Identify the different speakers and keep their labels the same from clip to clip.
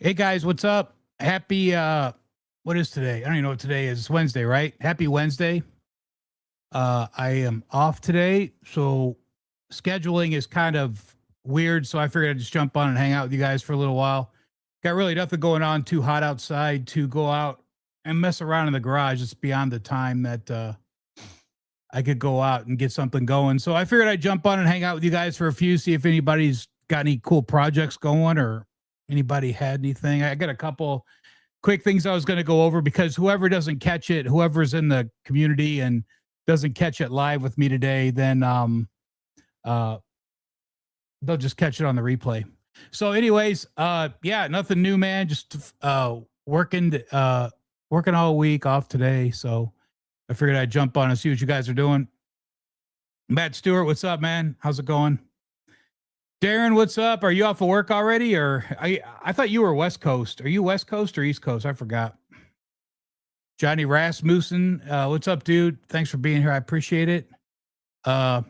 Speaker 1: Hey guys, what's up? Happy what is today? I don't even know what today is. It's Wednesday, right? Happy Wednesday. I am off today, so scheduling is kind of weird, so I figured I'd just jump on and hang out with you guys for a little while. Got really nothing going on, too hot outside to go out and mess around in the garage. It's beyond the time that I could go out and get something going. So I figured I'd jump on and hang out with you guys for a few, see if anybody's got any cool projects going or anybody had anything. I got a couple quick things I was going to go over because whoever doesn't catch it, whoever's in the community and doesn't catch it live with me today, then uh they'll just catch it on the replay. So anyways, yeah, nothing new, man. Just working all week, off today. So I figured I'd jump on and see what you guys are doing. Matt Stewart, what's up, man? How's it going? Darren, what's up? Are you off of work already? Or I thought you were West Coast. Are you West Coast or East Coast? I forgot. Johnny Rasmussen, what's up, dude? Thanks for being here. I appreciate it. For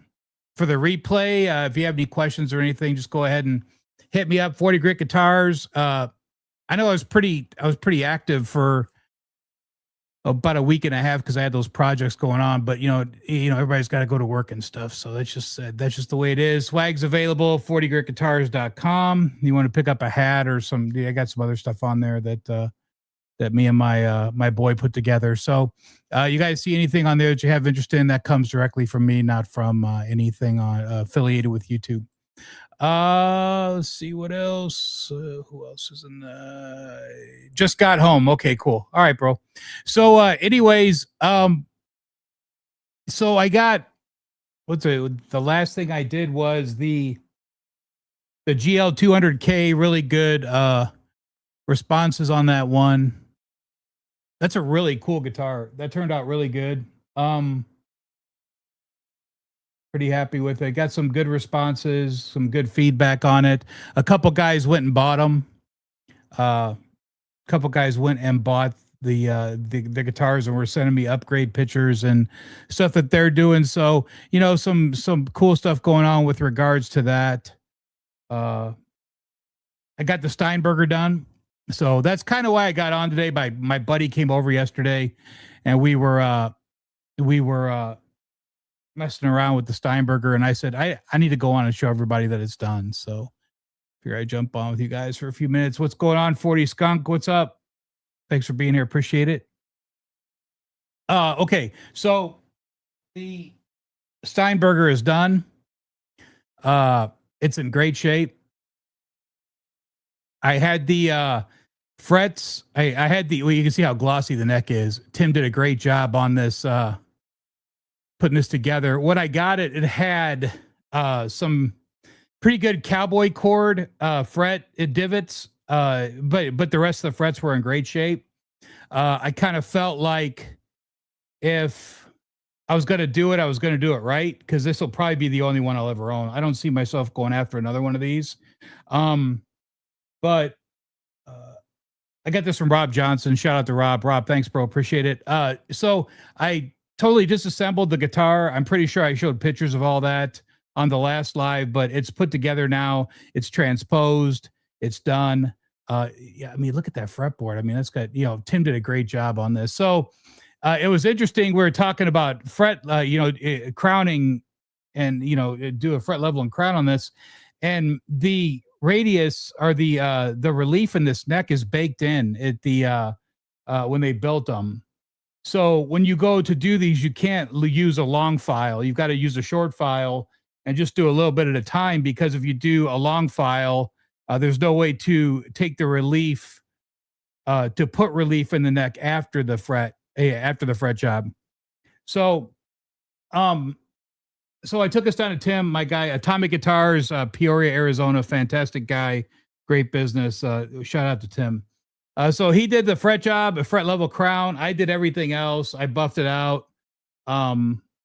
Speaker 1: the replay, if you have any questions or anything, just go ahead and hit me up. 40 Grit Guitars. I know I was pretty active for about a week and a half because I had those projects going on, but you know, everybody's got to go to work and stuff. So that's just the way it is. Swag's available, 40gritguitars.com. You want to pick up a hat or I got some other stuff on there that me and my boy put together. So you guys see anything on there that you have interest in, that comes directly from me, not from anything affiliated with YouTube. Let's see what else. Who else is in just got home. Okay, cool. All right, bro. So anyways, so I got the last thing I did was the GL 200K, really good responses on that one. That's a really cool guitar. That turned out really good. Pretty happy with it. Got some good responses, some good feedback on it. A couple guys went and bought them. A couple guys went and bought the guitars and were sending me upgrade pictures and stuff that they're doing. So, you know, some cool stuff going on with regards to that. I got the Steinberger done. So that's kind of why I got on today. My buddy came over yesterday and we were messing around with the Steinberger, and I said, I need to go on and show everybody that it's done. So here I jump on with you guys for a few minutes. What's going on? 40 Skunk, what's up? Thanks for being here. Appreciate it. Okay. So the Steinberger is done. It's in great shape. I had the frets. I had well, you can see how glossy the neck is. Tim did a great job on this, putting this together. When I got it, it had some pretty good cowboy cord fret divots, but the rest of the frets were in great shape. I kind of felt like if I was going to do it, I was going to do it right, because this will probably be the only one I'll ever own. I don't see myself going after another one of these. But I got this from Rob Johnson. Shout out to Rob. Rob, thanks, bro. Appreciate it. So I totally disassembled the guitar. I'm pretty sure I showed pictures of all that on the last live, but it's put together now. It's transposed. It's done. Yeah, I mean, look at that fretboard. I mean, that's got, Tim did a great job on this. So it was interesting. We were talking about fret, crowning and, do a fret level and crown on this. And the radius or the relief in this neck is baked in at the when they built them. So when you go to do these, you can't use a long file. You've got to use a short file and just do a little bit at a time, because if you do a long file, there's no way to take the relief, to put relief in the neck after the fret job. So, so I took us down to Tim, my guy, Atomic Guitars, Peoria, Arizona. Fantastic guy, great business. Shout out to Tim. So he did the fret job, a fret level crown. I did everything else. I buffed it out.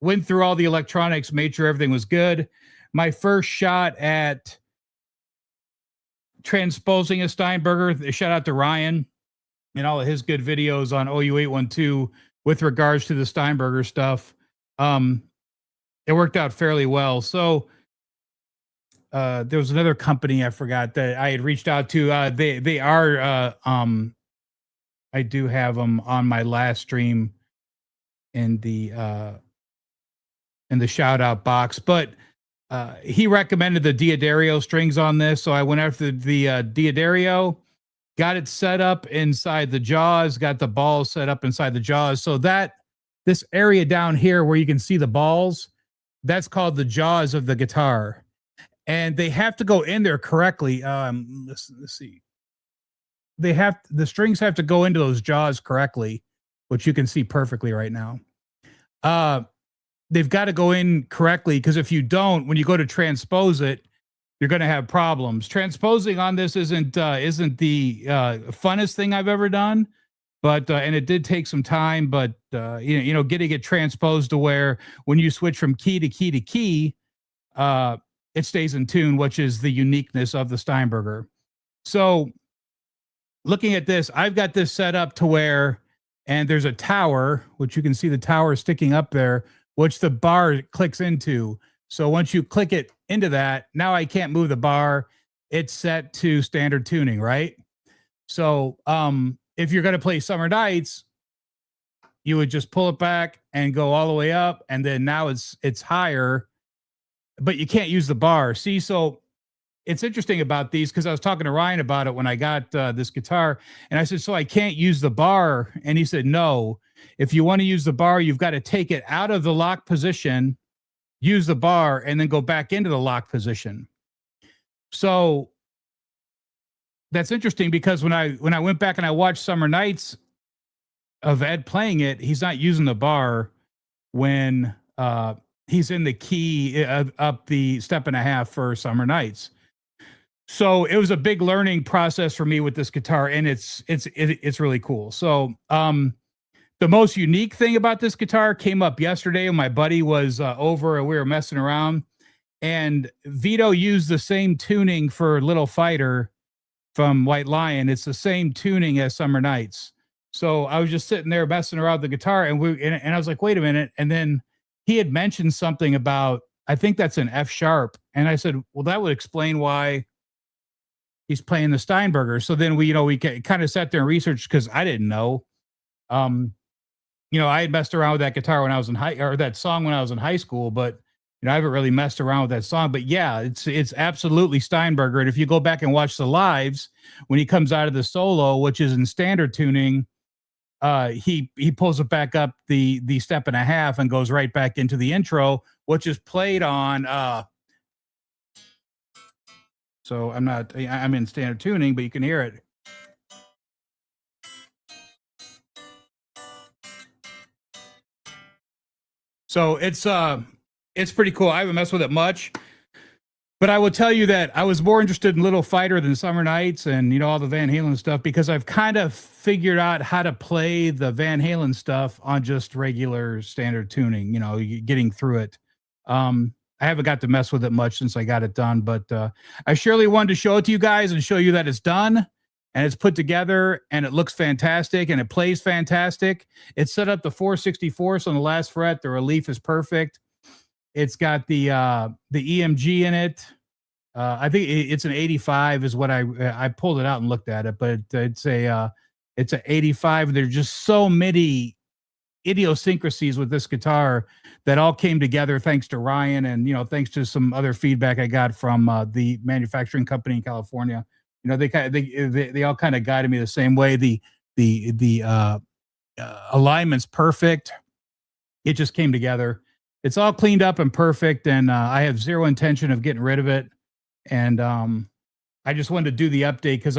Speaker 1: Went through all the electronics, made sure everything was good. My first shot at transposing a Steinberger, shout out to Ryan and all of his good videos on OU812 with regards to the Steinberger stuff. It worked out fairly well. So there was another company I forgot that I had reached out to. They are I do have them on my last stream in the shout out box, but he recommended the Diodario strings on this, so I went after the Diodario, got it set up inside the jaws, got the balls set up inside the jaws, so that this area down here where you can see the balls, that's called the jaws of the guitar, and they have to go in there correctly. Let's see. The strings have to go into those jaws correctly, which you can see perfectly right now. They've got to go in correctly, because if you don't, when you go to transpose it, you're going to have problems. Transposing on this isn't the funnest thing I've ever done, but and it did take some time. But getting it transposed to where when you switch from key to key to key, it stays in tune, which is the uniqueness of the Steinberger. So, looking at this, I've got this set up to where, and there's a tower, which you can see the tower sticking up there, which the bar clicks into. So once you click it into that, now I can't move the bar. It's set to standard tuning, right? So if you're going to play Summer Nights, you would just pull it back and go all the way up, and then now it's higher, but you can't use the bar. See, so it's interesting about these, because I was talking to Ryan about it when I got this guitar, and I said, so I can't use the bar? And he said, no. If you want to use the bar, you've got to take it out of the lock position, use the bar, and then go back into the lock position. So that's interesting, because when I went back and I watched Summer Nights of Ed playing it, he's not using the bar when he's in the key up the step and a half for Summer Nights. So it was a big learning process for me with this guitar, and it's really cool. So the most unique thing about this guitar came up yesterday when my buddy was over and we were messing around, and Vito used the same tuning for Little Fighter from White Lion. It's the same tuning as Summer Nights. So I was just sitting there messing around with the guitar, and I was like, wait a minute. And then he had mentioned something about, I think that's an F sharp. And I said, well, that would explain why he's playing the Steinberger. So then we kind of sat there and researched, because I didn't know. I had messed around with that guitar when I was that song when I was in high school, but I haven't really messed around with that song. But yeah, it's absolutely Steinberger. And if you go back and watch the lives, when he comes out of the solo, which is in standard tuning, he pulls it back up the step and a half and goes right back into the intro, which is played on so I'm in standard tuning, but you can hear it. So it's pretty cool. I haven't messed with it much, but I will tell you that I was more interested in Little Fighter than Summer Nights and all the Van Halen stuff, because I've kind of figured out how to play the Van Halen stuff on just regular standard tuning, getting through it. I haven't got to mess with it much since I got it done, but I surely wanted to show it to you guys and show you that it's done and it's put together and it looks fantastic and it plays fantastic. It's set up to 4/64, so on the last fret, the relief is perfect. It's got the EMG in it. I think it's an 85 is what I pulled it out and looked at it, but it's an 85. There's just so many idiosyncrasies with this guitar that all came together thanks to Ryan and thanks to some other feedback I got from the manufacturing company in California. They all kind of guided me the same way. The alignment's perfect. It just came together. It's all cleaned up and perfect, and I have zero intention of getting rid of it. And I just wanted to do the update because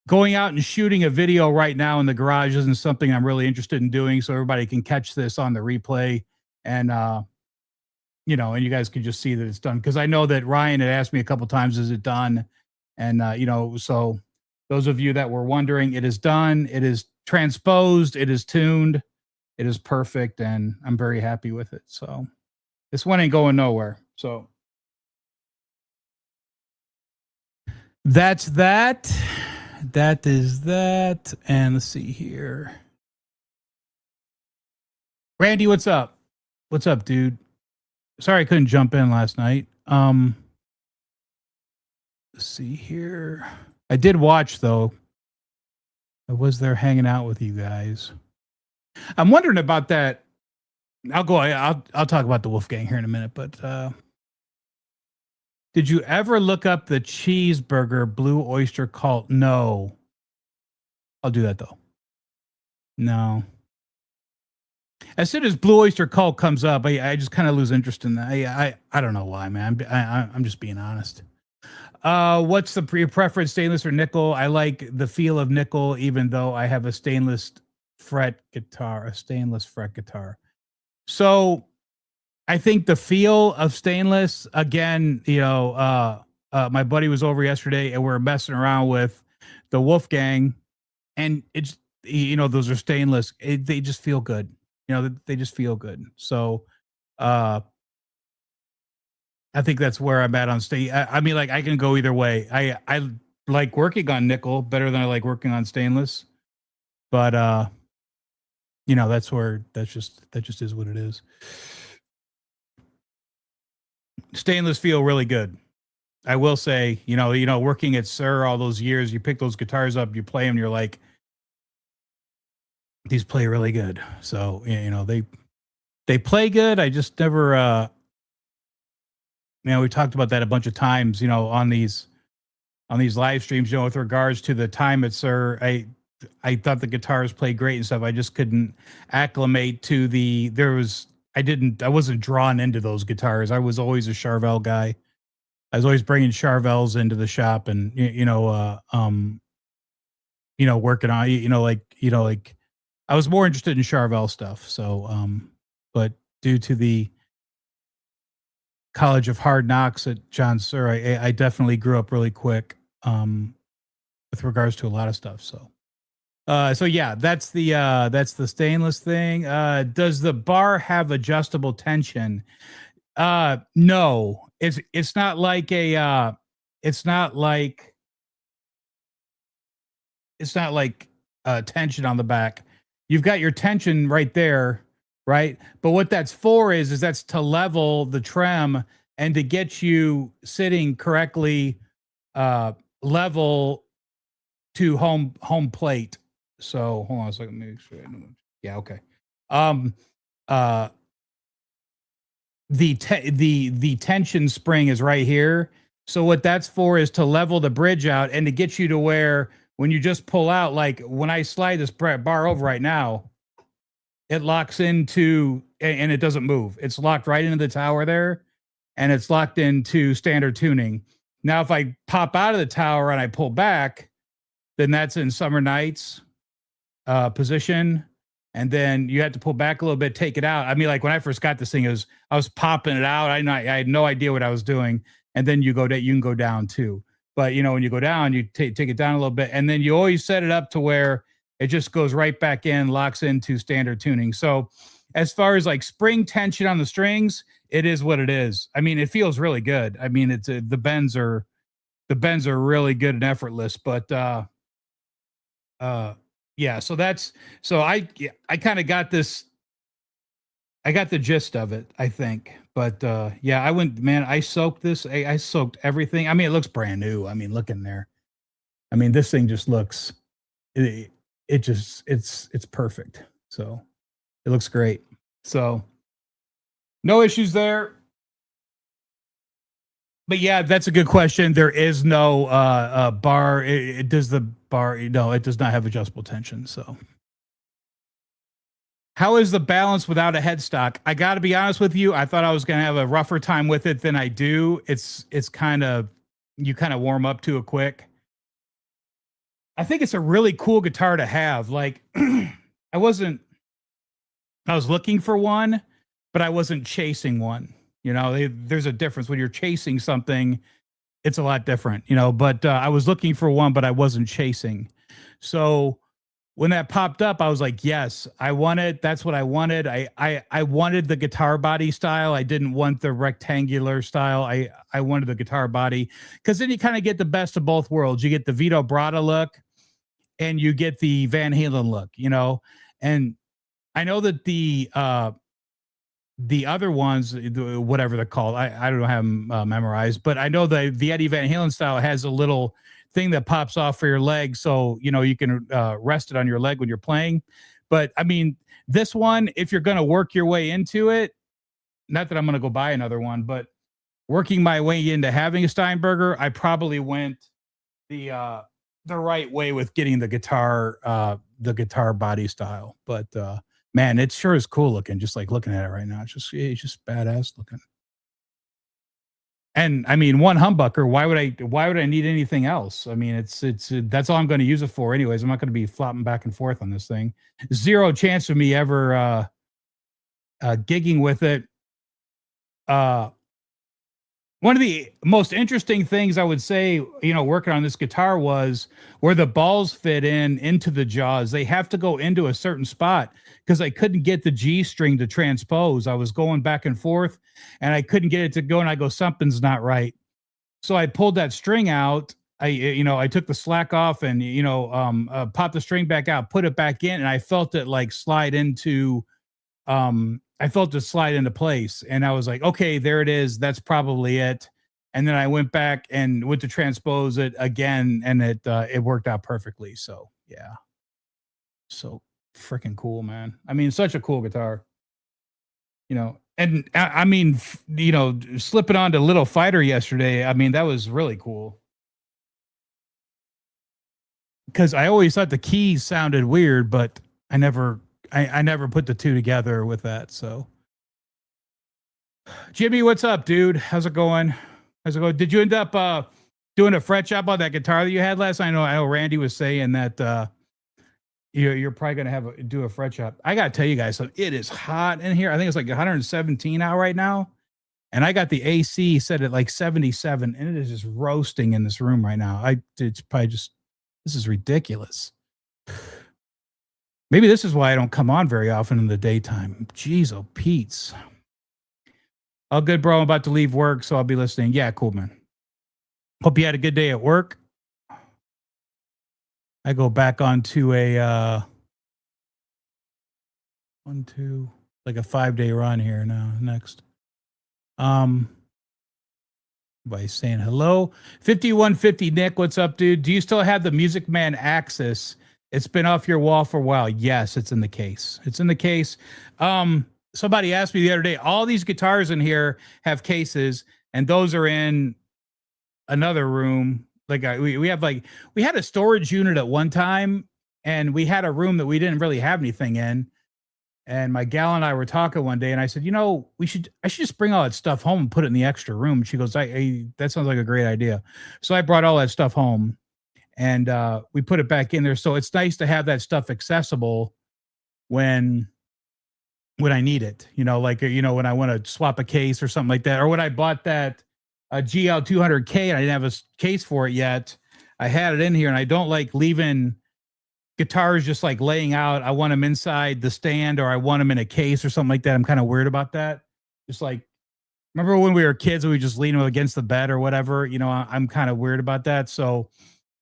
Speaker 1: going out and shooting a video right now in the garage isn't something I'm really interested in doing, so everybody can catch this on the replay, and and you guys can just see that it's done, because I know that Ryan had asked me a couple times, is it done? And so those of you that were wondering, it is done. It is transposed. It is tuned. It is perfect, and I'm very happy with it. So this one ain't going nowhere. So that's that. That is that. And let's see here. Randy, what's up? What's up, dude? Sorry I couldn't jump in last night. see here. I did watch though. I was there hanging out with you guys. I'm wondering about that. I'll talk about the Wolfgang here in a minute, but did you ever look up the cheeseburger Blue Oyster Cult? No. I'll do that though. No. As soon as Blue Oyster Cult comes up, I just kind of lose interest in that. I don't know why, man. I'm just being honest. What's the preference, stainless or nickel? I like the feel of nickel, even though I have a stainless fret guitar. So I think the feel of stainless, again, my buddy was over yesterday and we are messing around with the Wolfgang, and it's, those are stainless. They just feel good. They just feel good. So, I think that's where I'm at on state. I mean, like, I can go either way. I like working on nickel better than I like working on stainless, but that just is what it is. Stainless feel really good. I will say, working at Sir all those years, you pick those guitars up, you play them, you're like, these play really good. So, they play good. I just never, we talked about that a bunch of times, on these live streams, with regards to the time at Sir, I thought the guitars played great and stuff. I just couldn't acclimate to I wasn't drawn into those guitars. I was always a Charvel guy. I was always bringing Charvels into the shop and, working on, I was more interested in Charvel stuff. So, but due to the College of Hard Knocks at John Sir, I definitely grew up really quick, with regards to a lot of stuff. So yeah, that's the stainless thing. Does the bar have adjustable tension? No, it's not like tension on the back. You've got your tension right there, right? But what that's for is that's to level the trem and to get you sitting correctly, level to home plate. So hold on a second. Make sure. Yeah. Okay. The tension spring is right here. So what that's for is to level the bridge out and to get you to where when you just pull out, like when I slide this bar over right now, it locks into, and it doesn't move. It's locked right into the tower there, and it's locked into standard tuning. Now, if I pop out of the tower and I pull back, then that's in Summer Nights position. And then you had to pull back a little bit, take it out. I mean, like when I first got this thing, I was popping it out. I had no idea what I was doing. And then you can go down too. But when you go down, you take it down a little bit, and then you always set it up to where it just goes right back in, locks into standard tuning. So as far as like spring tension on the strings, it is what it is. I mean, it feels really good. I mean, it's the bends are really good and effortless, but yeah, so I kind of got this. I got the gist of it, I think. But yeah, I soaked this. I soaked everything. I mean, it looks brand new. I mean, look in there. I mean, this thing just looks, it's perfect. So it looks great. So no issues there. But yeah, that's a good question. There is no bar. It does the bar. No, it does not have adjustable tension. So how is the balance without a headstock? I got to be honest with you. I thought I was going to have a rougher time with it than I do. It's kind of, you kind of warm up to it quick. I think it's a really cool guitar to have. Like I was looking for one, but I wasn't chasing one. There's a difference when you're chasing something. It's a lot different, but I was looking for one, but I wasn't chasing. So when that popped up, I was like, yes, I want it. That's what I wanted. I wanted the guitar body style. I didn't want the rectangular style. I wanted the guitar body because then you kind of get the best of both worlds. You get the Vito Bratta look and you get the Van Halen look, and I know that the the other ones, whatever they're called, I don't have them memorized, but I know the Eddie Van Halen style has a little thing that pops off for your leg, so you can rest it on your leg when you're playing. But I mean, this one, if you're going to work your way into it, not that I'm going to go buy another one, but working my way into having a Steinberger, I probably went the right way with getting the guitar body style. But man, it sure is cool looking. Just like looking at it right now, it's just badass looking. And I mean, one humbucker. Why would I need anything else? I mean, it's that's all I'm going to use it for, anyways. I'm not going to be flopping back and forth on this thing. Zero chance of me ever gigging with it. One of the most interesting things I would say, working on this guitar was where the balls fit into the jaws. They have to go into a certain spot because I couldn't get the G string to transpose. I was going back and forth and I couldn't get it to go. And I go, something's not right. So I pulled that string out. I took the slack off and, popped the string back out, put it back in, and I felt it like slide into, I felt it slide into place, and I was like, okay, there it is. That's probably it. And then I went back and went to transpose it again, and it worked out perfectly. So yeah, so freaking cool, man. I mean, such a cool guitar, And I mean, slipping onto Little Fighter yesterday. I mean, that was really cool because I always thought the keys sounded weird, but I never put the two together with that. So, Jimmy, what's up, dude? How's it going? Did you end up doing a fret job on that guitar that you had last night? I know Randy was saying that you're probably gonna do a fret job. I gotta tell you guys, so it is hot in here. I think it's like 117 out right now, and I got the AC set at like 77, and it is just roasting in this room right now. It's probably just, this is ridiculous. Maybe this is why I don't come on very often in the daytime. Jeez, oh, Pete's. All good, bro. I'm about to leave work, so I'll be listening. Yeah, cool, man. Hope you had a good day at work. I go back onto a like a 5-day run here now. Next. By saying hello. 5150 Nick, what's up, dude? Do you still have the Music Man Axis? It's been off your wall for a while. Yes, it's in the case. It's in the case. Somebody asked me the other day, all these guitars in here have cases, and those are in another room. Like we had a storage unit at one time, and we had a room that we didn't really have anything in. And my gal and I were talking one day, and I said, I should just bring all that stuff home and put it in the extra room. And she goes, that sounds like a great idea. So I brought all that stuff home. And we put it back in there. So it's nice to have that stuff accessible when I need it, when I want to swap a case or something like that. Or when I bought that GL 200K and I didn't have a case for it yet, I had it in here, and I don't like leaving guitars just like laying out. I want them inside the stand, or I want them in a case or something like that. I'm kind of weird about that. Just like, remember when we were kids and we just lean them against the bed or whatever, I'm kind of weird about that. So,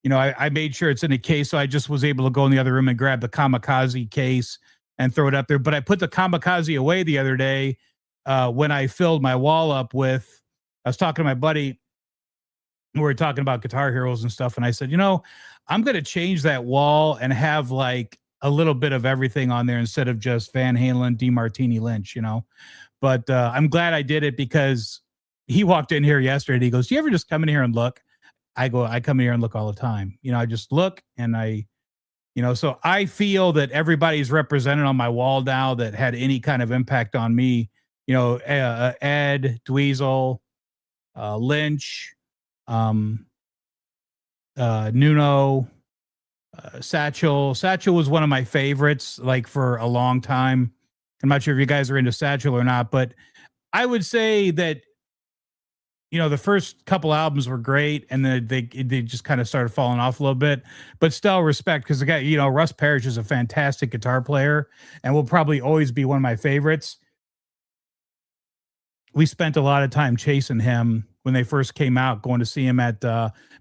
Speaker 1: I made sure it's in a case, so I just was able to go in the other room and grab the Kamikaze case and throw it up there. But I put the Kamikaze away the other day when I filled my wall up with, I was talking to my buddy, we were talking about Guitar Heroes and stuff, and I said, I'm going to change that wall and have like a little bit of everything on there instead of just Van Halen, DeMartini, Lynch, But I'm glad I did it, because he walked in here yesterday and he goes, do you ever just come in here and look? I come in here and look all the time. I just look, and so I feel that everybody's represented on my wall now that had any kind of impact on me. Ed, Dweezil, Lynch, Nuno, Satchel. Satchel was one of my favorites, like, for a long time. I'm not sure if you guys are into Satchel or not, but I would say that the first couple albums were great, and then they just kind of started falling off a little bit, but still respect, because the guy, Russ Parrish is a fantastic guitar player and will probably always be one of my favorites. we spent a lot of time chasing him when they first came out, going to see him at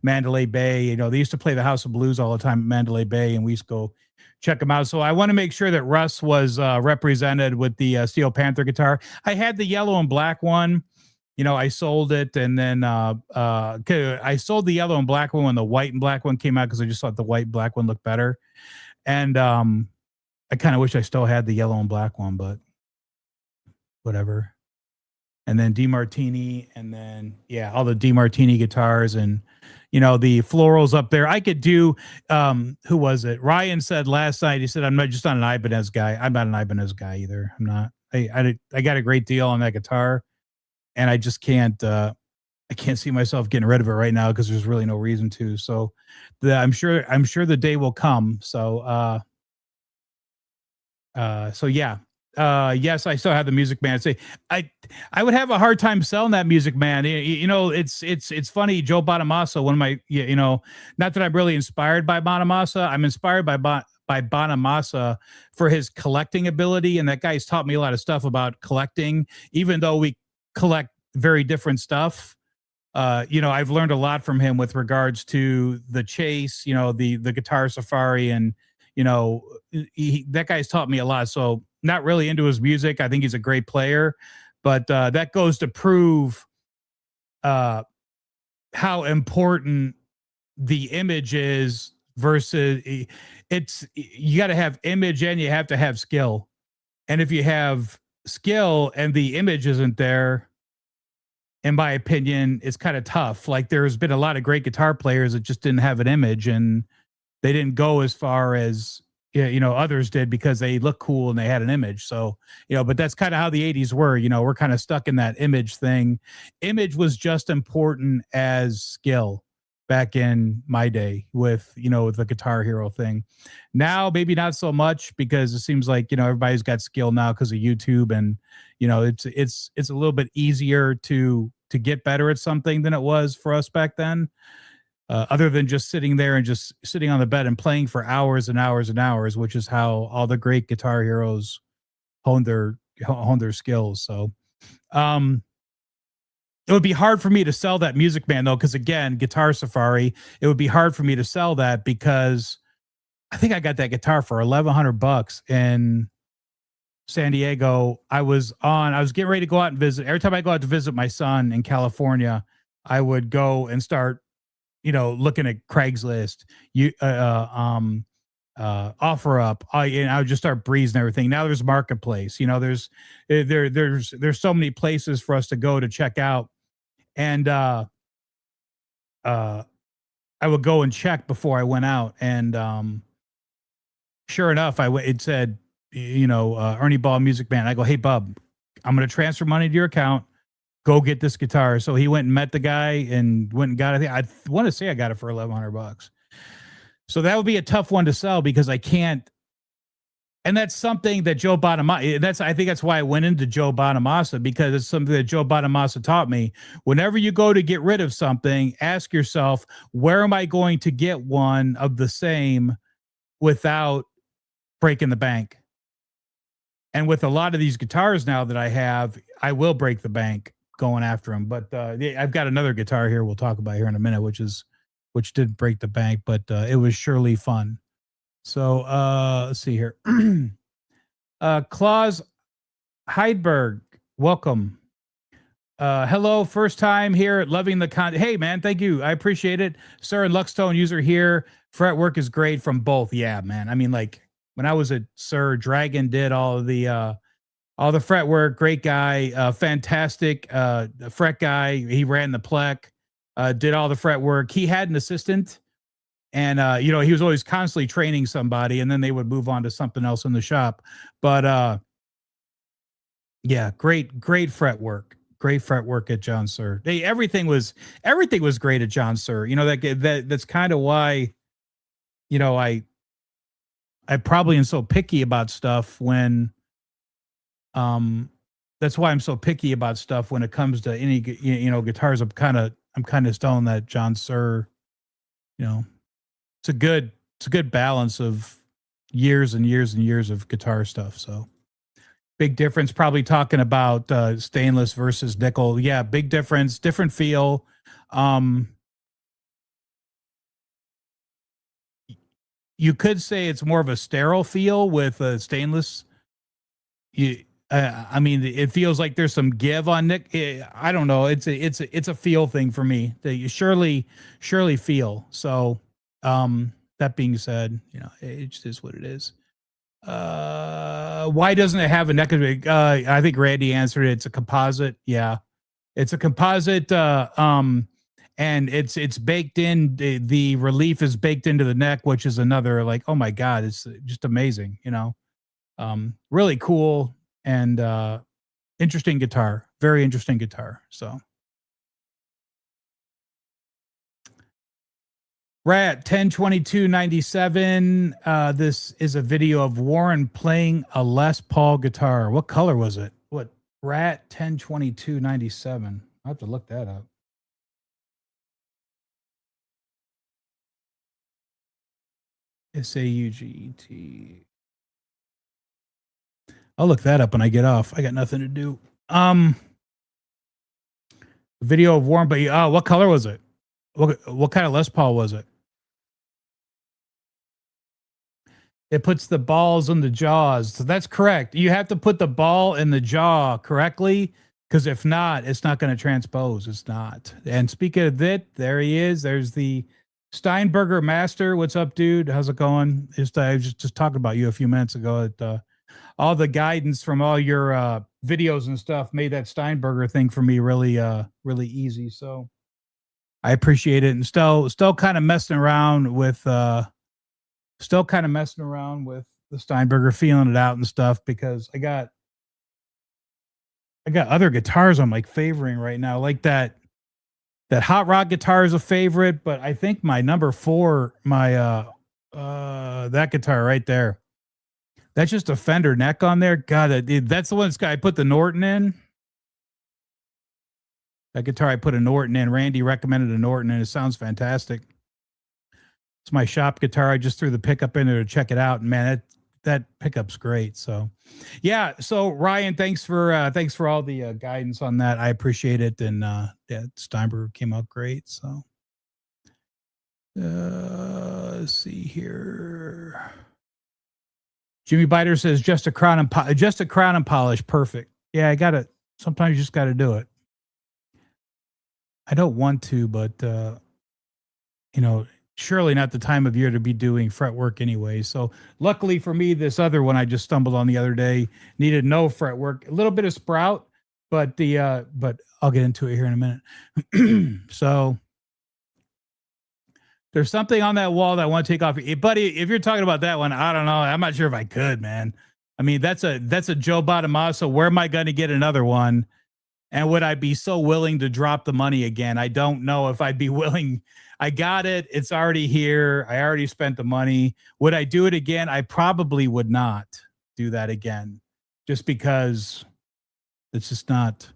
Speaker 1: Mandalay Bay. You know, they used to play the House of Blues all the time at Mandalay Bay, and we used to go check him out. So I want to make sure that Russ was represented with the Steel Panther guitar. I had the yellow and black one. You know, I sold it, and then I sold the yellow and black one when the white and black one came out because I just thought the white and black one looked better. And I kind of wish I still had the yellow and black one, but whatever. And then DeMartini, and then all the DeMartini guitars, and the florals up there. I could do who was it? Ryan said last night, he said, I'm not just not an Ibanez guy. I'm not an Ibanez guy either. I'm not. I got a great deal on that guitar, and I just can't I can't see myself getting rid of it right now because there's really no reason to. So I'm sure the day will come. So yeah. Yes, I still have the Music Man. I would have a hard time selling that Music Man. It's funny. Joe Bonamassa, one of my, not that I'm really inspired by Bonamassa. I'm inspired by Bonamassa for his collecting ability, and that guy's taught me a lot of stuff about collecting. Even though we collect very different stuff, I've learned a lot from him with regards to the Chase, the Guitar Safari, and that guy's taught me a lot. So not really into his music. I think he's a great player, but that goes to prove how important the image is versus you got to have image and you have to have skill. And if you have skill and the image isn't there, in my opinion, it's kind of tough. Like there's been a lot of great guitar players that just didn't have an image, and they didn't go as far as others did because they look cool and they had an image. So, but that's kind of how the 80s were. We're kind of stuck in that image thing. Image was just important as skill back in my day with the Guitar Hero thing. Now maybe not so much, because it seems like everybody's got skill now because of YouTube, and it's a little bit easier to get better at something than it was for us back then. Other than just sitting there and just sitting on the bed and playing for hours and hours and hours, which is how all the great guitar heroes honed their skills. So it would be hard for me to sell that Music Man though, because again, Guitar Safari, it would be hard for me to sell that because I think I got that guitar for $1,100 in San Diego. I was getting ready to go out and visit. Every time I go out to visit my son in California, I would go and start looking at Craigslist, offer up. I would just start breezing everything. Now there's Marketplace. There's so many places for us to go to check out, and I would go and check before I went out, and sure enough, it said Ernie Ball Music Man. I go, hey bub, I'm going to transfer money to your account. Go get this guitar. So he went and met the guy and went and got it. I want to say I got it for $1,100. So that would be a tough one to sell because I can't. And that's something that Joe Bonamassa, I think that's why I went into Joe Bonamassa, because it's something that Joe Bonamassa taught me. Whenever you go to get rid of something, ask yourself, where am I going to get one of the same without breaking the bank? And with a lot of these guitars now that I have, I will break the bank going after them. But I've got another guitar here we'll talk about here in a minute, which did break the bank, but it was surely fun. So let's see here. Claus Heidberg, welcome. Hello, first time here, loving the content. Hey man, thank you, I appreciate it. Sir and Luxtone user here. Fretwork is great from both. Yeah, man. I mean, like when I was at Sir, Dragon did all the fretwork. Great guy, fantastic fret guy. He ran the Plek, did all the fretwork. He had an assistant, and he was always constantly training somebody, and then they would move on to something else in the shop. But yeah, great fretwork. Great fretwork at John Sir. Everything was great at John Sir. That's kind of why, I probably am so picky about stuff when, that's why I'm so picky about stuff when it comes to any, guitars. I'm kind of stoned that John Sir, it's a good balance of years and years and years of guitar stuff. So Big difference. Probably talking about stainless versus nickel. Yeah, big difference, different feel. You could say it's more of a sterile feel with stainless. You, I mean, it feels like there's some give on Nick. I don't know. It's a feel thing for me that you surely feel. So, that being said, it just is what it is. Why doesn't it have a neck? I think Randy answered it. It's a composite. Yeah, it's a composite. And it's baked in. The relief is baked into the neck, which is another like, oh my god, it's just amazing. Really cool and interesting guitar. Very interesting guitar. So. Rat 102297. This is a video of Warren playing a Les Paul guitar. What color was it? What? Rat 102297. I have to look that up. SAUGET. I'll look that up when I get off. I got nothing to do. Video of Warren, but what color was it? What kind of Les Paul was it? It puts the balls in the jaws. So that's correct. You have to put the ball in the jaw correctly, because if not, it's not going to transpose. It's not. And speaking of that, there he is. There's the Steinberger Master. What's up, dude? How's it going? I was just talking about you a few minutes ago. All the guidance from all your videos and stuff made that Steinberger thing for me really easy. So I appreciate it. And still kind of messing around with the Steinberger, feeling it out and stuff, because I got other guitars I'm like favoring right now. Like that Hot Rod guitar is a favorite, but I think my number 4, that guitar right there, that's just a Fender neck on there. God, that's the one I put the Norton in. That guitar I put a Norton in. Randy recommended a Norton, and it sounds fantastic. It's my shop guitar. I just threw the pickup in there to check it out, and man, that pickup's great. So, yeah. So Ryan, thanks for all the guidance on that. I appreciate it, and yeah, Steinberger came out great. So, let's see here. Jimmy Biter says just a crown and polish. Perfect. Yeah, I got it. Sometimes you just got to do it. I don't want to, but surely not the time of year to be doing fret work anyway. So luckily for me, this other one I just stumbled on the other day needed no fret work, a little bit of sprout, but but I'll get into it here in a minute. So there's something on that wall that I want to take off. Buddy, if you're talking about that one, I don't know. I'm not sure if I could, man. I mean, that's a Joe Bonamassa. Where am I going to get another one? And would I be so willing to drop the money again? I don't know if I'd be willing. I got it. It's already here. I already spent the money. Would I do it again? I probably would not do that again, just because it's just not.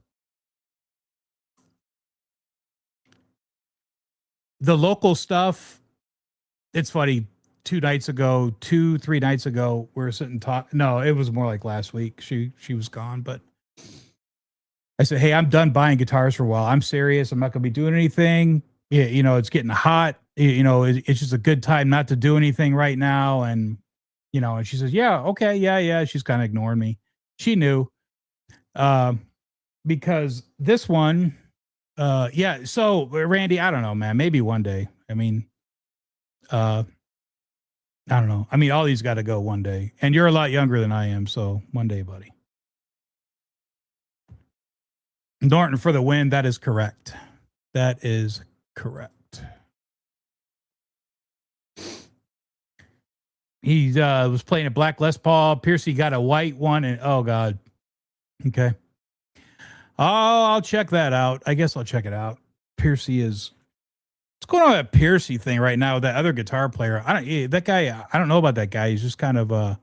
Speaker 1: The local stuff, it's funny. 3 nights ago, we're sitting talking. No, it was more like last week. She was gone, but I said, hey, I'm done buying guitars for a while. I'm serious. I'm not going to be doing anything. Yeah, it's getting hot. It's just a good time not to do anything right now. And, and she says, yeah, okay. Yeah. She's kind of ignoring me. She knew, because this one, yeah. So Randy, I don't know, man, maybe one day. I mean, I don't know. I mean, all these got to go one day, and you're a lot younger than I am. So one day, buddy. Norton for the win. That is correct. That is correct. He was playing a black Les Paul. Piercy got a white one, and oh god. Okay. Oh, I'll check that out. I guess I'll check it out. Piercy is. What's going on with that Piercy thing right now with that other guitar player? That guy. I don't know about that guy. He's just kind of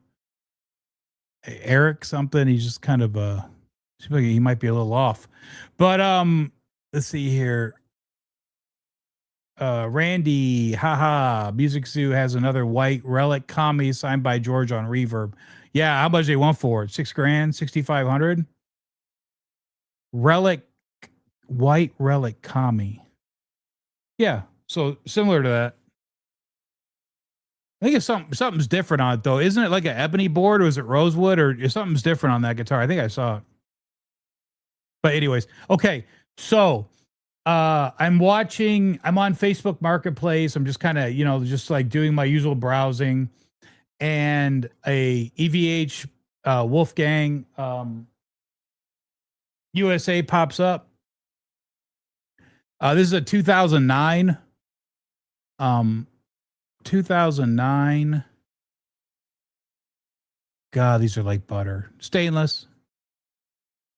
Speaker 1: Eric something. He's just kind of seems like he might be a little off. But let's see here. Randy, haha, Music Zoo has another white Relic Kami signed by George on Reverb. Yeah, how much they want for it? $6 grand, 6,500. Relic, white relic kami. Yeah, so similar to that. I think it's something's different on it though. Isn't it like an ebony board, or is it rosewood, or something's different on that guitar? I think I saw it. But anyways, okay. So I'm on Facebook Marketplace. I'm just kind of, just like doing my usual browsing, and a EVH Wolfgang USA pops up. This is a 2009. 2009. God, these are like butter. Stainless.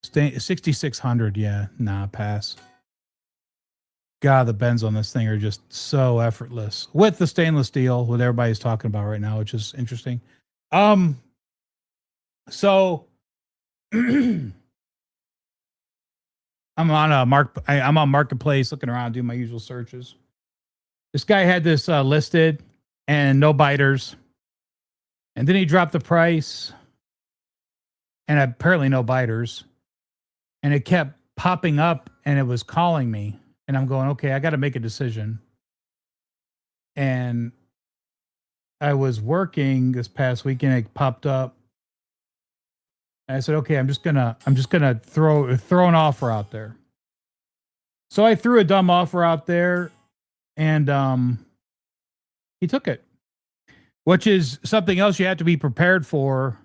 Speaker 1: 6600. Yeah, nah, pass. God, the bends on this thing are just so effortless with the stainless steel, what everybody's talking about right now, which is interesting. So I'm on Marketplace looking around, doing my usual searches. This guy had this listed and no biters. And then he dropped the price and apparently no biters. And it kept popping up and it was calling me. And I'm going, okay, I got to make a decision. And I was working this past weekend. It popped up. And I said, okay, I'm just gonna throw an offer out there. So I threw a dumb offer out there, and he took it, which is something else you have to be prepared for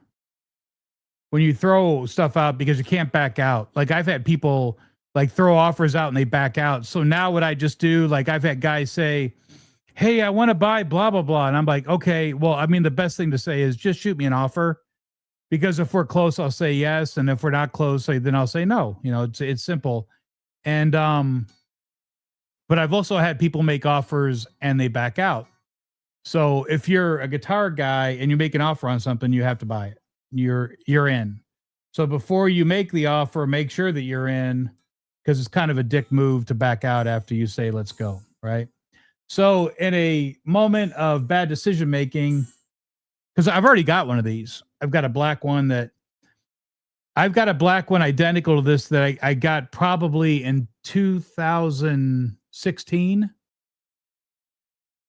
Speaker 1: when you throw stuff out, because you can't back out. Like I've had people like throw offers out and they back out. So now what I just do, like I've had guys say, hey, I want to buy blah, blah, blah. And I'm like, okay, well, I mean, the best thing to say is just shoot me an offer, because if we're close, I'll say yes. And if we're not close, then I'll say no. It's simple. And, but I've also had people make offers and they back out. So if you're a guitar guy and you make an offer on something, you have to buy it. You're in. So before you make the offer, make sure that you're in, because it's kind of a dick move to back out after you say, let's go. Right. So in a moment of bad decision making, because I've already got one of these, I've got a black one identical to this that I got probably in 2016.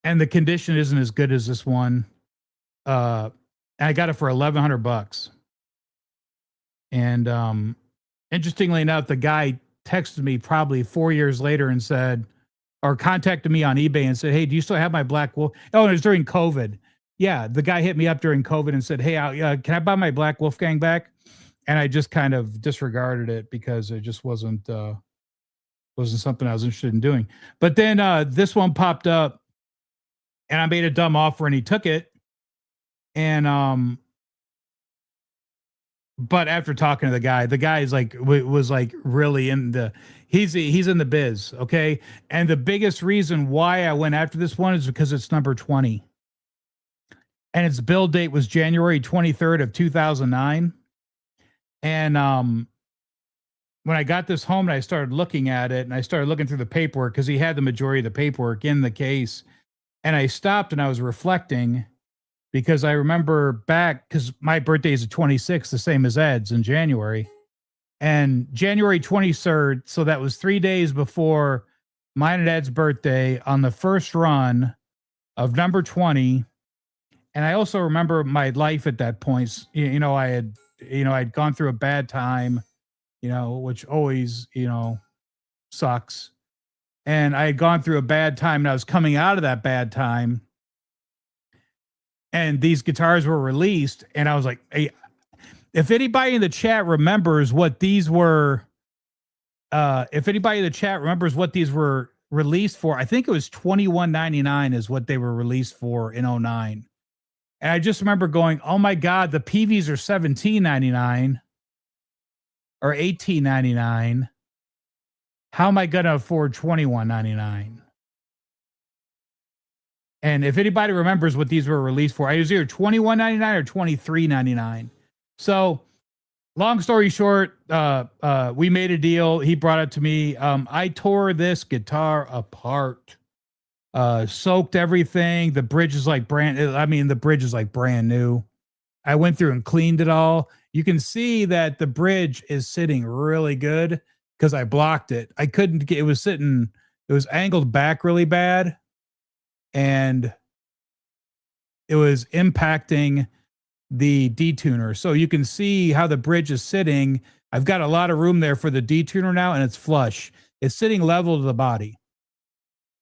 Speaker 1: And the condition isn't as good as this one. And I got it for $1,100. And interestingly enough, the guy texted me probably 4 years later and said, or contacted me on eBay and said, hey, do you still have my Black Wolf? Oh, it was during COVID. Yeah, the guy hit me up during COVID and said, hey, can I buy my Black Wolfgang back? And I just kind of disregarded it because it just wasn't something I was interested in doing. But then this one popped up and I made a dumb offer and he took it. And but after talking to the guy is like, was like really in the, he's in the biz. Okay. And the biggest reason why I went after this one is because it's number 20. And its build date was January 23rd of 2009. And when I got this home and I started looking at it and I started looking through the paperwork, because he had the majority of the paperwork in the case. And I stopped and I was reflecting, because I remember back, because my birthday is the 26th, the same as Ed's, in January. And January 23rd, so that was 3 days before mine and Ed's birthday, on the first run of number 20. And I also remember my life at that point. I'd gone through a bad time, which always, sucks. And I had gone through a bad time and I was coming out of that bad time. And these guitars were released. And I was like, hey, if anybody in the chat remembers what these were, released for, I think it was $21.99 is what they were released for in 2009. And I just remember going, oh my God, the PVs are $17.99 or $18.99. How am I going to afford $21.99? And if anybody remembers what these were released for, I was either $21.99 or $23.99. So long story short, we made a deal. He brought it to me. I tore this guitar apart. Soaked everything. The bridge is like brand new. I went through and cleaned it all. You can see that the bridge is sitting really good because I blocked it. I couldn't get, it was sitting, it was angled back really bad, and it was impacting the detuner. So you can see how the bridge is sitting. I've got a lot of room there for the detuner now, and it's flush. It's sitting level to the body,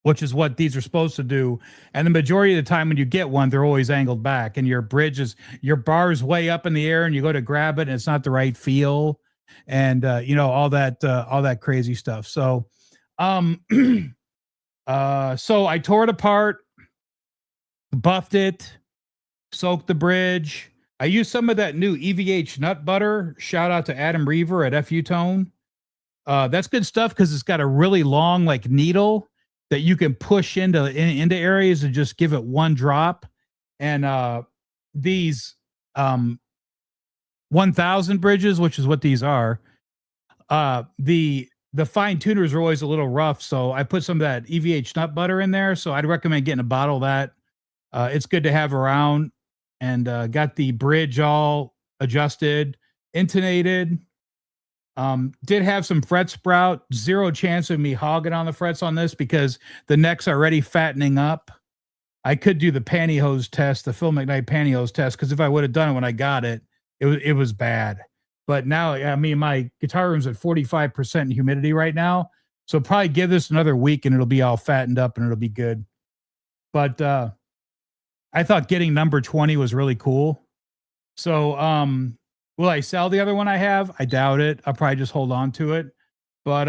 Speaker 1: which is what these are supposed to do. And the majority of the time when you get one, they're always angled back, and your bridge is, your bar is way up in the air, and you go to grab it and it's not the right feel. And, all that crazy stuff. So, so I tore it apart, buffed it, soaked the bridge. I used some of that new EVH nut butter. Shout out to Adam Reaver at FU Tone. That's good stuff because it's got a really long like needle that you can push into areas and just give it one drop. And these 1000 bridges, which is what these are, the fine tuners are always a little rough, so I put some of that EVH nut butter in there. So I'd recommend getting a bottle of that. It's good to have around. And got the bridge all adjusted, intonated. Did have some fret sprout. Zero chance of me hogging on the frets on this because the neck's already fattening up. I could do the pantyhose test, the Phil McKnight pantyhose test, because if I would have done it when I got it, it was bad. But now, I mean, my guitar room's at 45% humidity right now, so probably give this another week and it'll be all fattened up and it'll be good. But I thought getting number 20 was really cool. So, will I sell the other one I have? I doubt it. I'll probably just hold on to it. But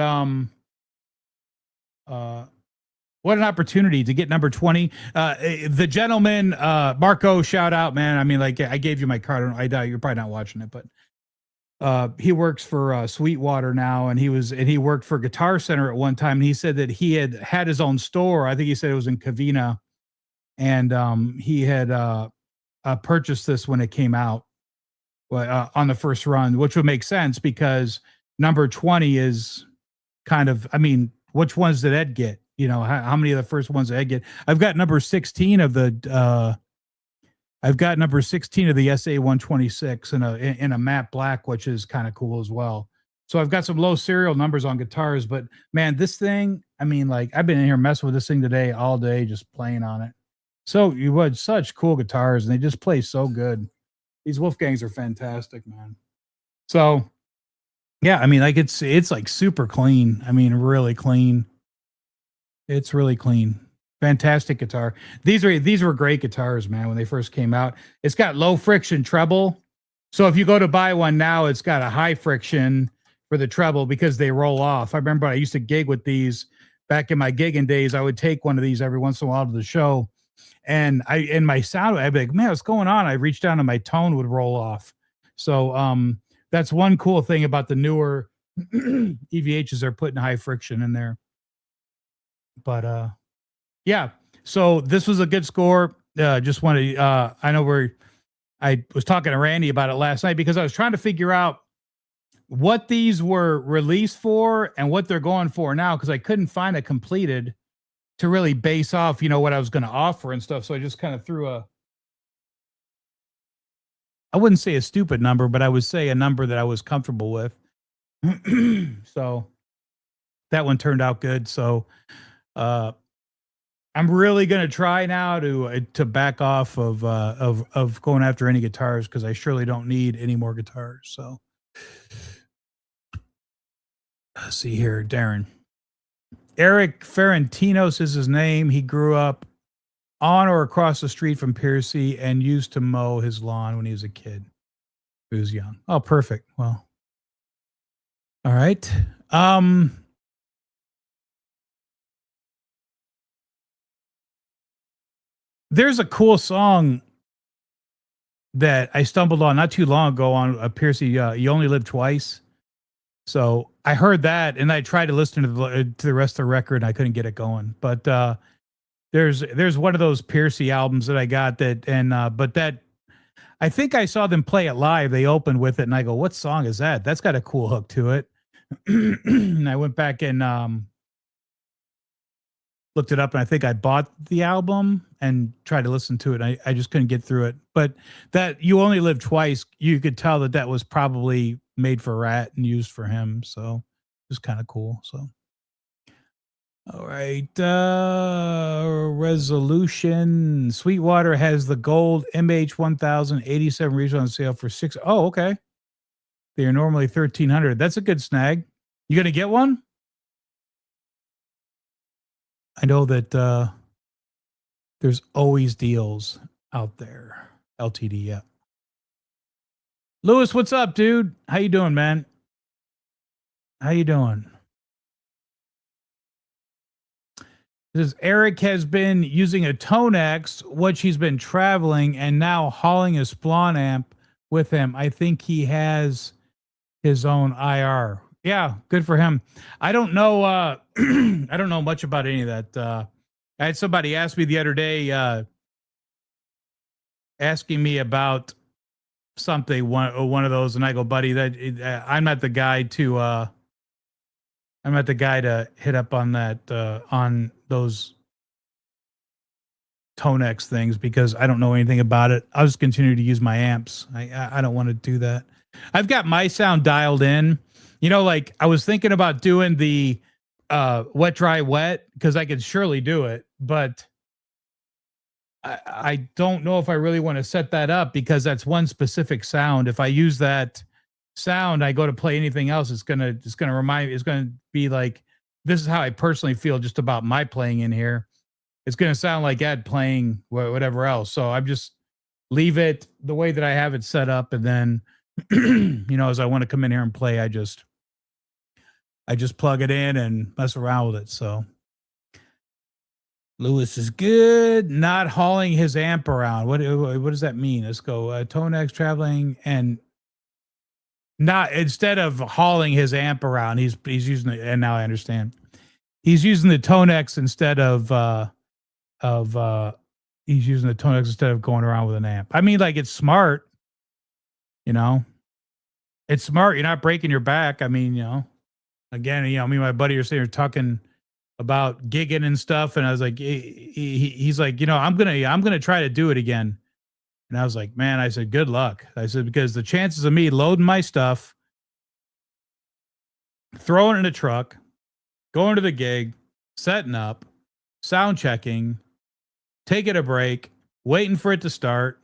Speaker 1: what an opportunity to get number 20. The gentleman, Marco, shout out, man. I mean, like, I gave you my card. I doubt you're probably not watching it, but he works for Sweetwater now, and he worked for Guitar Center at one time. And he said that he had his own store. I think he said it was in Covina. And he had purchased this when it came out on the first run, which would make sense because number 20 is kind of, I mean, which ones did Ed get? How many of the first ones did Ed get? I've got number 16 of the SA 126 in a matte black, which is kind of cool as well. So I've got some low serial numbers on guitars, but man, this thing, I mean, like, I've been in here messing with this thing today all day, just playing on it. So you would such cool guitars, and they just play so good. These Wolfgangs are fantastic, man. So yeah, I mean, like, it's like super clean. I mean, really clean. It's really clean. Fantastic guitar. These were great guitars, man, when they first came out. It's got low friction treble. So if you go to buy one now, it's got a high friction for the treble because they roll off. I remember I used to gig with these back in my gigging days. I would take one of these every once in a while to the show. And my sound, I'd be like, man, what's going on? I reached down and my tone would roll off. So that's one cool thing about the newer EVHs. They're putting high friction in there. But yeah, so this was a good score. Just wanted to, I know I was talking to Randy about it last night because I was trying to figure out what these were released for and what they're going for now, because I couldn't find a completed to really base off, what I was going to offer and stuff. So I just kind of threw I wouldn't say a stupid number, but I would say a number that I was comfortable with. So that one turned out good. So I'm really going to try now to back off of going after any guitars, because I surely don't need any more guitars. So let's see here, Darren. Eric Ferentinos is his name. He grew up on or across the street from Piercy and used to mow his lawn when he was a kid. He was young. Oh, perfect. Well, all right. There's a cool song that I stumbled on not too long ago on Piercy. You Only Live Twice. So I heard that and I tried to listen to the rest of the record and I couldn't get it going. But there's one of those Piercy albums that I got but that I think I saw them play it live. They opened with it and I go, what song is that? That's got a cool hook to it. And I went back and looked it up, and I think I bought the album and tried to listen to it. I just couldn't get through it. But that You Only Live Twice, you could tell that that was probably made for Rat and used for him. So it was kind of cool. So. All right. Resolution. Sweetwater has the gold MH1087 regional on sale for $6. Oh, okay. They are normally $1,300. That's a good snag. You gonna get one? I know that there's always deals out there. LTD, yeah. Lewis, what's up, dude? How you doing, man? How you doing? This Eric has been using a Tonex, which he's been traveling, and now hauling a Splawn amp with him. I think he has his own IR. Yeah, good for him. I don't know. I don't know much about any of that. I had somebody ask me the other day, asking me about something, one of those, and I go, buddy, I'm not the guy to. I'm not the guy to hit up on that on those Tonex things because I don't know anything about it. I'll just continue to use my amps. I don't want to do that. I've got my sound dialed in. You know, like I was thinking about doing the wet, dry, wet because I could surely do it, but I don't know if I really want to set that up because that's one specific sound. If I use that sound, I go to play anything else, it's gonna remind me, it's gonna be like, this is how I personally feel just about my playing in here. It's gonna sound like Ed playing whatever else. So I'm just leave it the way that I have it set up, and then you know, as I want to come in here and play, I just plug it in and mess around with it. So Lewis is good. Not hauling his amp around. What does that mean? Let's go. Tonex traveling and not, instead of hauling his amp around, he's using it, and now I understand. He's using the Tonex instead of he's using the Tonex instead of going around with an amp. I mean, like, it's smart, you know. It's smart. You're not breaking your back. I mean, you know, again, you know, me and my buddy are sitting here talking about gigging and stuff, and I was like, he's like, you know, I'm gonna try to do it again. And I was like, man, I said, good luck. I said, because the chances of me loading my stuff, throwing it in a truck, going to the gig, setting up, sound checking, taking a break, waiting for it to start,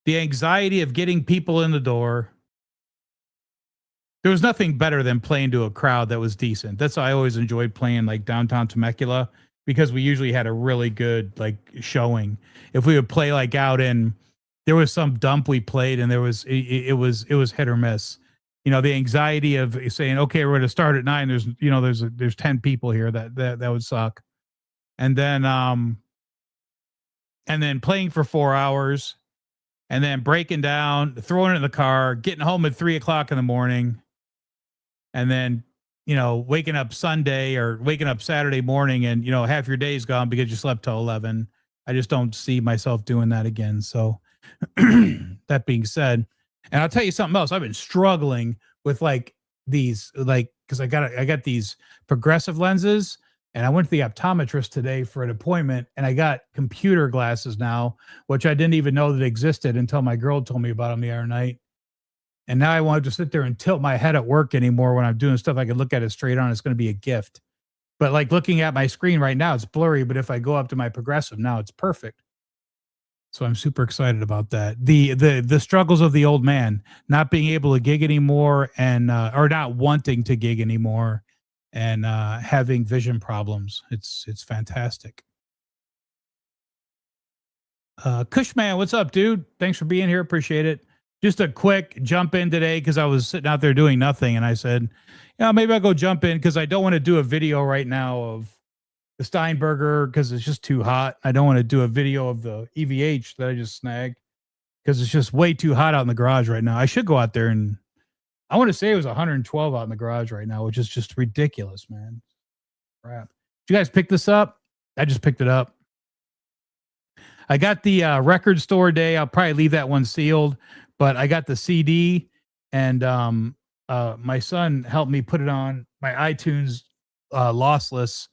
Speaker 1: the anxiety of getting people in the door. There was nothing better than playing to a crowd that was decent. That's why I always enjoyed playing like downtown Temecula, because we usually had a really good like showing. If we would play like out in, there was some dump we played and it was hit or miss. You know, the anxiety of saying, okay, we're going to start at 9. There's 10 people here. That would suck. And then playing for 4 hours, and then breaking down, throwing it in the car, getting home at 3:00 in the morning, and then, you know, waking up Sunday or waking up Saturday morning, and, you know, half your day's gone because you slept till 11. I just don't see myself doing that again. So that being said, and I'll tell you something else. I've been struggling with like these, like, because I got these progressive lenses, and I went to the optometrist today for an appointment, and I got computer glasses now, which I didn't even know that existed until my girl told me about them the other night. And now I want to sit there and tilt my head at work anymore when I'm doing stuff. I can look at it straight on. It's going to be a gift. But like looking at my screen right now, it's blurry. But if I go up to my progressive now, it's perfect. So I'm super excited about that. The struggles of the old man, not being able to gig anymore, and or not wanting to gig anymore, and having vision problems. It's fantastic. Cushman, what's up, dude? Thanks for being here. Appreciate it. Just a quick jump in today because I was sitting out there doing nothing, and I said, yeah, maybe I'll go jump in because I don't want to do a video right now of the Steinberger because it's just too hot. I don't want to do a video of the EVH that I just snagged because it's just way too hot out in the garage right now. I should go out there, and I want to say it was 112 out in the garage right now, which is just ridiculous, man. Crap. Did you guys pick this up? I just picked it up. I got the record store day. I'll probably leave that one sealed, but I got the CD, and my son helped me put it on my iTunes lossless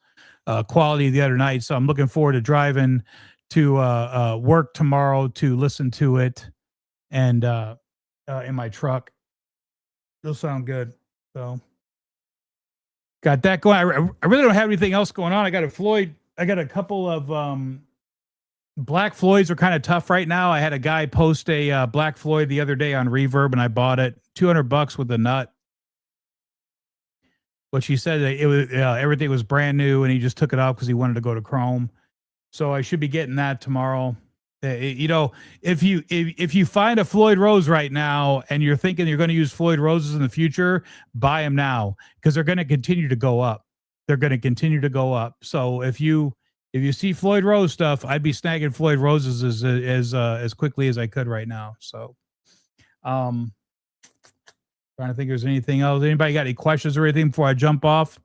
Speaker 1: quality the other night. So I'm looking forward to driving to work tomorrow to listen to it and in my truck. It'll sound good. So got that going. I really don't have anything else going on. I got a couple of Black Floyds are kind of tough right now. I had a guy post a Black Floyd the other day on Reverb, and I bought it $200 with the nut. But she said that it was everything was brand new, and he just took it off because he wanted to go to Chrome. So I should be getting that tomorrow. If you find a Floyd Rose right now and you're thinking you're going to use Floyd Roses in the future, buy them now because they're going to continue to go up. They're going to continue to go up. So if you see Floyd Rose stuff, I'd be snagging Floyd Roses as quickly as I could right now. So, trying to think if there's anything else. Anybody got any questions or anything before I jump off?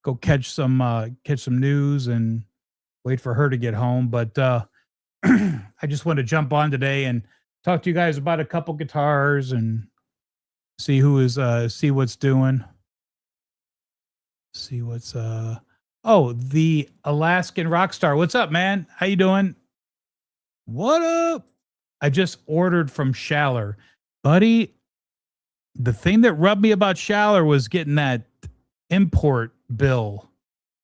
Speaker 1: Go catch some news and wait for her to get home. But I just want to jump on today and talk to you guys about a couple guitars and see what's doing. See what's the Alaskan Rockstar. What's up, man? How you doing? What up? I just ordered from Schaller. Buddy, the thing that rubbed me about Schaller was getting that import bill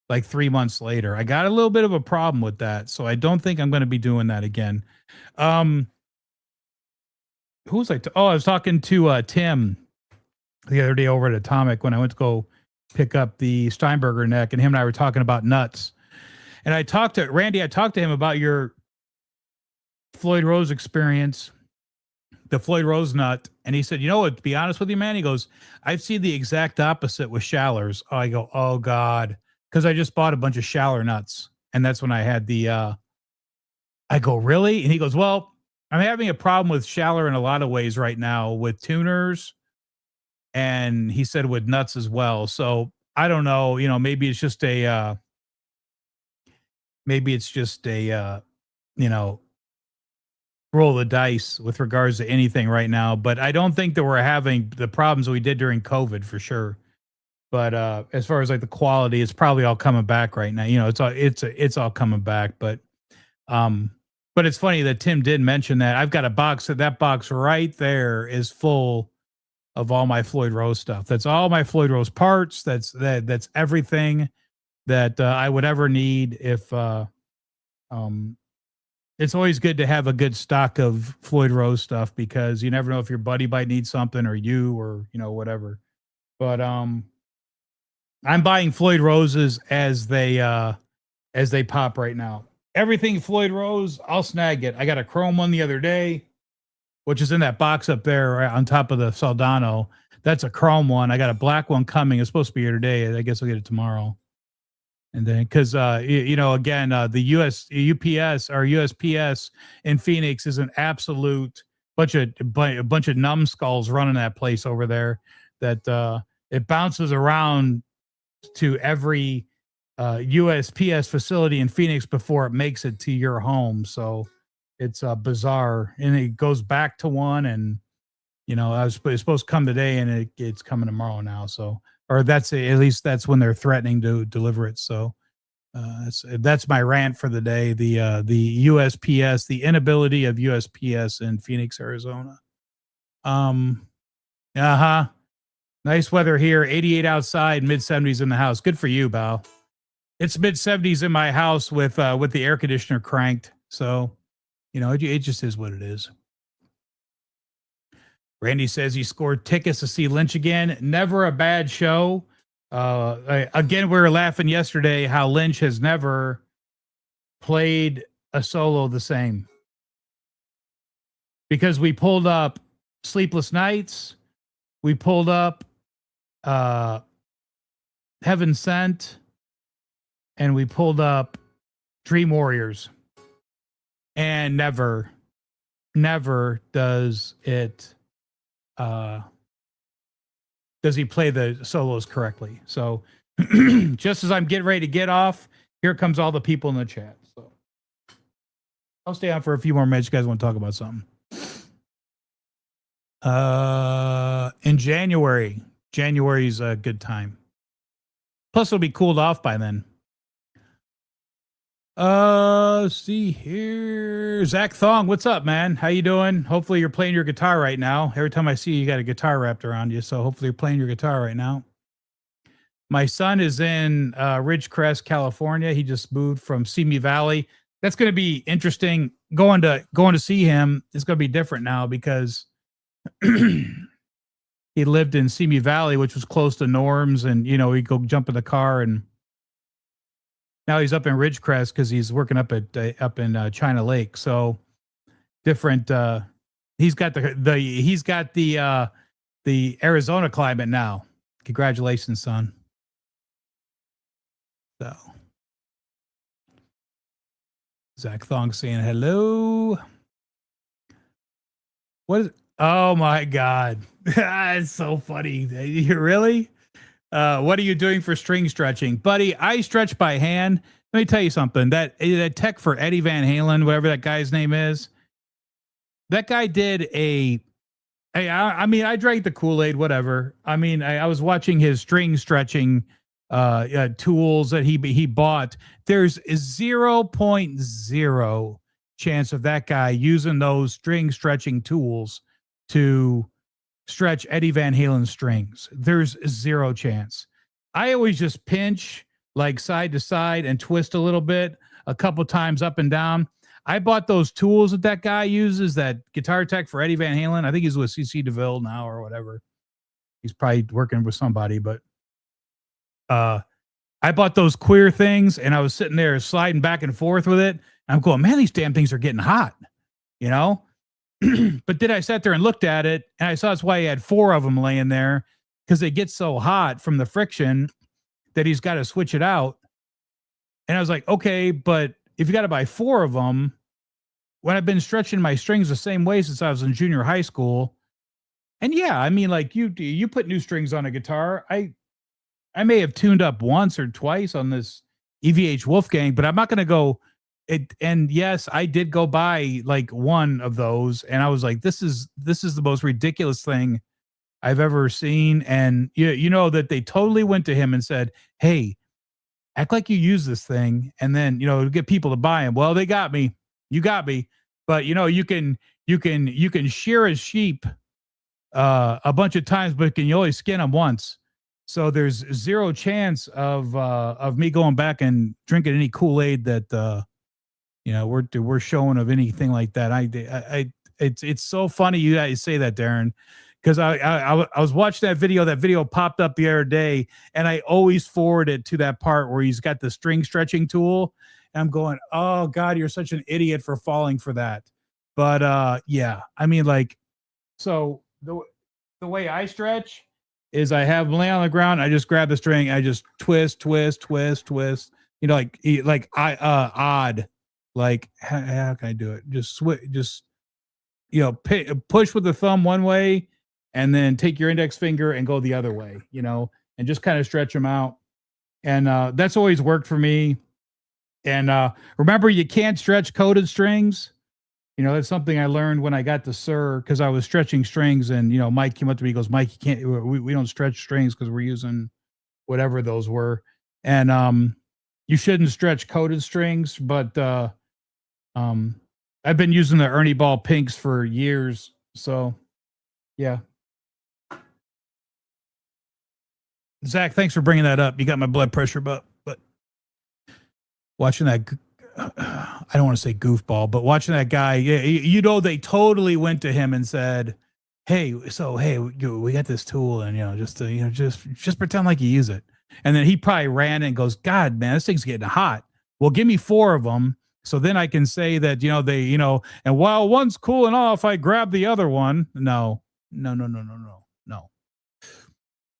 Speaker 1: like 3 months later. I got a little bit of a problem with that, so I don't think I'm going to be doing that again. Who was I? I was talking to Tim the other day over at Atomic when I went to go pick up the Steinberger neck, and him and I were talking about nuts. And I talked to Randy. I talked to him about your Floyd Rose experience, the Floyd Rose nut, and he said, "You know what? To be honest with you, man," he goes, "I've seen the exact opposite with Schallers." I go, "Oh God." Because I just bought a bunch of Schaller nuts, and that's when I had the. I go, "Really?" And he goes, "Well, I'm having a problem with Schaller in a lot of ways right now with tuners, and he said with nuts as well. So I don't know. Maybe it's just a. Roll the dice with regards to anything right now. But I don't think that we're having the problems we did during COVID for sure. But as far as like the quality, it's probably all coming back right now. It's all coming back. But it's funny that Tim did mention that. I've got a box. That box right there is full of all my Floyd Rose stuff. That's all my Floyd Rose parts. That's everything that I would ever need. If it's always good to have a good stock of Floyd Rose stuff because you never know if your buddy might need something or whatever. But I'm buying Floyd Roses as they pop right now. Everything Floyd Rose, I'll snag it. I got a chrome one the other day, which is in that box up there right on top of the Soldano. That's a chrome one. I got a black one coming. It's supposed to be here today. I guess I'll get it tomorrow. And then, because again, the UPS or USPS in Phoenix is an absolute bunch of numbskulls running that place over there. That it bounces around to every USPS facility in Phoenix before it makes it to your home. So it's bizarre, and it goes back to one, and it's supposed to come today, and it's coming tomorrow now. So, or at least that's when they're threatening to deliver it. So that's my rant for the day. The USPS, the inability of USPS in Phoenix, Arizona. Nice weather here. 88 outside, mid 70s in the house. Good for you, Bao. It's mid 70s in my house with the air conditioner cranked. So, it just is what it is. Randy says he scored tickets to see Lynch again. Never a bad show. Again, we were laughing yesterday how Lynch has never played a solo the same. Because we pulled up Sleepless Nights. We pulled up Heaven Sent. And we pulled up Dream Warriors. And never does it does he play the solos correctly. So just as I'm getting ready to get off, here comes all the people in the chat. So I'll stay on for a few more minutes. You guys want to talk about something? In January's a good time. Plus it'll be cooled off by then. See here. Zach Thong, what's up, man? How you doing? Hopefully you're playing your guitar right now. Every time I see you, you got a guitar wrapped around you. So hopefully you're playing your guitar right now. My son is in Ridgecrest, California. He just moved from Simi Valley. That's going to be interesting. Going to see him. It's going to be different now because he lived in Simi Valley, which was close to Norm's, and he'd go jump in the car, and now he's up in Ridgecrest because he's working up in China Lake. So different. He's got the Arizona climate now. Congratulations, son. So Zach Thong saying hello. What is? Oh my God, it's so funny. You really? What are you doing for string stretching, buddy? I stretch by hand. Let me tell you something. That tech for Eddie Van Halen, whatever that guy's name is, that guy did I mean, I drank the Kool-Aid, whatever. I mean, I was watching his string stretching tools that he bought. There's 0.0 chance of that guy using those string stretching tools to stretch Eddie Van Halen strings. There's 0 chance. I always just pinch like side to side and twist a little bit, a couple times up and down. I bought those tools that guy uses, that guitar tech for Eddie Van Halen. I think he's with CC DeVille now or whatever. He's probably working with somebody, but I bought those queer things, and I was sitting there sliding back and forth with it. I'm going, man, these damn things are getting hot, But then I sat there and looked at it, and I saw that's why he had 4 of them laying there, because they get so hot from the friction that he's got to switch it out. And I was like, okay, but if you got to buy 4 of them, when I've been stretching my strings the same way since I was in junior high school, and yeah, I mean, like you put new strings on a guitar. I may have tuned up once or twice on this EVH Wolfgang, but I'm not going to go. And yes, I did go buy like one of those, and I was like, this is the most ridiculous thing I've ever seen. And you know that they totally went to him and said, hey, act like you use this thing, and then get people to buy them. Well, they got me. You got me. But you can shear a sheep a bunch of times, but can you only skin them once? So there's 0 chance of me going back and drinking any Kool-Aid that we're showing of anything like that. It's so funny you guys say that, Darren, because I was watching that video. That video popped up the other day, and I always forward it to that part where he's got the string stretching tool. And I'm going, oh God, you're such an idiot for falling for that. But yeah, I mean, like, so the way I stretch is I have them lay on the ground. I just grab the string. I just twist. Odd. Like, how can I do it? Just push with the thumb one way, and then take your index finger and go the other way. And just kind of stretch them out. And that's always worked for me. And remember, you can't stretch coated strings. That's something I learned when I got to Sir, because I was stretching strings, and Mike came up to me, he goes, Mike, you can't, we don't stretch strings because we're using whatever those were. And you shouldn't stretch coated strings, but I've been using the Ernie Ball Pinks for years. So yeah. Zach, thanks for bringing that up. You got my blood pressure up, but watching that, I don't want to say goofball, but watching that guy, they totally went to him and said, hey, we got this tool, and just pretend like you use it. And then he probably ran and goes, God, man, this thing's getting hot. Well, give me 4 of them, so then I can say that and while one's cooling off, I grab the other one. No.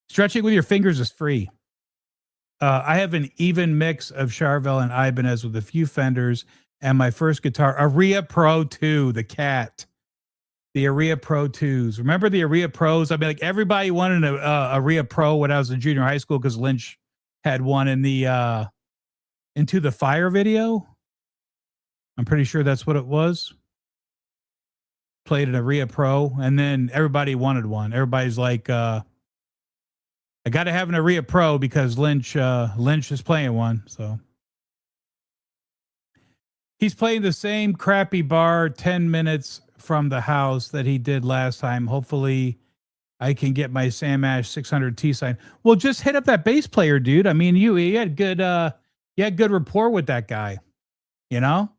Speaker 1: Stretching with your fingers is free. I have an even mix of Charvel and Ibanez with a few Fenders, and my first guitar, Aria Pro 2, the Cat. The Aria Pro 2s. Remember the Aria Pros? I mean, like, everybody wanted a Aria Pro when I was in junior high school because Lynch had one in the Into the Fire video. I'm pretty sure that's what it was. Played an Aria Pro, and then everybody wanted one. Everybody's like, I got to have an Aria Pro because Lynch is playing one. So He's playing the same crappy bar 10 minutes from the house that he did last time. Hopefully I can get my Sam Ash 600T sign. Well, just hit up that bass player, dude. I mean, you had good rapport with that guy, you know?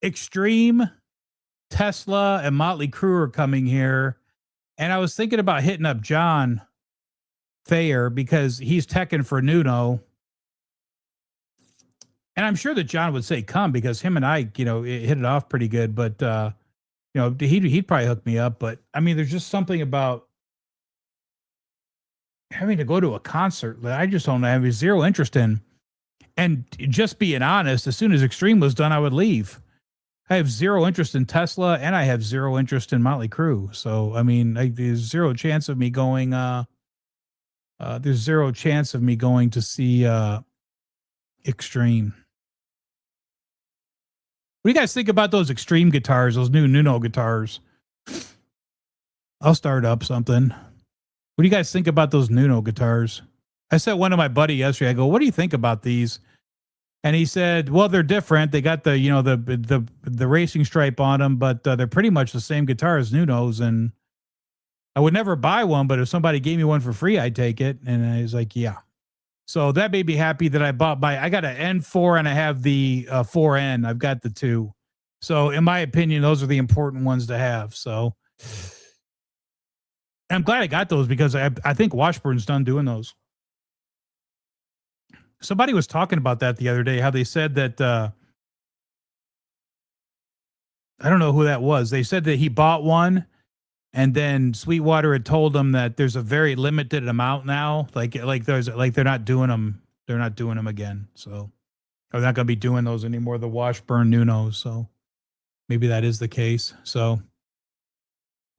Speaker 1: Extreme, Tesla, and Motley Crue are coming here. And I was thinking about hitting up John Thayer because he's teching for Nuno. And I'm sure that John would say come because him and I, hit it off pretty good. But he'd probably hook me up. But I mean, there's just something about having to go to a concert that I just don't have zero interest in. And just being honest, as soon as Extreme was done, I would leave. I have zero interest in Tesla, and I have zero interest in Motley Crue. So I mean, there's zero chance of me going. There's zero chance of me going to see Extreme. What do you guys think about those Extreme guitars, those new Nuno guitars? I'll start up something. What do you guys think about those Nuno guitars? I said one to my buddy yesterday. I go, "What do you think about these?" And he said, "Well, they're different. They got the the racing stripe on them, but they're pretty much the same guitar as Nuno's. And I would never buy one, but if somebody gave me one for free, I'd take it." And I was like, "Yeah." So that made me happy that I bought I got an N4 and I have the 4N. I've got the 2. So in my opinion, those are the important ones to have. So I'm glad I got those because I think Washburn's done doing those. Somebody was talking about that the other day, how they said that, I don't know who that was. They said that he bought one and then Sweetwater had told him that there's a very limited amount now. Like they're not doing them. They're not doing them again. So they're not going to be doing those anymore. The Washburn Nunos. So maybe that is the case. So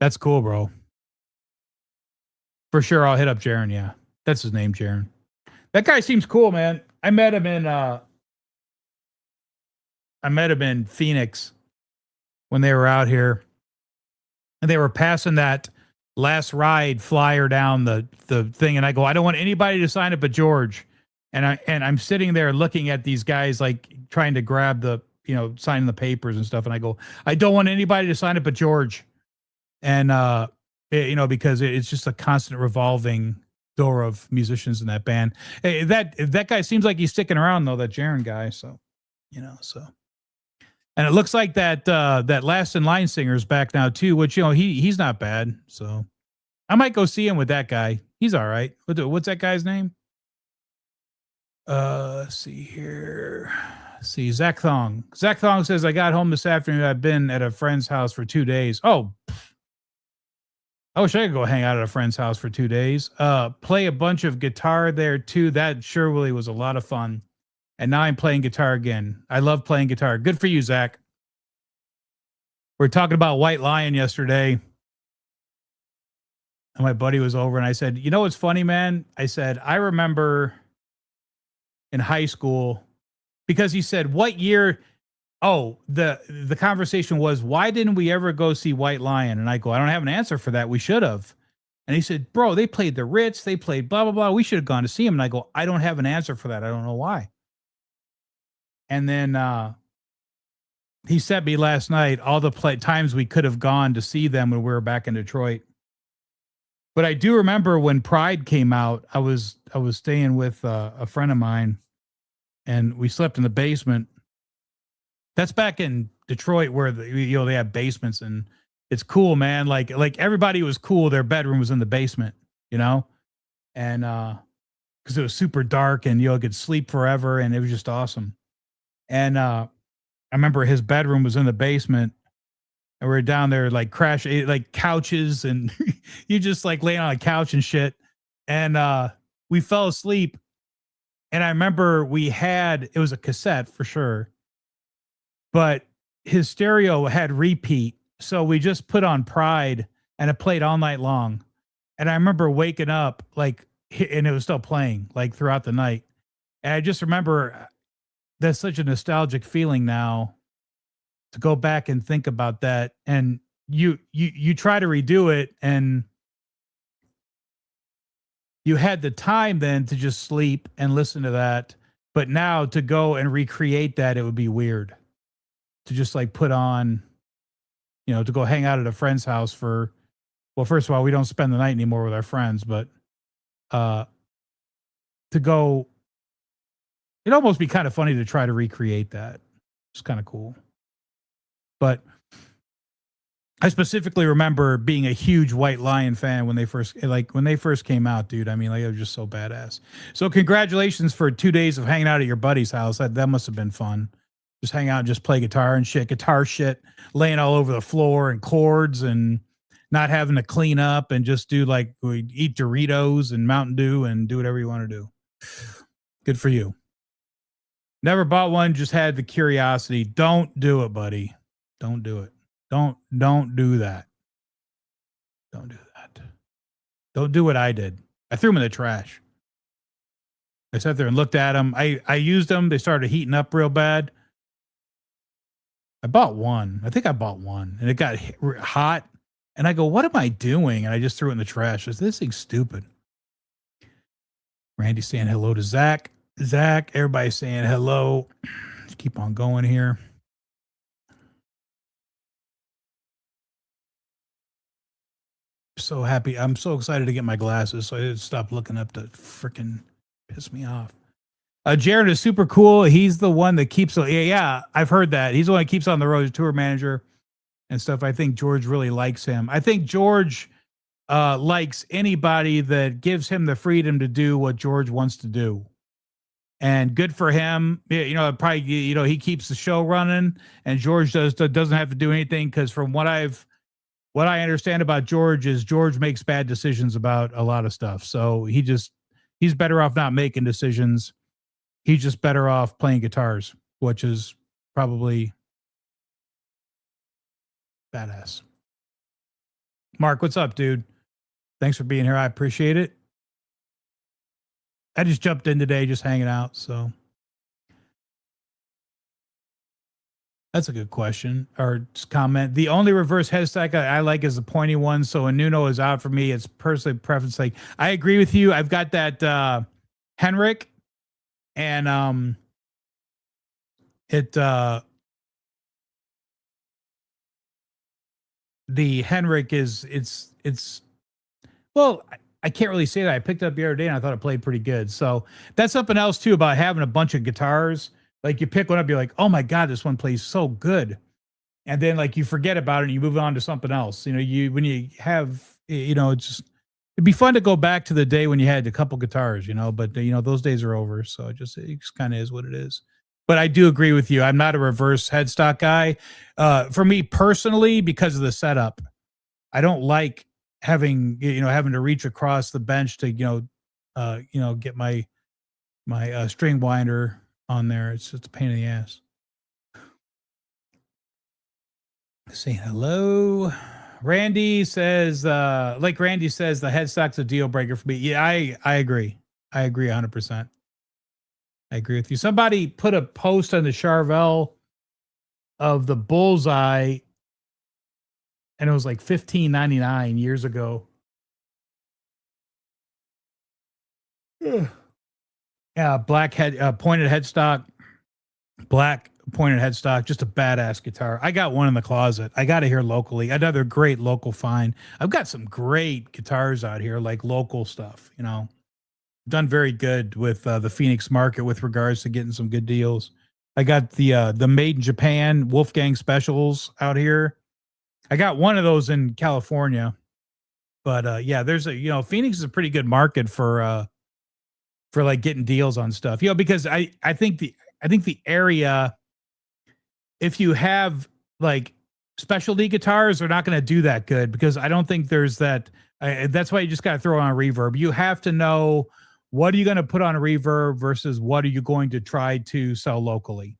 Speaker 1: that's cool, bro. For sure. I'll hit up Jaron. Yeah. That's his name, Jaron. That guy seems cool, man. I met him in Phoenix when they were out here. And they were passing that last ride flyer down the thing. And I go, "I don't want anybody to sign it but George." And I'm sitting there looking at these guys like trying to grab the, signing the papers and stuff. And I go, "I don't want anybody to sign it but George." And, because it's just a constant revolving door of musicians in that band. Hey, that guy seems like he's sticking around though, that Jaron guy. So, so. And it looks like that Last in Line singer is back now too, which he's not bad. So I might go see him with that guy. He's all right. What's that guy's name? Let's see here. See, Zach Thong. Zach Thong says, "I got home this afternoon. I've been at a friend's house for 2 days." Oh, I wish I could go hang out at a friend's house for 2 days. Play a bunch of guitar there too. That surely was a lot of fun. And now I'm playing guitar again. I love playing guitar. Good for you, Zach. We were talking about White Lion yesterday. And my buddy was over and I said, "You know what's funny, man?" I said, "I remember in high school," because he said, "What year?" Oh, the conversation was, "Why didn't we ever go see White Lion?" And I go, "I don't have an answer for that. We should have." And he said, "Bro, they played the Ritz. They played blah, blah, blah. We should have gone to see him." And I go, "I don't have an answer for that. I don't know why." And then he sent me last night all the times we could have gone to see them when we were back in Detroit. But I do remember when Pride came out, I was staying with a friend of mine, and we slept in the basement. That's back in Detroit where they have basements, and it's cool, man. Like everybody was cool. Their bedroom was in the basement, and because it was super dark, and could sleep forever, and it was just awesome. And I remember his bedroom was in the basement, and we were down there like like couches, and you just like laying on a couch and shit. And we fell asleep. And I remember it was a cassette for sure, but his stereo had repeat. So we just put on Pride and it played all night long. And I remember waking up and it was still playing like throughout the night. And I just remember that's such a nostalgic feeling now to go back and think about that. And you try to redo it, and you had the time then to just sleep and listen to that. But now to go and recreate that, it would be weird. to just like put on, to go hang out at a friend's house for, well, first of all, we don't spend the night anymore with our friends, but to go, it'd almost be kind of funny to try to recreate that. It's kind of cool. But I specifically remember being a huge White Lion fan when they first came out, dude. I mean, like, it was just so badass. So congratulations for 2 days of hanging out at your buddy's house. That must have been fun. Just hang out and just play guitar shit, laying all over the floor and chords and not having to clean up and just do like we eat Doritos and Mountain Dew and do whatever you want to do. Good for you. Never bought one, just had the curiosity. Don't do it, buddy. Don't do it. Don't do that. Don't do that. Don't do what I did. I threw them in the trash. I sat there and looked at them. I used them. They started heating up real bad. I bought one. I think I bought one. And it got hot. And I go, what am I doing? And I just threw it in the trash. I said, this thing's stupid. Randy saying hello to Zach. Zach, everybody's saying hello. Let's keep on going here. So happy. I'm so excited to get my glasses. So I stopped looking up to freaking piss me off. Jared is super cool. He's the one that keeps. Yeah, I've heard that. He's the one that keeps on the road, tour manager and stuff. I think George really likes him. I think George likes anybody that gives him the freedom to do what George wants to do. And good for him. Probably, he keeps the show running and George doesn't have to do anything. Cause from what I understand about George is George makes bad decisions about a lot of stuff. So he's better off not making decisions. He's just better off playing guitars, which is probably badass. Mark, what's up, dude? Thanks for being here. I appreciate it. I just jumped in today, just hanging out. So that's a good question or comment. The only reverse headstock I like is the pointy one. So when Nuno is out for me, it's personally preference. Like, I agree with you. I've got that Henrik, and the Henrik is it's well, I can't really say that. I picked it up the other day and I thought it played pretty good. So that's something else too about having a bunch of guitars. Like, you pick one up, you're like, oh my God, this one plays so good. And then like you forget about it and you move on to something else. When you have, it's just, it'd be fun to go back to the day when you had a couple guitars, but those days are over. So it just kind of is what it is. But I do agree with you. I'm not a reverse headstock guy. For me personally, because of the setup, I don't like having to reach across the bench to get my string winder on there. It's just a pain in the ass. Saying hello. Randy says, like Randy says, the headstock's a deal breaker for me. Yeah, I agree. I agree 100%. I agree with you. Somebody put a post on the Charvel of the Bullseye, and it was like $15.99 years ago. Yeah, black pointed headstock, black pointed headstock, just a badass guitar. I got one in the closet. I got it here locally. Another great local find. I've got some great guitars out here, like local stuff. Done very good with the Phoenix market with regards to getting some good deals. I got the Made in Japan Wolfgang specials out here. I got one of those in California, but yeah, there's Phoenix is a pretty good market for like getting deals on stuff. Because I think the area, if you have like specialty guitars, they're not going to do that good because I don't think there's that. That's why you just got to throw on a reverb. You have to know what are you going to put on a reverb versus what are you going to try to sell locally.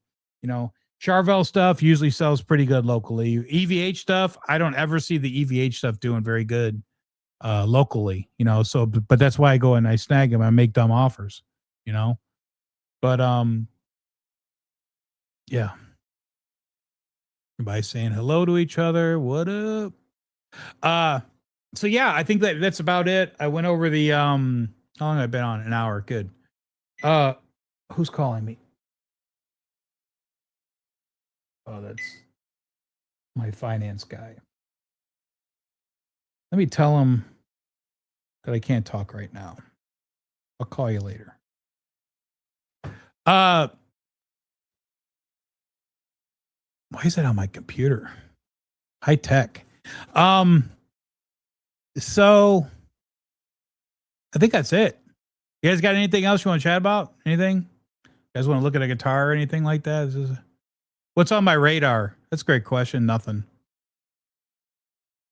Speaker 1: Charvel stuff usually sells pretty good locally. EVH stuff, I don't ever see the EVH stuff doing very good locally. So but that's why I go and I snag them. I make dumb offers. But yeah. Everybody saying hello to each other. What up? So yeah, I think that's about it. I went over the how long have I been on? An hour. Good. Who's calling me? Oh, that's my finance guy. Let me tell him that I can't talk right now. I'll call you later. Why is that on my computer? High tech. So I think that's it. You guys got anything else you want to chat about? Anything? You guys want to look at a guitar or anything like that? What's on my radar? That's a great question. Nothing.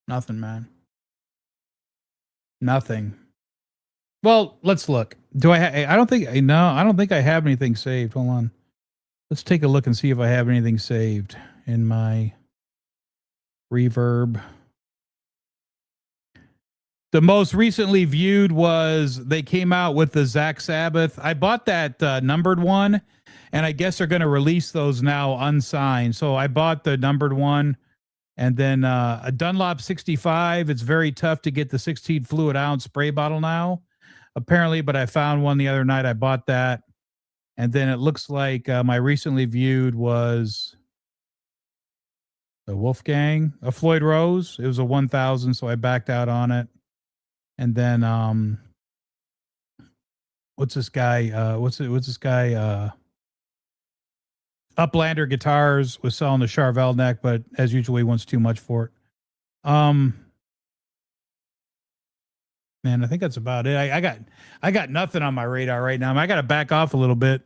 Speaker 1: Nothing, man. Nothing. Well, let's look. Do I? I don't think. No, I don't think I have anything saved. Hold on. Let's take a look and see if I have anything saved in my Reverb. The most recently viewed was they came out with the Zach Sabbath. I bought that numbered one, and I guess they're going to release those now unsigned. So I bought the numbered one, and then a Dunlop 65. It's very tough to get the 16 fluid ounce spray bottle now, apparently, but I found one the other night. I bought that. And then it looks like my recently viewed was the Wolfgang, a Floyd Rose. It was a 1000, so I backed out on it. And then what's this guy? What's this guy? Uplander Guitars was selling the Charvel neck, but as usual, he wants too much for it. Man, I think that's about it. I got nothing on my radar right now. I got to back off a little bit.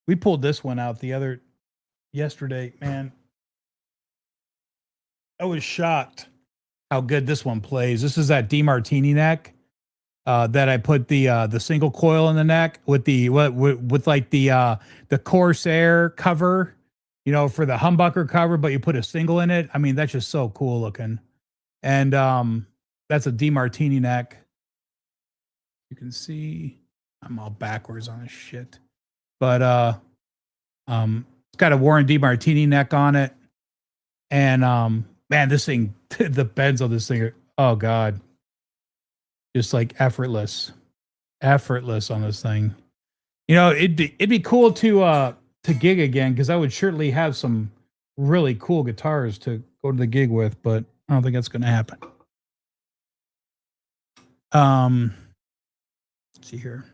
Speaker 1: We pulled this one out yesterday, man. I was shocked how good this one plays. This is that DeMartini neck that I put the single coil in the neck with the with like the Corsair cover, you know, for the humbucker cover, but you put a single in it. I mean, that's just so cool looking. And that's a DeMartini neck. You can see I'm all backwards on this shit. But it's got a Warren DeMartini neck on it. And man, this thing, the bends on this thing are, oh God. Just like effortless on this thing. You know, it'd be cool to gig again, because I would surely have some really cool guitars to go to the gig with, but I don't think that's gonna happen. Let's see here.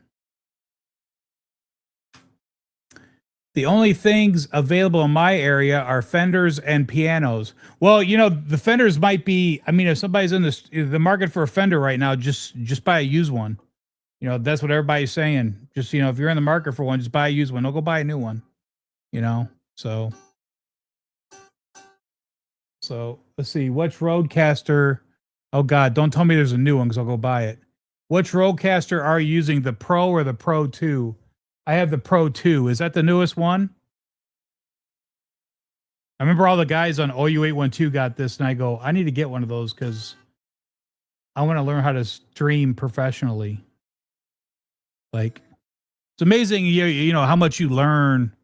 Speaker 1: The only things available in my area are Fenders and pianos. Well, you know, the Fenders might be, I mean, if somebody's in the market for a Fender right now, just buy a used one. You know, that's what everybody's saying. Just, you know, if you're in the market for one, just buy a used one. Don't go buy a new one. You know, so let's see. Which Rodecaster? Oh God, don't tell me there's a new one, because I'll go buy it. Which Rodecaster are you using, the Pro or the Pro 2? I have the Pro 2. Is that the newest one? I remember all the guys on OU812 got this, and I go, I need to get one of those because I want to learn how to stream professionally. Like, it's amazing, you know, how much you learn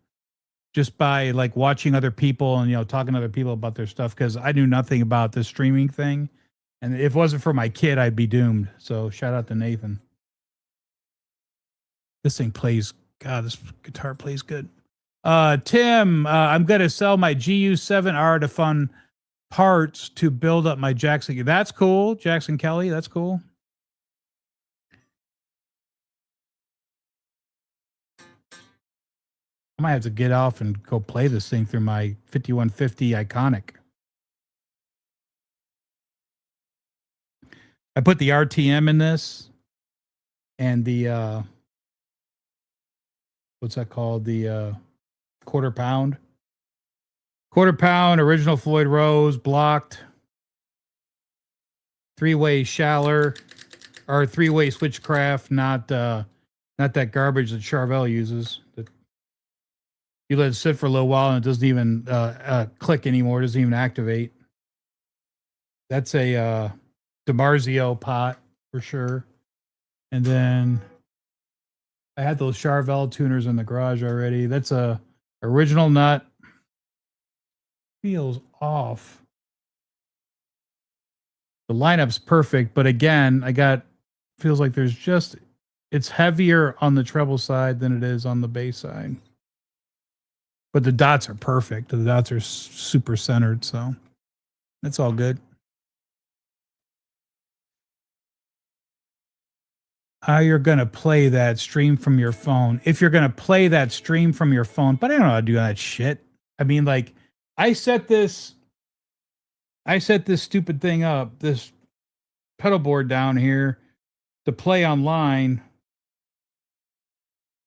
Speaker 1: just by like watching other people and, you know, talking to other people about their stuff, because I knew nothing about this streaming thing. And if it wasn't for my kid, I'd be doomed. So shout out to Nathan. This thing plays, God, this guitar plays good. Tim, I'm going to sell my GU7R to fund parts to build up my Jackson. That's cool. Jackson Kelly, that's cool. I might have to get off and go play this thing through my 5150 Iconic. I put the RTM in this and the, what's that called? The quarter pound original Floyd Rose blocked 3-way Schaller or 3-way Switchcraft, not that garbage that Charvel uses. That you let it sit for a little while and it doesn't even click anymore. It doesn't even activate. That's a DiMarzio pot for sure. And then I had those Charvel tuners in the garage already. That's a original nut. Feels off. The lineup's perfect, but again, feels like there's just It's heavier on the treble side than it is on the bass side. But the dots are perfect. The dots are super centered, so it's all good. How you're going to play that stream from your phone. If you're going to play that stream from your phone, but I don't know how to do that shit. I mean, like, I set this stupid thing up, this pedal board down here to play online,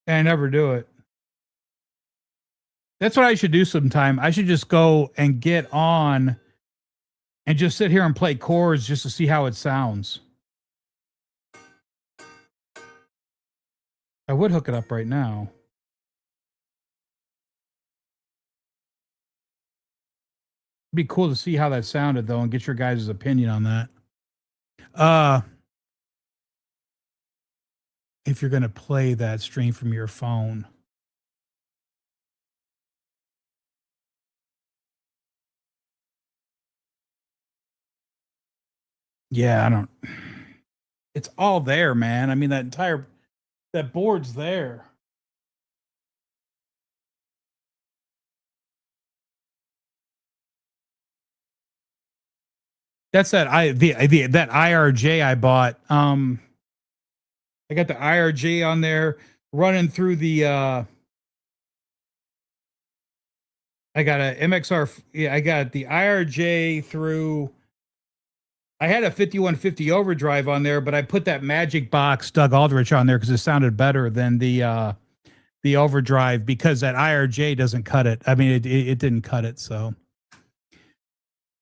Speaker 1: and I never do it. That's what I should do sometime. I should just go and get on and just sit here and play chords just to see how it sounds. I would hook it up right now. It'd be cool to see how that sounded, though, and get your guys' opinion on that. If you're going to play that stream from your phone. Yeah, I don't. It's all there, man. I mean, that board's there. That's that that IRJ I bought. I got the IRJ on there running through the I got a MXR. Yeah, I got the IRJ through. I had a 5150 overdrive on there, but I put that Magic Box Doug Aldrich on there because it sounded better than the overdrive because that IRJ doesn't cut it. I mean, it didn't cut it. So,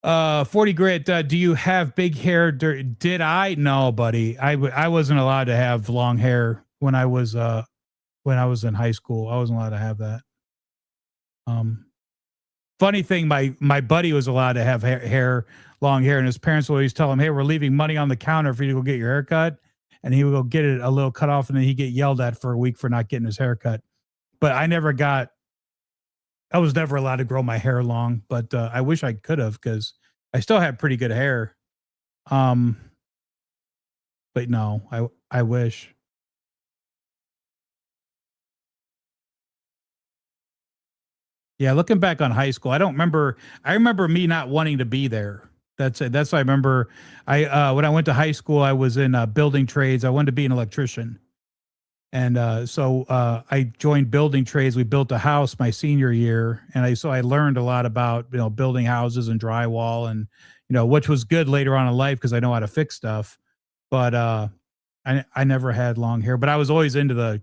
Speaker 1: 40 grit. Do you have big hair? Did I? No, buddy. I wasn't allowed to have long hair when I was in high school. I wasn't allowed to have that. Funny thing, my buddy was allowed to have long hair, and his parents would always tell him, "Hey, we're leaving money on the counter for you to go get your hair cut," and he would go get it a little cut off, and then he'd get yelled at for a week for not getting his hair cut. But I was never allowed to grow my hair long, but I wish I could have because I still had pretty good hair. But no, I wish. Yeah, looking back on high school, I don't remember. I remember me not wanting to be there. That's it. That's what I remember. When I went to high school, I was in building trades. I wanted to be an electrician, and so I joined building trades. We built a house my senior year, and I learned a lot about building houses and drywall, and which was good later on in life because I know how to fix stuff. But I never had long hair, but I was always into the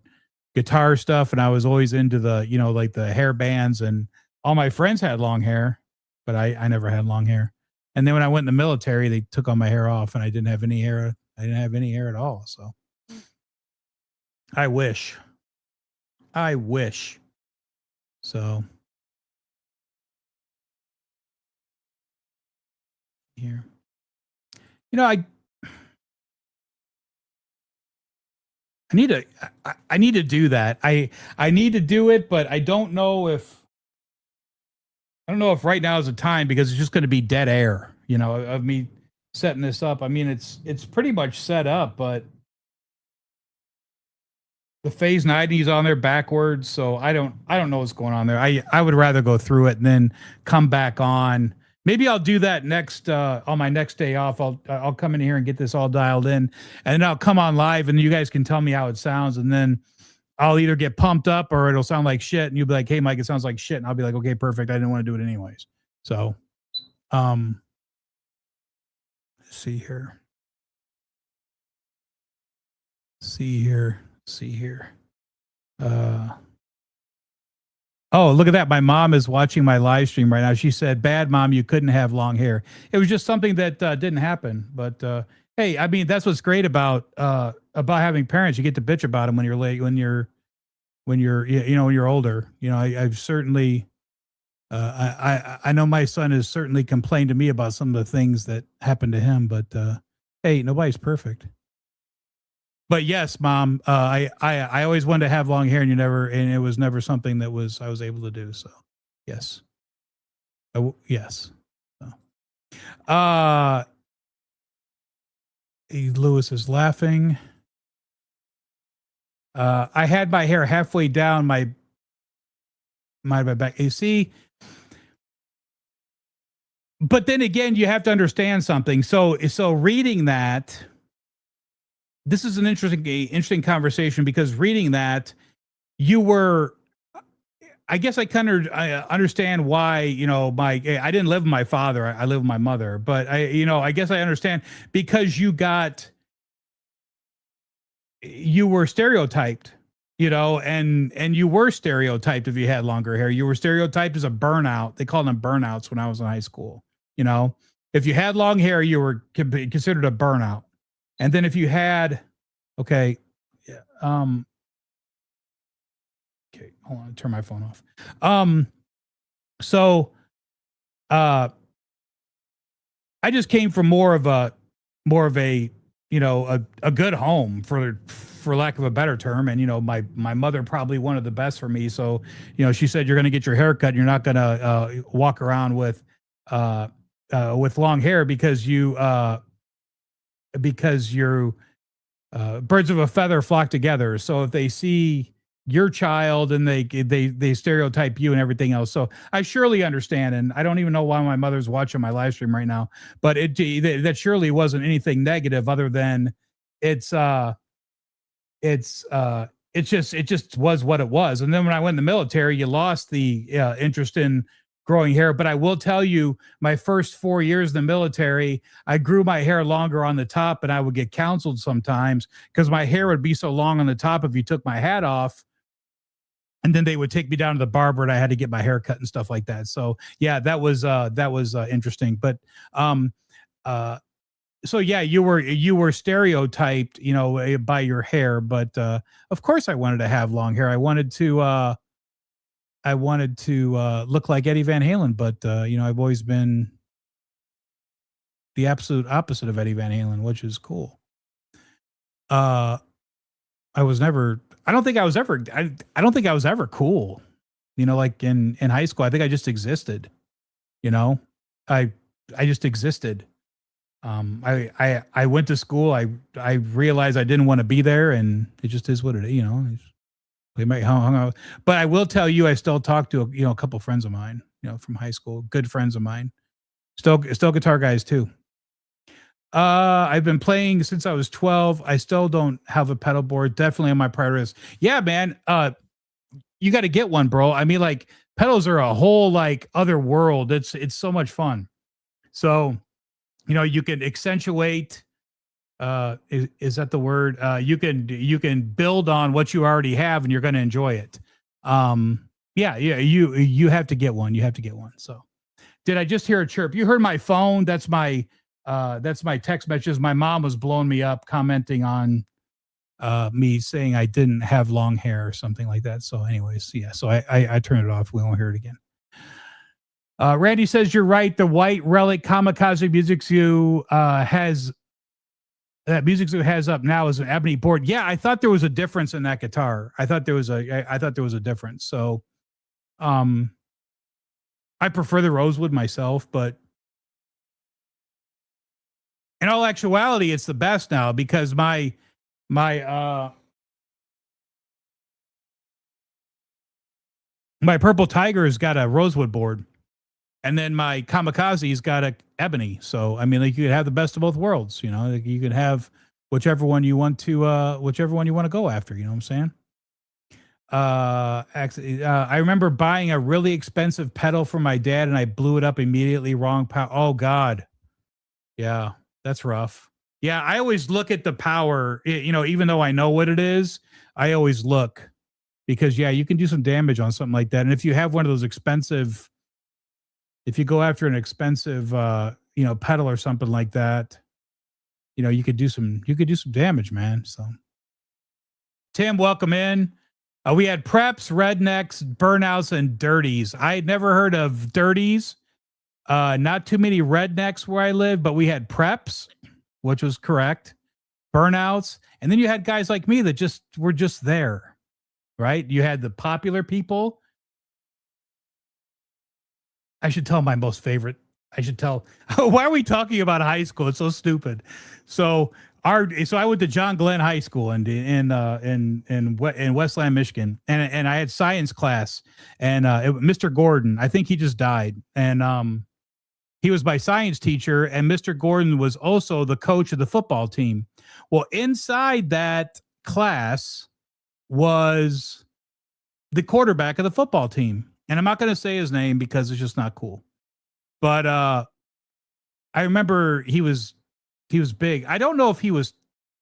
Speaker 1: guitar stuff, and I was always into the like the hair bands, and all my friends had long hair, but I never had long hair. And then when I went in the military, they took all my hair off, and I didn't have any hair. I didn't have any hair at all. So I wish. So here, I I need to do that. I need to do it, but I don't know if right now is the time because it's just going to be dead air, of me setting this up. I mean, it's pretty much set up, but the phase 90 is on there backwards, so I don't know what's going on there. I would rather go through it and then come back on. Maybe I'll do that next on my next day off. I'll come in here and get this all dialed in, and then I'll come on live, and you guys can tell me how it sounds, and then I'll either get pumped up or it'll sound like shit, and you'll be like, "Hey, Mike, it sounds like shit," and I'll be like, "Okay, perfect. I didn't want to do it anyways." So, see here. Oh, look at that. My mom is watching my live stream right now. She said, "Bad mom, you couldn't have long hair." It was just something that didn't happen. But hey, I mean, that's what's great about having parents. You get to bitch about them when you're late, when you're when you're older. I've certainly I know my son has certainly complained to me about some of the things that happened to him, but hey, nobody's perfect. But yes, mom, I always wanted to have long hair, and it was never something that I was able to do. So, yes, yes. So. Lewis is laughing. I had my hair halfway down my back. You see, but then again, you have to understand something. So reading that, this is an interesting conversation because reading that, you were. I guess I understand why, I didn't live with my father. I live with my mother, but I guess I understand because you were stereotyped, and you were stereotyped if you had longer hair. You were stereotyped as a burnout. They called them burnouts when I was in high school. If you had long hair, you were considered a burnout. And then if you had, okay, yeah, okay, hold on, turn my phone off. So, I just came from more of a, a good home for lack of a better term. And, my mother probably wanted the best for me. So, she said, you're going to get your hair cut and you're not going to, walk around with long hair because you're, birds of a feather flock together. So if they see your child and they stereotype you and everything else. So I surely understand. And I don't even know why my mother's watching my live stream right now, but that surely wasn't anything negative other than it just was what it was. And then when I went in the military, you lost the interest in growing hair. But I will tell you, my first 4 years in the military, I grew my hair longer on the top, and I would get counseled sometimes because my hair would be so long on the top if you took my hat off. And then they would take me down to the barber and I had to get my hair cut and stuff like that. So yeah, that was interesting. But so yeah, you were stereotyped, by your hair. But of course I wanted to have long hair. I wanted to look like Eddie Van Halen, but I've always been the absolute opposite of Eddie Van Halen, which is cool. I was never. I don't think I was ever. I don't think I was ever cool. Like in high school, I think I just existed. I just existed. I went to school. I realized I didn't want to be there, and it just is what it is. We might hung out, but I will tell you, I still talk to a couple friends of mine, from high school, good friends of mine, still guitar guys too. I've been playing since I was 12. I still don't have a pedal board. Definitely on my priorities. Yeah, man. You got to get one, bro. I mean, like pedals are a whole like other world. It's so much fun. So, you can accentuate. Is that the word? You can build on what you already have, and you're going to enjoy it. Yeah. You have to get one. You have to get one. So, did I just hear a chirp? You heard my phone? That's my text messages. My mom was blowing me up, commenting on me saying I didn't have long hair or something like that. So, anyways, yeah. So I turned it off. We won't hear it again. Randy says you're right. The White Relic Kamikaze Music Zoo has. That Music Zoo has up now is an ebony board. Yeah, I thought there was a difference in that guitar. I thought there was a difference. So, I prefer the rosewood myself, but in all actuality, it's the best now because my Purple Tiger's got a rosewood board, and then my Kamikaze's got a ebony. So I mean, like you could have the best of both worlds. Like you could have whichever one you want to go after. You know what I'm saying? I remember buying a really expensive pedal for my dad, and I blew it up immediately. Wrong power. Oh God, yeah, that's rough. Yeah, I always look at the power. Even though I know what it is, I always look because yeah, you can do some damage on something like that. And if you have one of those expensive. If you go after an expensive, pedal or something like that, you could do some damage, man. So, Tim, welcome in. We had preps, rednecks, burnouts, and dirties. I had never heard of dirties. Not too many rednecks where I live, but we had preps, which was correct. Burnouts, and then you had guys like me that were just there, right? You had the popular people. I should tell my most favorite. I should tell. Why are we talking about high school? It's so stupid. So So I went to John Glenn High School in Westland, Michigan, and I had science class, and Mr. Gordon, I think he just died, and he was my science teacher, and Mr. Gordon was also the coach of the football team. Well, inside that class was the quarterback of the football team, and I'm not going to say his name because it's just not cool. But I remember he was big. I don't know if he was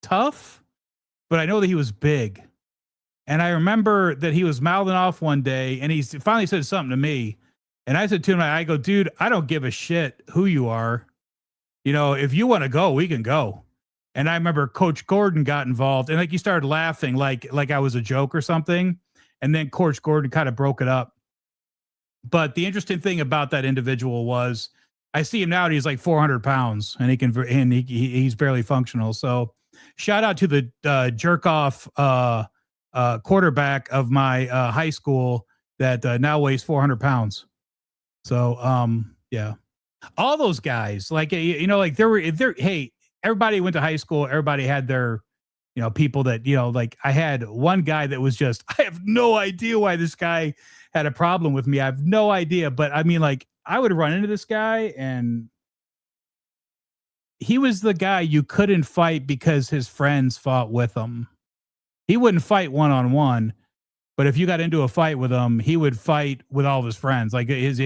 Speaker 1: tough, but I know that he was big. And I remember that he was mouthing off one day, and he finally said something to me. And I said to him, I go, dude, I don't give a shit who you are. You know, if you want to go, we can go. And I remember Coach Gordon got involved, and like he started laughing like I was a joke or something. And then Coach Gordon kind of broke it up. But the interesting thing about that individual was, I see him now, and he's like 400 pounds, and he's barely functional. So shout out to the jerk off quarterback of my high school that now weighs 400 pounds. So yeah, all those guys, like, you know, like hey, everybody went to high school. Everybody had their, you know, people that, you know, like I had one guy that was just, I have no idea why this guy had a problem with me. I have no idea. But I mean, like, I would run into this guy, and he was the guy you couldn't fight because his friends fought with him. He wouldn't fight one-on-one, but if you got into a fight with him, he would fight with all of his friends. Like and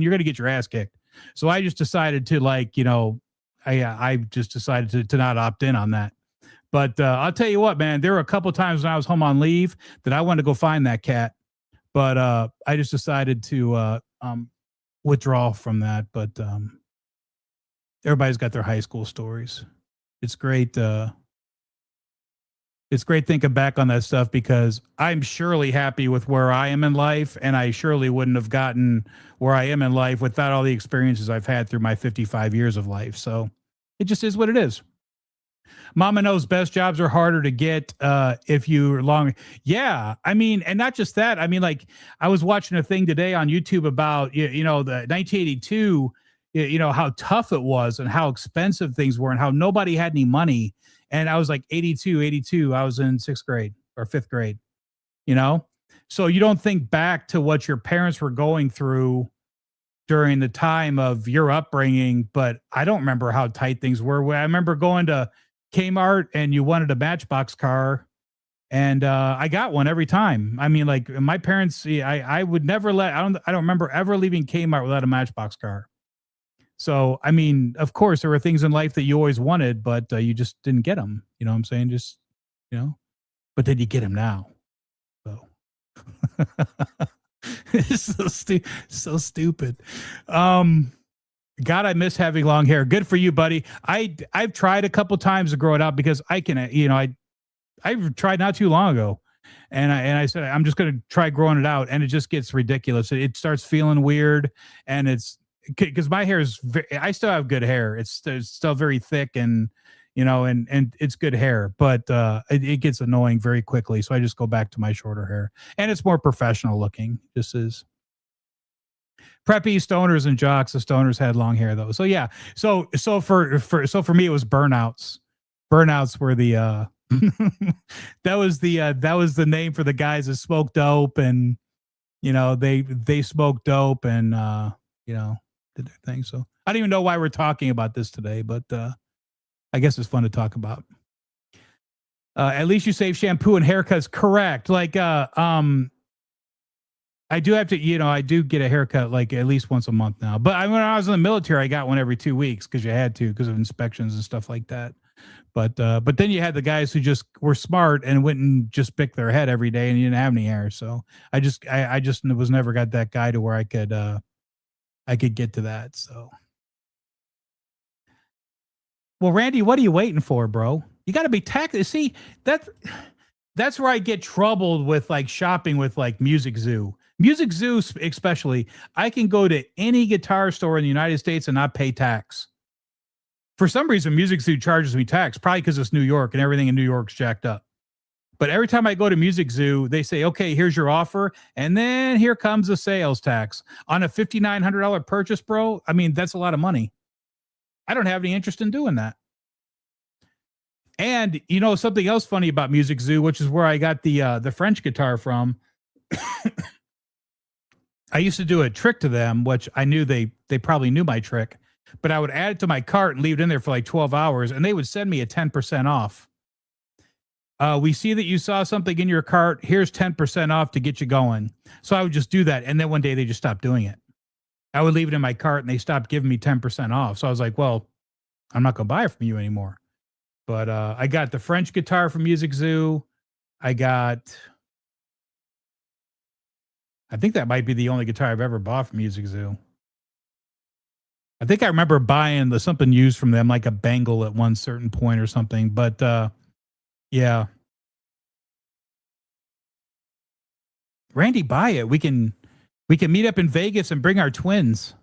Speaker 1: you're going to get your ass kicked. So I just decided to, like, you know, I just decided to not opt in on that. But I'll tell you what, man, there were a couple of times when I was home on leave that I wanted to go find that cat, but I just decided to withdraw from that. But everybody's got their high school stories. It's great. It's great thinking back on that stuff, because I'm surely happy with where I am in life, and I surely wouldn't have gotten where I am in life without all the experiences I've had through my 55 years of life. So it just is what it is. Mama knows best jobs are harder to get if you're long. Yeah, I mean, and not just that. I mean, like, I was watching a thing today on YouTube about, you know, the 1982, you know, how tough it was and how expensive things were and how nobody had any money. And I was like 82, I was in sixth grade or fifth grade, you know? So you don't think back to what your parents were going through during the time of your upbringing, but I don't remember how tight things were. I remember going to Kmart and you wanted a Matchbox car, and I got one every time. I mean, like, my parents, I would never I don't remember ever leaving Kmart without a Matchbox car. So, I mean, of course, there were things in life that you always wanted, but you just didn't get them. You know what I'm saying? Just, you know, but then you get them now. So it's so stupid. God, I miss having long hair. Good for you, buddy. I've tried a couple times to grow it out because I can, you know, I tried not too long ago, and I said I'm just going to try growing it out, and it just gets ridiculous. It starts feeling weird, and it's because my hair is I still have good hair. It's still very thick, and you know, and it's good hair, but it gets annoying very quickly. So I just go back to my shorter hair, and it's more professional looking. This is preppy stoners and jocks. The stoners had long hair though. So yeah. So for me, it was burnouts. Burnouts were the that was the name for the guys that smoked dope, and you know, they smoked dope and you know, did their thing. So I don't even know why we're talking about this today, but I guess it's fun to talk about. At least you save shampoo and haircuts. Correct. Like I do have to, you know, I do get a haircut like at least once a month now. But when I was in the military, I got one every 2 weeks because you had to, because of inspections and stuff like that. But then you had the guys who just were smart and went and just picked their head every day, and you didn't have any hair. So I just was never got that guy to where I could get to that. So, well, Randy, what are you waiting for, bro? You got to be See, that's where I get troubled with like shopping with like Music Zoo. Music Zoo, especially, I can go to any guitar store in the United States and not pay tax. For some reason, Music Zoo charges me tax, probably because it's New York and everything in New York's jacked up. But every time I go to Music Zoo, they say, okay, here's your offer. And then here comes the sales tax on a $5,900 purchase, bro. I mean, that's a lot of money. I don't have any interest in doing that. And you know something else funny about Music Zoo, which is where I got the French guitar from. I used to do a trick to them, which I knew they probably knew my trick, but I would add it to my cart and leave it in there for like 12 hours, and they would send me a 10% off. We see that you saw something in your cart. Here's 10% off to get you going. So I would just do that, and then one day they just stopped doing it. I would leave it in my cart, and they stopped giving me 10% off. So I was like, well, I'm not going to buy it from you anymore. But I got the French guitar from Music Zoo. I think that might be the only guitar I've ever bought from Music Zoo. I think I remember buying something used from them, like a bangle at one certain point or something. But yeah. Randy, buy it. We can meet up in Vegas and bring our twins.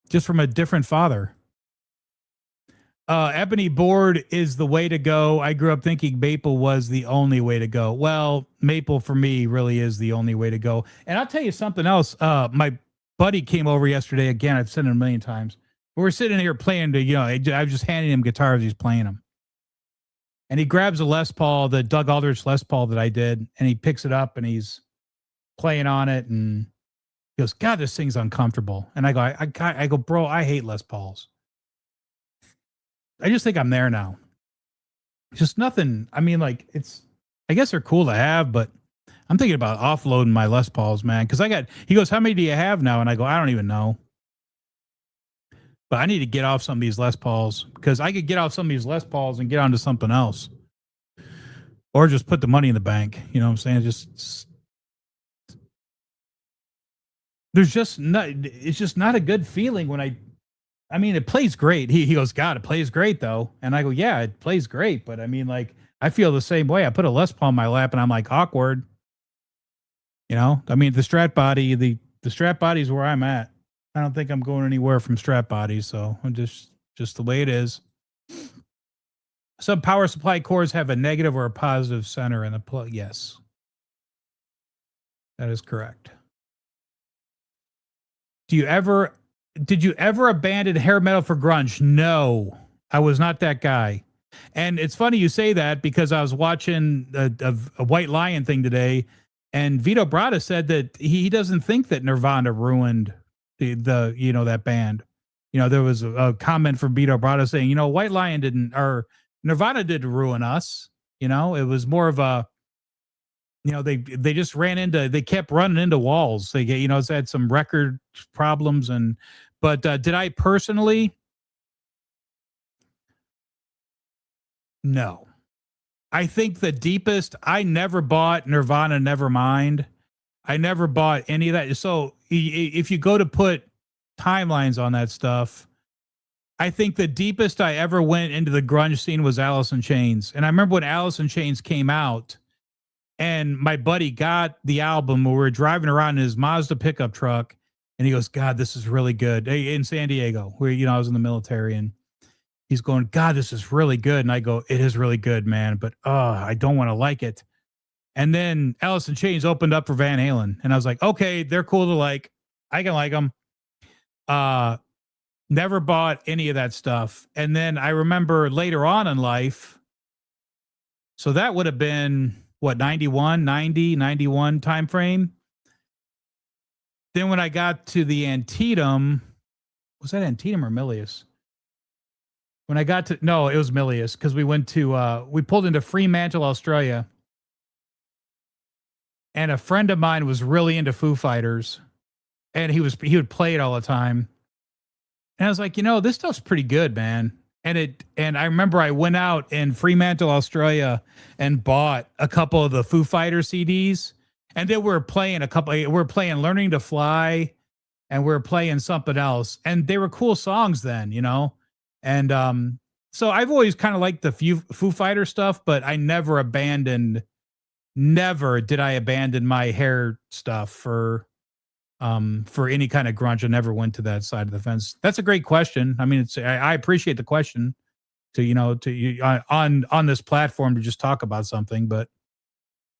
Speaker 1: Just from a different father. Ebony board is the way to go. I grew up thinking maple was the only way to go. Well, maple for me really is the only way to go. And I'll tell you something else. My buddy came over yesterday. Again, I've said it a million times. We're sitting here playing I was just handing him guitars. He's playing them. And he grabs a Les Paul, the Doug Aldrich Les Paul that I did, and he picks it up and he's playing on it. And he goes, God, this thing's uncomfortable. And I go, bro, I hate Les Pauls. I just think I'm there now. It's just nothing. I mean, like I guess they're cool to have, but I'm thinking about offloading my Les Pauls, man. Cause he goes, how many do you have now? And I go, I don't even know. But I need to get off some of these Les Pauls because I could get off some of these Les Pauls and get onto something else. Or just put the money in the bank. You know what I'm saying? It's just not a good feeling when I mean, it plays great. He goes, God, it plays great though. And I go, yeah, it plays great. But I mean, like, I feel the same way. I put a Les Paul in my lap and I'm like awkward. You know, I mean, the Strat body, the Strat body is where I'm at. I don't think I'm going anywhere from Strat bodies. So I'm just the way it is. Some power supply cores have a negative or a positive center in the plug. Yes. That is correct. Did you ever abandon hair metal for grunge? No, I was not that guy. And it's funny you say that because I was watching a White Lion thing today, and Vito Bratta said that he doesn't think that Nirvana ruined the that band. You know, there was a comment from Vito Bratta saying, White Lion or Nirvana didn't ruin us. You know, it was more of a, they just they kept running into walls. They get, it's had some record problems but did I personally? No. I think the deepest, I never bought Nirvana Nevermind. I never bought any of that. So if you go to put timelines on that stuff, I think the deepest I ever went into the grunge scene was Alice in Chains. And I remember when Alice in Chains came out, and my buddy got the album. We were driving around in his Mazda pickup truck, and he goes, God, this is really good. In San Diego, where, I was in the military, and he's going, God, this is really good. And I go, it is really good, man. But I don't want to like it. And then Alice in Chains opened up for Van Halen. And I was like, okay, they're cool to like. I can like them. Never bought any of that stuff. And then I remember later on in life, so that would have been, 91 time frame. Then when I got to the Antietam, was that Antietam or Milius? When I got to, no, it was Milius, because we pulled into Fremantle, Australia. And a friend of mine was really into Foo Fighters, and he would play it all the time. And I was like, this stuff's pretty good, man. And I remember I went out in Fremantle, Australia, and bought a couple of the Foo Fighters CDs. And then we're playing Learning to Fly, and we're playing something else. And they were cool songs then, And so I've always kind of liked the Foo Fighter stuff, but I never did I abandon my hair stuff for any kind of grunge. I never went to that side of the fence. That's a great question. I mean, I appreciate the question on this platform to just talk about something, but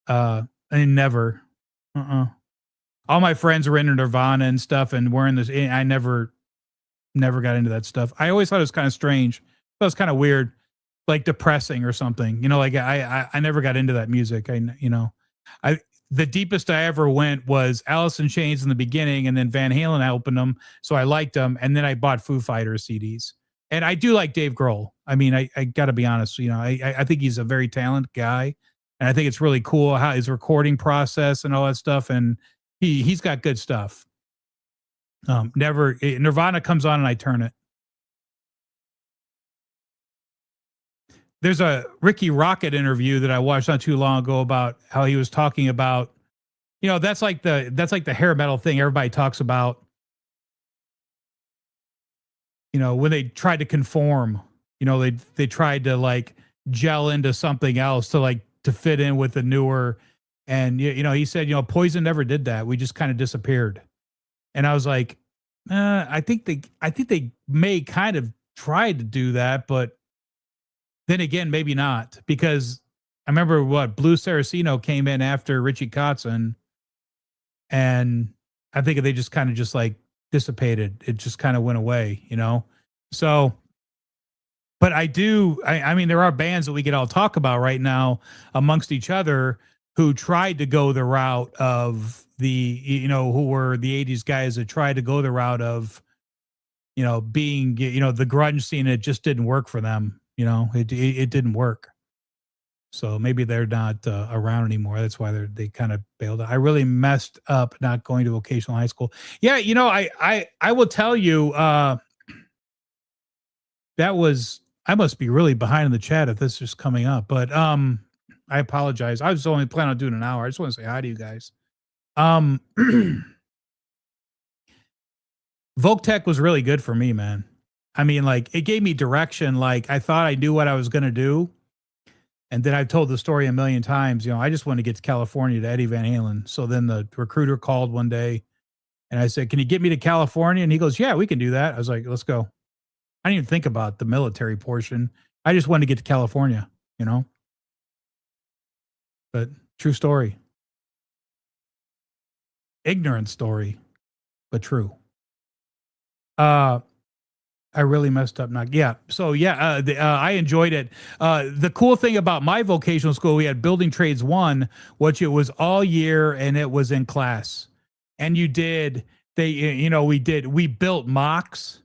Speaker 1: I never. All my friends were into Nirvana and stuff, and were in this. I never got into that stuff. I always thought it was kind of strange. It was kind of weird. like depressing or something. You know, like I never got into that music. I the deepest I ever went was Alice in Chains in the beginning, and then Van Halen opened them, so I liked them, and then I bought Foo Fighters CDs. And I do like Dave Grohl. I mean, I got to be honest. You know, I think he's a very talented guy, and I think it's really cool how his recording process and all that stuff. And he's got good stuff. Never Nirvana comes on and I turn it. There's a Ricky Rocket interview that I watched not too long ago about how he was talking about, that's like the hair metal thing everybody talks about. When they tried to conform, they tried to like gel into something else to like to fit in with the newer. And he said, Poison never did that. We just kind of disappeared. And I was like, I think they may kind of tried to do that, but then again, maybe not, because I remember what Blue Saraceno came in after Richie Kotzen, and I think they just kind of just like dissipated. It just kind of went away. So, but I mean, there are bands that we could all talk about right now amongst each other who tried to go the route of who were the 80s guys that tried to go the route of, being, the grunge scene. It just didn't work for them. It didn't work. So maybe they're not around anymore. That's why they kind of bailed out. I really messed up not going to vocational high school. Yeah, I will tell you, I must be really behind in the chat if this is coming up. But I apologize. I was only planning on doing an hour. I just want to say hi to you guys. Voc was really good for me, man. I mean, like, it gave me direction. Like, I thought I knew what I was going to do. And then I've told the story a million times. I just want to get to California to Eddie Van Halen. So then the recruiter called one day and I said, "Can you get me to California?" And he goes, "Yeah, we can do that." I was like, "Let's go." I didn't even think about the military portion. I just wanted to get to California, But true story. Ignorant story, but true. I really messed up. Yeah. So yeah, I enjoyed it. The cool thing about my vocational school, we had building trades 1, which it was all year and it was in class. And we built mocks.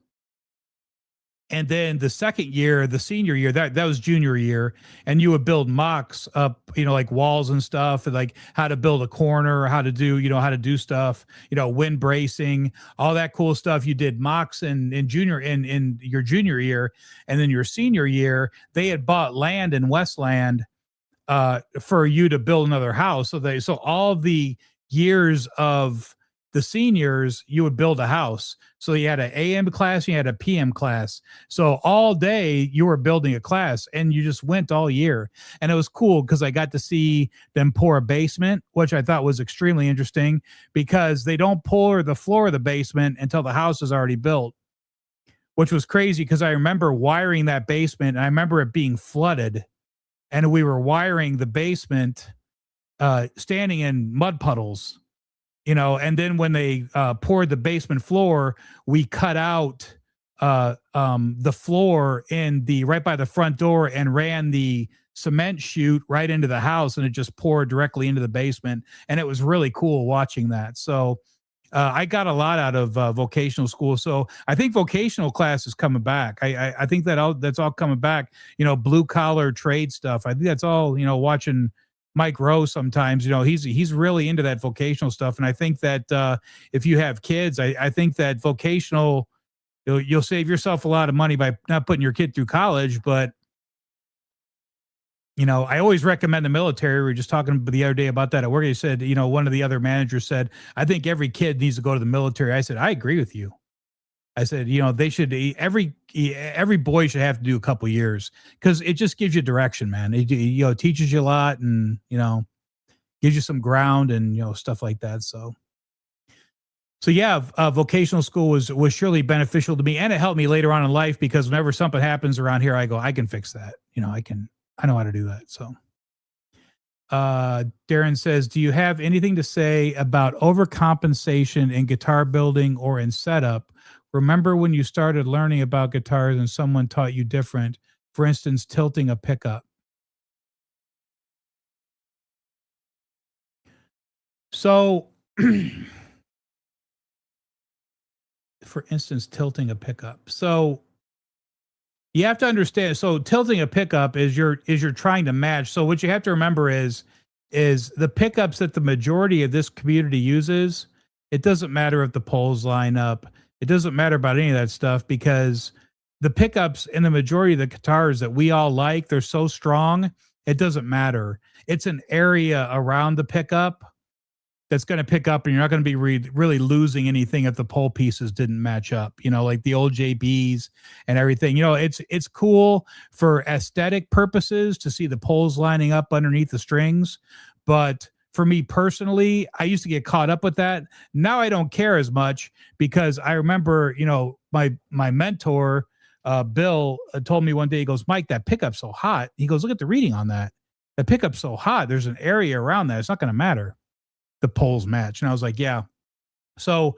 Speaker 1: And then the second year, the senior year, that was junior year, and you would build mocks up, like walls and stuff, and like how to build a corner, how to do stuff, wind bracing, all that cool stuff. You did mocks in your junior year, and then your senior year, they had bought land in Westland for you to build another house. So all the years of the seniors, you would build a house. So you had an AM class, you had a PM class. So all day you were building a class, and you just went all year. And it was cool because I got to see them pour a basement, which I thought was extremely interesting, because they don't pour the floor of the basement until the house is already built, which was crazy because I remember wiring that basement, and I remember it being flooded, and we were wiring the basement standing in mud puddles. And then when they poured the basement floor, we cut out the floor right by the front door and ran the cement chute right into the house, and it just poured directly into the basement. And it was really cool watching that. So I got a lot out of vocational school. So I think vocational class is coming back. I think that's all coming back. Blue collar trade stuff. I think that's all. Watching Mike Rowe sometimes, he's really into that vocational stuff. And I think that if you have kids, I think that vocational, you'll save yourself a lot of money by not putting your kid through college. But, I always recommend the military. We were just talking the other day about that at work. He said, one of the other managers said, "I think every kid needs to go to the military." I said, "I agree with you." I said, they should, every boy should have to do a couple years, because it just gives you direction, man. It teaches you a lot, and, gives you some ground and, stuff like that. So yeah, vocational school was surely beneficial to me, and it helped me later on in life, because whenever something happens around here, I go, I can fix that. I know how to do that. So Darren says, "Do you have anything to say about overcompensation in guitar building or in setup? Remember when you started learning about guitars and someone taught you different? For instance, tilting a pickup. So, for instance, tilting a pickup. So, you have to understand. So, tilting a pickup is you're trying to match. So, what you have to remember is the pickups that the majority of this community uses. It doesn't matter if the poles line up. It doesn't matter about any of that stuff because the pickups in the majority of the guitars that we all like, they're so strong. It doesn't matter. It's an area around the pickup that's going to pick up, and you're not going to be really losing anything if the pole pieces didn't match up, like the old JBs and everything. It's cool for aesthetic purposes to see the poles lining up underneath the strings. But for me personally, I used to get caught up with that. Now I don't care as much because I remember, my mentor, Bill, told me one day, he goes, Mike, that pickup's so hot. He goes, look at the reading on that. The pickup's so hot. There's an area around that. It's not going to matter. The poles match. And I was like, yeah. So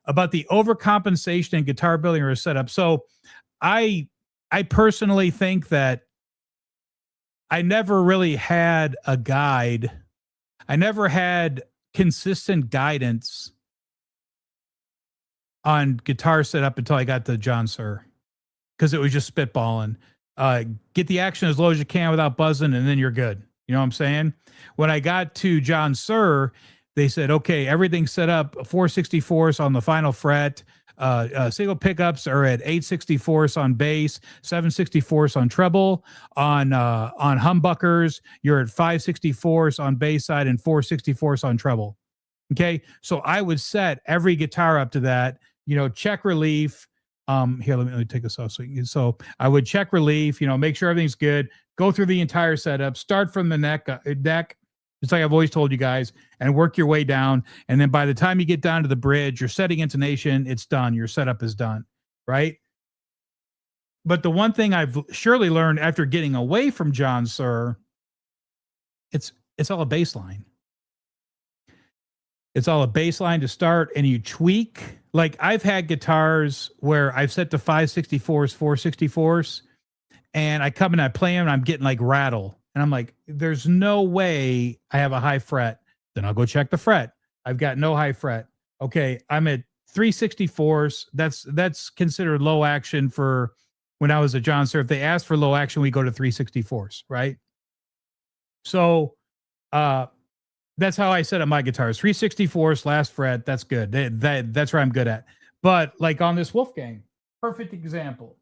Speaker 1: about the overcompensation in guitar building or setup. So I personally think that I never really had a guide. I never had consistent guidance on guitar setup until I got to John Suhr, because it was just spitballing. Get the action as low as you can without buzzing, and then you're good. You know what I'm saying? When I got to John Suhr, they said, okay, everything's set up 4/64 on the final fret. Single pickups are at 8/64 on bass, 7/64 on treble. On humbuckers, you're at 5/64 on bass side and 4/64 on treble. Okay, so I would set every guitar up to that. Check relief. Here, let me take this off. So I would check relief. Make sure everything's good. Go through the entire setup. Start from the neck. Just like I've always told you guys, and work your way down. And then by the time you get down to the bridge, you're setting intonation, it's done. Your setup is done, right? But the one thing I've surely learned after getting away from John Suhr, it's all a bass line. It's all a bass line to start, and you tweak. Like I've had guitars where I've set to 5/64s, 4/64s, and I come and I play them, and I'm getting like rattle. And I'm like, there's no way I have a high fret. Then I'll go check the fret. I've got no high fret. Okay, I'm at 3/64s. That's considered low action for when I was at John Suhr. If they ask for low action, we go to 3/64s, right? So that's how I set up my guitars. 3/64s, last fret. That's good. That's where I'm good at. But like on this Wolfgang, perfect example.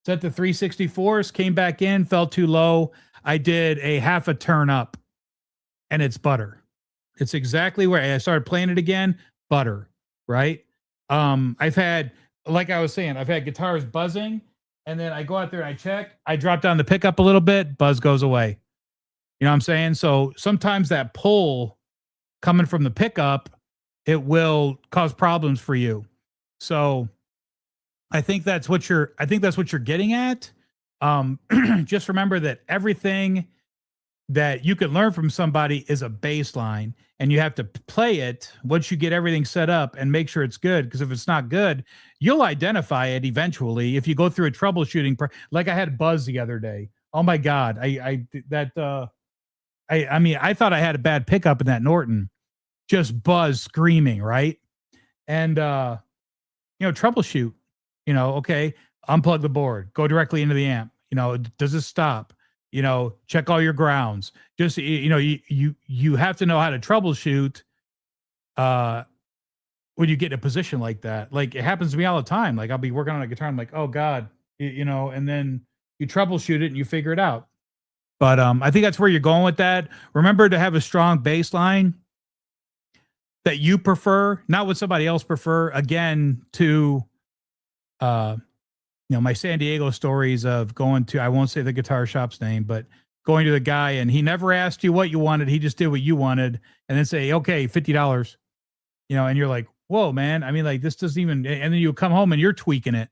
Speaker 1: Set the 3/64s, came back in, fell too low. I did a half a turn up, and it's butter. It's exactly where I started playing it again, butter, right? I've had, like I was saying, I've had guitars buzzing, and then I go out there and I check, I drop down the pickup a little bit, buzz goes away. You know what I'm saying? So sometimes that pull coming from the pickup, it will cause problems for you. So I think that's what you're getting at. Just remember that everything that you can learn from somebody is a baseline, and you have to play it once you get everything set up and make sure it's good. Because if it's not good, you'll identify it eventually. If you go through a troubleshooting, like I had buzz the other day. Oh my God. I mean, I thought I had a bad pickup in that Norton, just buzz screaming. Right. And, troubleshoot, okay, unplug the board, go directly into the amp. Does it stop? Check all your grounds. Just, you have to know how to troubleshoot when you get in a position like that. Like it happens to me all the time. Like I'll be working on a guitar. I'm like, oh God, and then you troubleshoot it and you figure it out. But I think that's where you're going with that. Remember to have a strong bass line that you prefer, not what somebody else prefer. Again, to my San Diego stories of going to, I won't say the guitar shop's name, but going to the guy and he never asked you what you wanted. He just did what you wanted and then say, okay, $50, and you're like, whoa, man. I mean, like this doesn't even, and then you come home and you're tweaking it.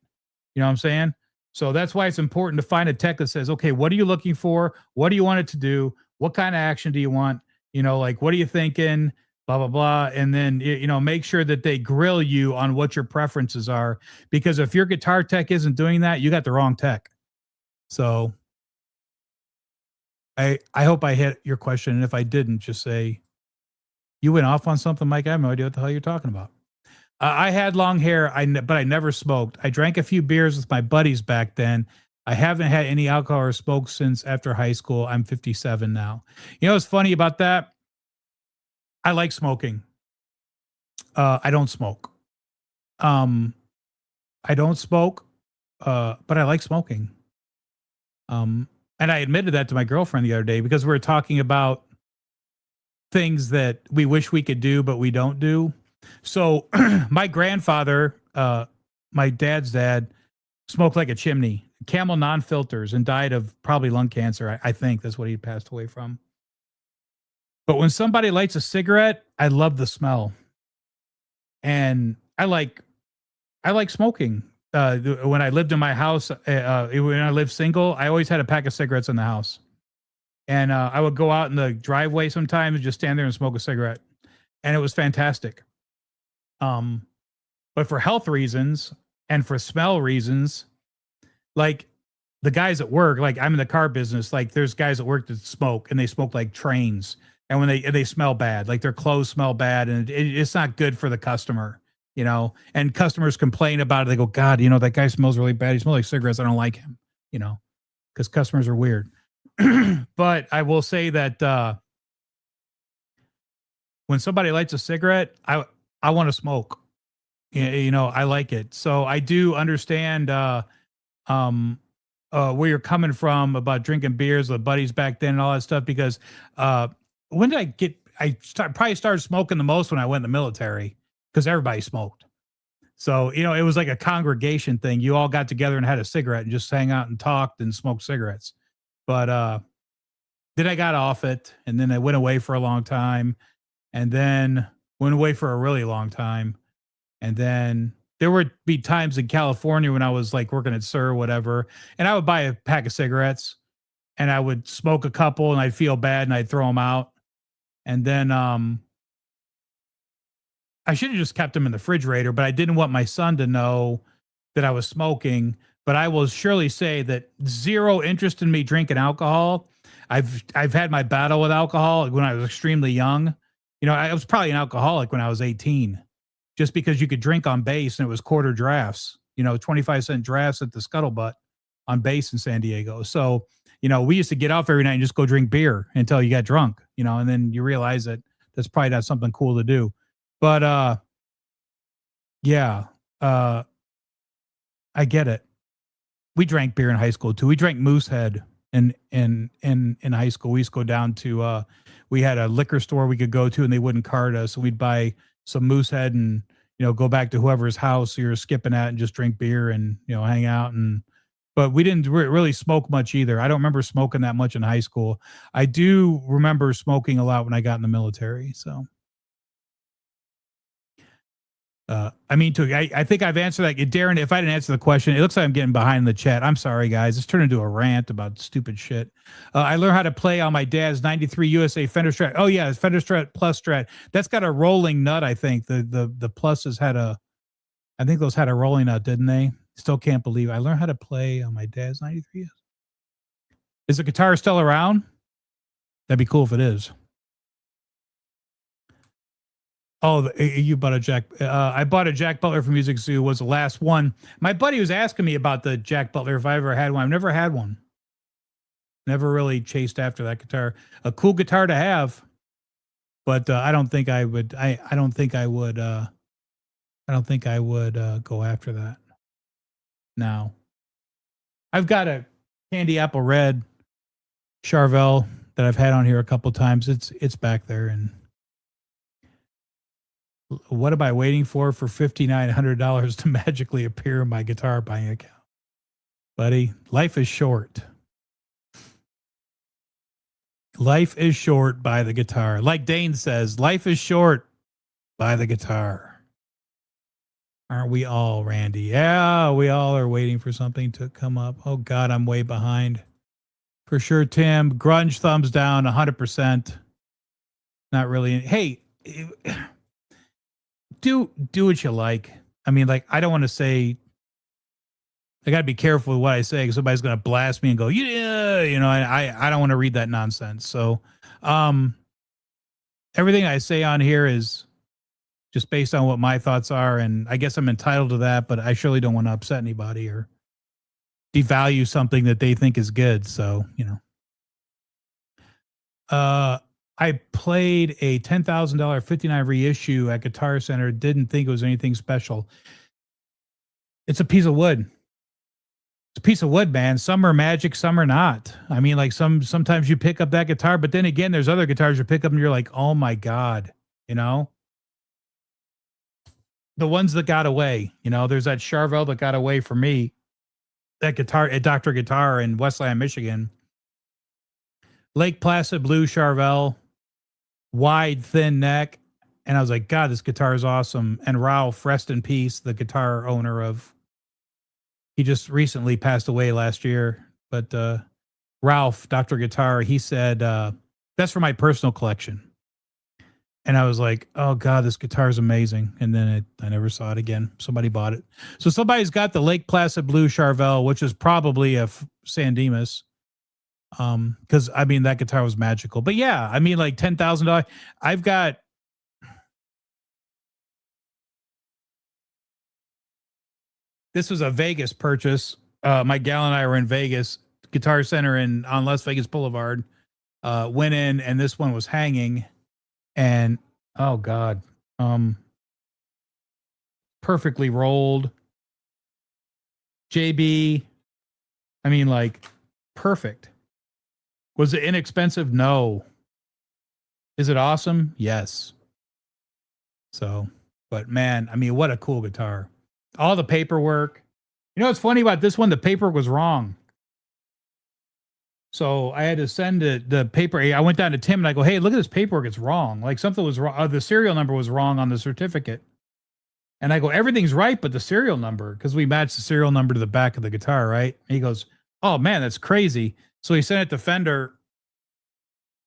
Speaker 1: You know what I'm saying? So that's why it's important to find a tech that says, okay, what are you looking for? What do you want it to do? What kind of action do you want? Like, what are you thinking? Blah, blah, blah. And then, make sure that they grill you on what your preferences are, because if your guitar tech isn't doing that, you got the wrong tech. So I hope I hit your question. And if I didn't, just say, you went off on something, Mike. I have no idea what the hell you're talking about. I had long hair, but I never smoked. I drank a few beers with my buddies back then. I haven't had any alcohol or smoke since after high school. I'm 57 now. You know what's funny about that? I like smoking. I don't smoke. I don't smoke, but I like smoking. And I admitted that to my girlfriend the other day because we were talking about things that we wish we could do, but we don't do. So my grandfather, my dad's dad, smoked like a chimney, Camel non-filters, and died of probably lung cancer. I think that's what he passed away from. But when somebody lights a cigarette, I love the smell. And I like smoking. When I lived in my house, when I lived single, I always had a pack of cigarettes in the house. And I would go out in the driveway sometimes and just stand there and smoke a cigarette. And it was fantastic. But for health reasons and for smell reasons, like the guys at work, like I'm in the car business, like there's guys at work that smoke and they smoke like trains. And when they smell bad, like their clothes smell bad, and it's not good for the customer, you know, and customers complain about it. They go, God, you know, that guy smells really bad. He smells like cigarettes. I don't like him, you know, because customers are weird. But I will say that when somebody lights a cigarette, I want to smoke. You know, I like it. So I do understand where you're coming from about drinking beers with buddies back then and all that stuff. Because when did I get? Probably started smoking the most when I went in the military because everybody smoked. So you know, it was like a congregation thing. You all got together and had a cigarette and just hang out and talked and smoked cigarettes. But then I got off it, and then I went away for a long time, and then went away for a really long time. And then there would be times in California when I was like working at SIR or whatever, and I would buy a pack of cigarettes and I would smoke a couple and I'd feel bad and I'd throw them out. And then I should have just kept them in the refrigerator, but I didn't want my son to know that I was smoking. But I will surely say that zero interest in me drinking alcohol. I've had my battle with alcohol when I was extremely young. You know, I was probably an alcoholic when I was 18. Just because you could drink on base and it was quarter drafts, you know, 25-cent drafts at the Scuttlebutt on base in San Diego. So, you know, we used to get off every night and just go drink beer until you got drunk, you know, and then you realize that that's probably not something cool to do. But yeah, I get it. We drank beer in high school too. We drank Moosehead in high school. We used to go down to we had a liquor store we could go to and they wouldn't card us. So we'd buy some Moosehead and, you know, go back to whoever's house you're skipping at and just drink beer and, you know, hang out. But we didn't really smoke much either. I don't remember smoking that much in high school. I do remember smoking a lot when I got in the military. So, I mean, I think I've answered that. Darren, if I didn't answer the question, it looks like I'm getting behind in the chat. I'm sorry, guys. It's turned into a rant about stupid shit. I learned how to play on my dad's 93 USA Fender Strat. Oh, yeah, Fender Strat Plus Strat. That's got a rolling nut, I think. The Pluses had I think those had a rolling nut, didn't they? Still can't believe it. I learned how to play on my dad's 93. Is the guitar still around? That'd be cool if it is. Oh, you bought a Jack. I bought a Jack Butler from Music Zoo. Was the last one. My buddy was asking me about the Jack Butler if I ever had one. I've never had one. Never really chased after that guitar. A cool guitar to have, but I don't think I would. I don't think I would. I don't think I would go after that. Now, I've got a Candy Apple Red Charvel that I've had on here a couple times. It's back there. And what am I waiting for $5,900 to magically appear in my guitar buying account? Buddy, life is short. Life is short, buy the guitar. Like Dane says, life is short, buy the guitar. Aren't we all, Randy? Yeah, we all are waiting for something to come up. Oh, God, I'm way behind. For sure, Tim. Grunge, thumbs down, 100%. Not really. Hey, do what you like. I mean, like, I don't want to say, I got to be careful with what I say because somebody's going to blast me and go, I don't want to read that nonsense. So, um, everything I say on here is just based on what my thoughts are, and I guess I'm entitled to that. But I surely don't want to upset anybody or devalue something that they think is good. So, I played a $10,000 59 reissue at Guitar Center. Didn't think it was anything special. It's a piece of wood. It's a piece of wood, man. Some are magic, some are not. I mean, like sometimes you pick up that guitar, but then again, there's other guitars you pick up and you're like, oh my God, the ones that got away, there's that Charvel that got away for me. That guitar at Dr. Guitar in Westland, Michigan. Lake Placid blue Charvel, wide, thin neck. And I was like, God, this guitar is awesome. And Ralph, rest in peace, the guitar owner he just recently passed away last year. But Ralph, Dr. Guitar, he said, that's for my personal collection. And I was like, oh God, this guitar is amazing. And then I never saw it again. Somebody bought it. So somebody's got the Lake Placid blue Charvel, which is probably a San Dimas. Because I mean, that guitar was magical. But yeah, I mean, like $10,000. I've got this was a Vegas purchase. My gal and I were in Vegas, Guitar Center on Las Vegas Boulevard. Went in and this one was hanging. And oh God, perfectly rolled. JB, I mean, like perfect. Was it inexpensive? No. Is it awesome? Yes. So, but man, I mean, what a cool guitar. All the paperwork. You know what's funny about this one? The paperwork was wrong. So I had to send the paper. I went down to Tim and I go, hey, look at this paperwork. It's wrong. Like something was wrong. The serial number was wrong on the certificate. And I go, everything's right, but the serial number, because we matched the serial number to the back of the guitar, right? And he goes, oh man, that's crazy. So he sent it to Fender.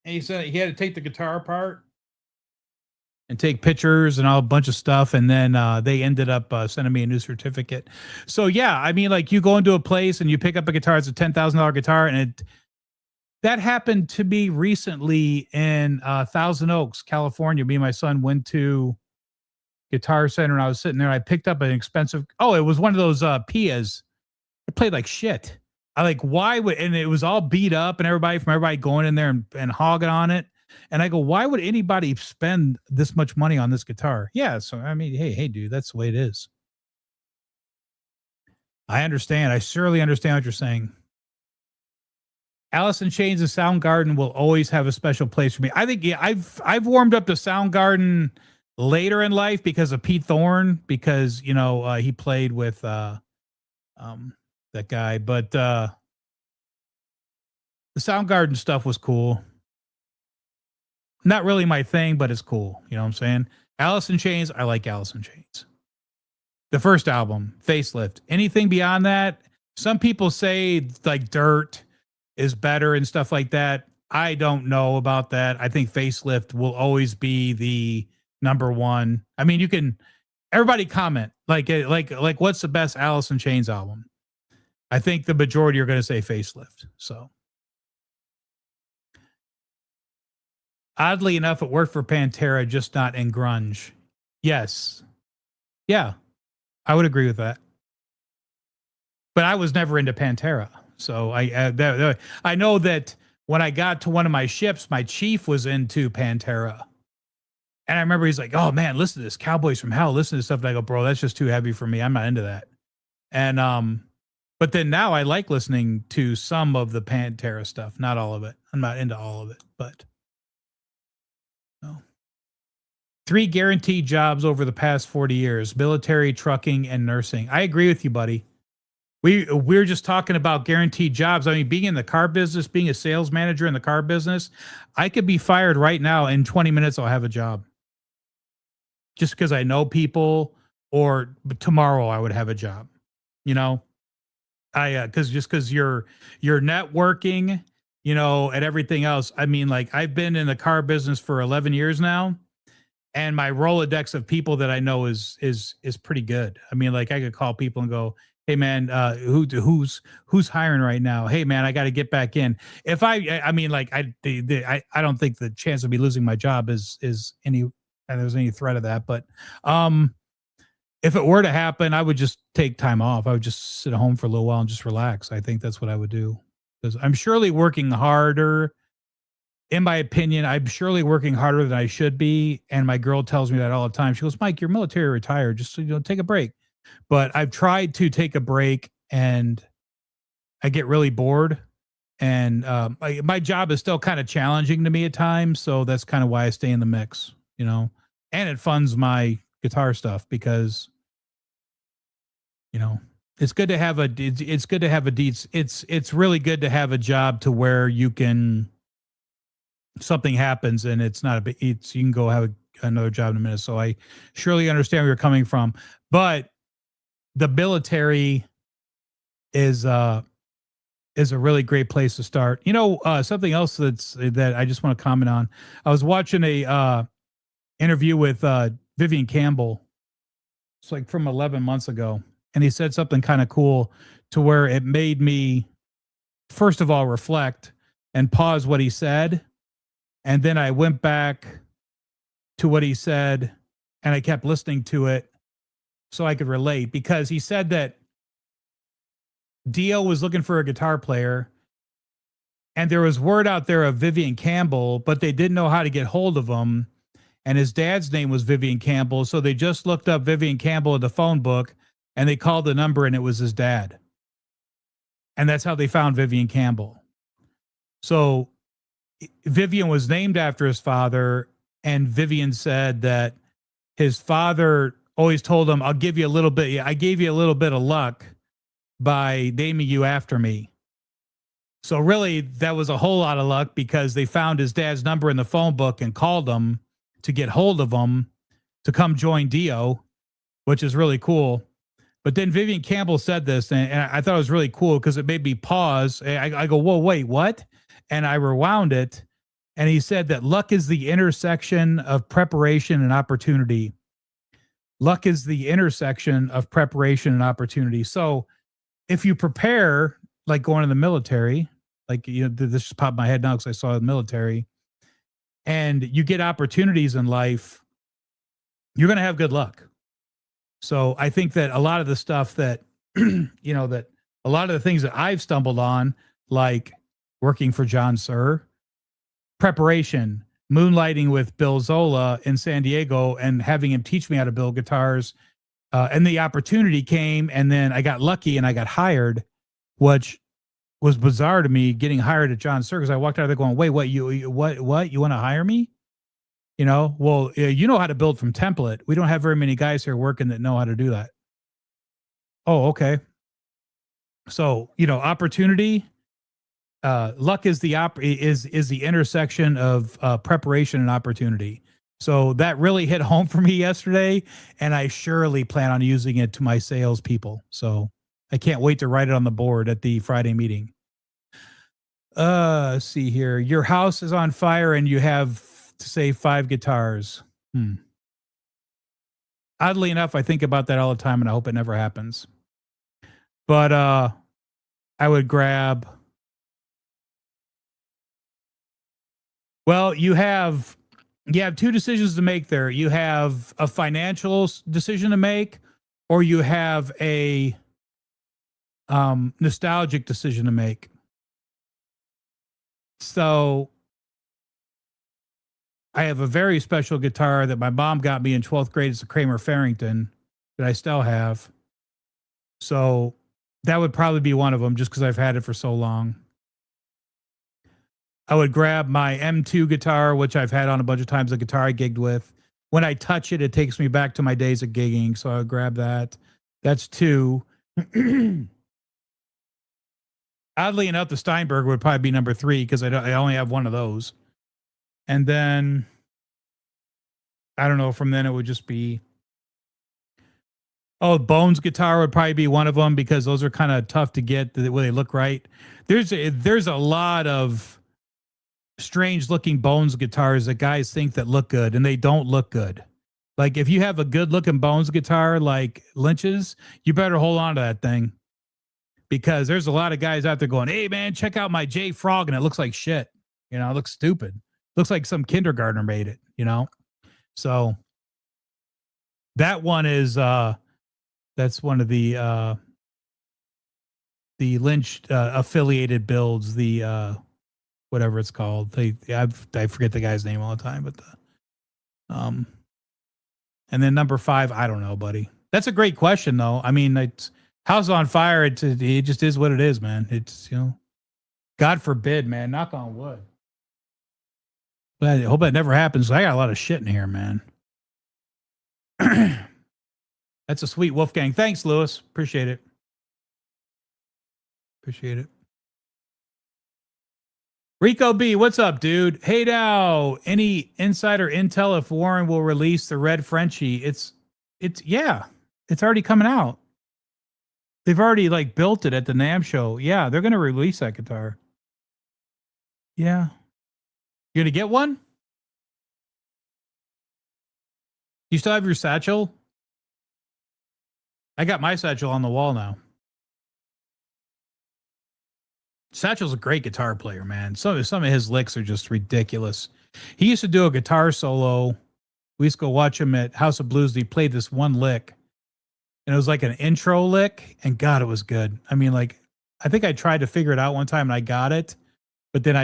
Speaker 1: And he said he had to take the guitar apart and take pictures and all a bunch of stuff. And then they ended up sending me a new certificate. So yeah, I mean, like you go into a place and you pick up a guitar, it's a $10,000 guitar, and that happened to me recently in Thousand Oaks, California. Me and my son went to Guitar Center and I was sitting there. I picked up an expensive, it was one of those Pias. It played like shit. I like, why would, and it was all beat up and everybody going in there and hogging on it. And I go, why would anybody spend this much money on this guitar? Yeah. So, I mean, hey, dude, that's the way it is. I understand. I surely understand what you're saying. Alice in Chains and Soundgarden will always have a special place for me. I think I've warmed up to Soundgarden later in life because of Pete Thorne, because he played with that guy. But the Soundgarden stuff was cool. Not really my thing, but it's cool. You know what I'm saying? Alice in Chains, I like Alice in Chains. The first album, Facelift. Anything beyond that, some people say like Dirt is better and stuff like that. I don't know about that. I think Facelift will always be the number one. I mean, everybody comment like what's the best Alice in Chains album? I think the majority are going to say Facelift. So oddly enough, it worked for Pantera, just not in grunge. Yes. Yeah, I would agree with that. But I was never into Pantera. So I know that when I got to one of my ships, my chief was into Pantera. And I remember he's like, oh man, listen to this, Cowboys from Hell, listen to this stuff. And I go, bro, that's just too heavy for me. I'm not into that. And but then now I like listening to some of the Pantera stuff, not all of it. I'm not into all of it, but no. 3 guaranteed jobs over the past 40 years, military, trucking, and nursing. I agree with you, buddy. We're just talking about guaranteed jobs. I mean, being in the car business, being a sales manager in the car business, I could be fired right now. In 20 minutes, I'll have a job. Just because I know people, or tomorrow I would have a job. Because you're networking, and everything else. I mean, like I've been in the car business for 11 years now, and my Rolodex of people that I know is pretty good. I mean, like I could call people and go, hey man, who's hiring right now? Hey man, I got to get back in. If I mean, like I don't think the chance of me losing my job is any, and there's any threat of that. But if it were to happen, I would just take time off. I would just sit at home for a little while and just relax. I think that's what I would do, because I'm surely working harder. In my opinion, I'm surely working harder than I should be. And my girl tells me that all the time. She goes, Mike, you're military retired. Just, take a break. But I've tried to take a break and I get really bored. And my job is still kind of challenging to me at times. So that's kind of why I stay in the mix, and it funds my guitar stuff because, it's good to have it's good to have it's really good to have a job to where you can, something happens and it's not a big, you can go have another job in a minute. So I surely understand where you're coming from, but the military is a really great place to start. Something else that I just want to comment on. I was watching a interview with Vivian Campbell. It's like from 11 months ago. And he said something kind of cool to where it made me, first of all, reflect and pause what he said. And then I went back to what he said and I kept listening to it so I could relate, because he said that Dio was looking for a guitar player and there was word out there of Vivian Campbell, but they didn't know how to get hold of him. And his dad's name was Vivian Campbell. So they just looked up Vivian Campbell in the phone book and they called the number and it was his dad. And that's how they found Vivian Campbell. So Vivian was named after his father, and Vivian said that his father always told him, I gave you a little bit of luck by naming you after me. So really that was a whole lot of luck, because they found his dad's number in the phone book and called him to get hold of him to come join Dio, which is really cool. But then Vivian Campbell said this, and I thought it was really cool because it made me pause. I go, whoa, wait, what? And I rewound it, and he said that luck is the intersection of preparation and opportunity. Luck is the intersection of preparation and opportunity. So if you prepare, like going in the military, like, this just popped in my head now because I saw the military, and you get opportunities in life, you're going to have good luck. So I think that a lot of the stuff that, that a lot of the things that I've stumbled on, like working for John Suhr, preparation, moonlighting with Bill Zola in San Diego and having him teach me how to build guitars. And the opportunity came, and then I got lucky and I got hired, which was bizarre to me, getting hired at John Suhr, because I walked out there going, wait, what, you want to hire me? Well, you know how to build from template. We don't have very many guys here working that know how to do that. Oh, okay. So, opportunity, luck is the intersection of preparation and opportunity. So that really hit home for me yesterday, and I surely plan on using it to my salespeople. So I can't wait to write it on the board at the Friday meeting. Let's see here. Your house is on fire and you have to save 5 guitars. Oddly enough, I think about that all the time and I hope it never happens. But I would grab, well, you have 2 decisions to make there. You have a financial decision to make, or you have a nostalgic decision to make. So I have a very special guitar that my mom got me in 12th grade. It's a Kramer Farrington that I still have. So that would probably be one of them, just because I've had it for so long. I would grab my M2 guitar, which I've had on a bunch of times, the guitar I gigged with. When I touch it, it takes me back to my days of gigging. So I would grab that. That's 2. Oddly enough, the Steinberg would probably be number 3, because I only have one of those. And then, I don't know, from then it would just be, Bones guitar would probably be one of them, because those are kind of tough to get the way they look right. There's a lot of strange looking Bones guitars that guys think that look good, and they don't look good. Like if you have a good looking Bones guitar like Lynch's, you better hold on to that thing, because there's a lot of guys out there going, hey, man, check out my J Frog. And it looks like shit. You know, it looks stupid. Looks like some kindergartner made it, you know? So that one is, that's one of the Lynch affiliated builds, the whatever it's called. I forget the guy's name all the time, but and then number 5, I don't know, buddy. That's a great question, though. I mean, it's House on Fire. It just is what it is, man. It's, you know, God forbid, man. Knock on wood. But I hope that never happens. I got a lot of shit in here, man. That's a sweet Wolfgang. Thanks, Lewis. Appreciate it. Appreciate it. Rico B, what's up, dude? Hey now, any insider intel if Warren will release the Red Frenchie? It's yeah, it's already coming out. They've already like built it at the NAMM show. Yeah, they're gonna release that guitar. Yeah. You're gonna get one? You still have your satchel? I got my satchel on the wall now. Satchel's a great guitar player, man. Some of his licks are just ridiculous. He used to do a guitar solo. We used to go watch him at House of Blues. He played this one lick, and it was like an intro lick, and God, it was good. I mean, like, I think I tried to figure it out one time, and I got it, but then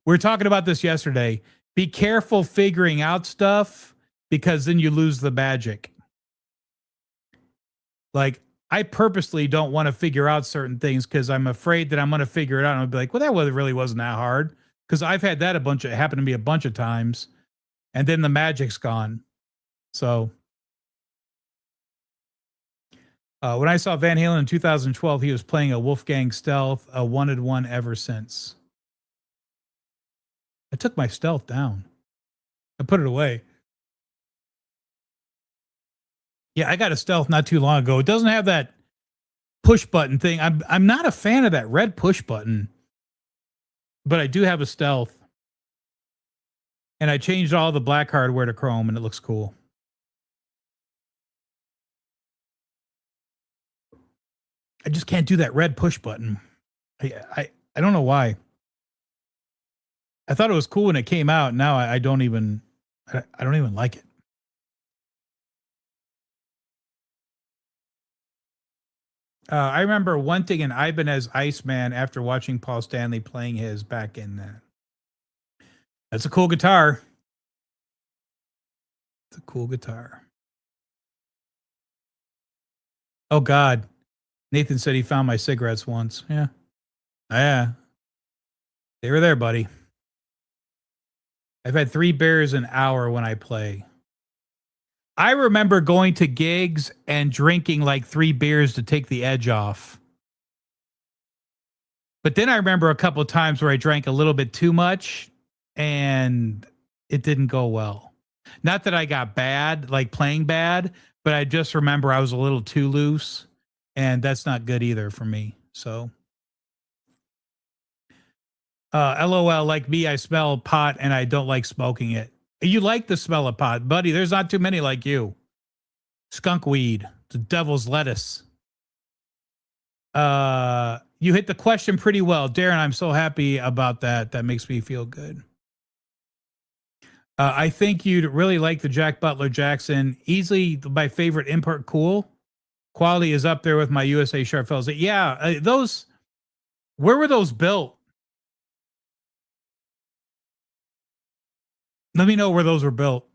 Speaker 1: we were talking about this yesterday. Be careful figuring out stuff, because then you lose the magic. Like, I purposely don't want to figure out certain things because I'm afraid that I'm going to figure it out and I'll be like, well, that really wasn't that hard. Because I've had that happened to me a bunch of times, and then the magic's gone. So when I saw Van Halen in 2012, he was playing a Wolfgang Stealth, a wanted one ever since. I took my Stealth down. I put it away. Yeah, I got a Stealth not too long ago. It doesn't have that push button thing. I'm not a fan of that red push button, but I do have a Stealth. And I changed all the black hardware to chrome, and it looks cool. I just can't do that red push button. I don't know why. I thought it was cool when it came out. Now I don't even like it. I remember wanting an Ibanez Iceman after watching Paul Stanley playing his back in that. That's a cool guitar. It's a cool guitar. Oh, God. Nathan said he found my cigarettes once. Yeah. Yeah. They were there, buddy. I've had 3 beers an hour when I play. I remember going to gigs and drinking like 3 beers to take the edge off. But then I remember a couple of times where I drank a little bit too much and it didn't go well. Not that I got bad, like playing bad, but I just remember I was a little too loose, and that's not good either for me. So, LOL, like me, I smell pot and I don't like smoking it. You like the smell of pot, buddy. There's not too many like you. Skunk weed, the devil's lettuce. You hit the question pretty well, Darren. I'm so happy about that. That makes me feel good. I think you'd really like the Jack Butler Jackson. Easily my favorite import. Cool. Quality is up there with my USA Sharp Fellows. Yeah, those. Where were those built? Let me know where those were built.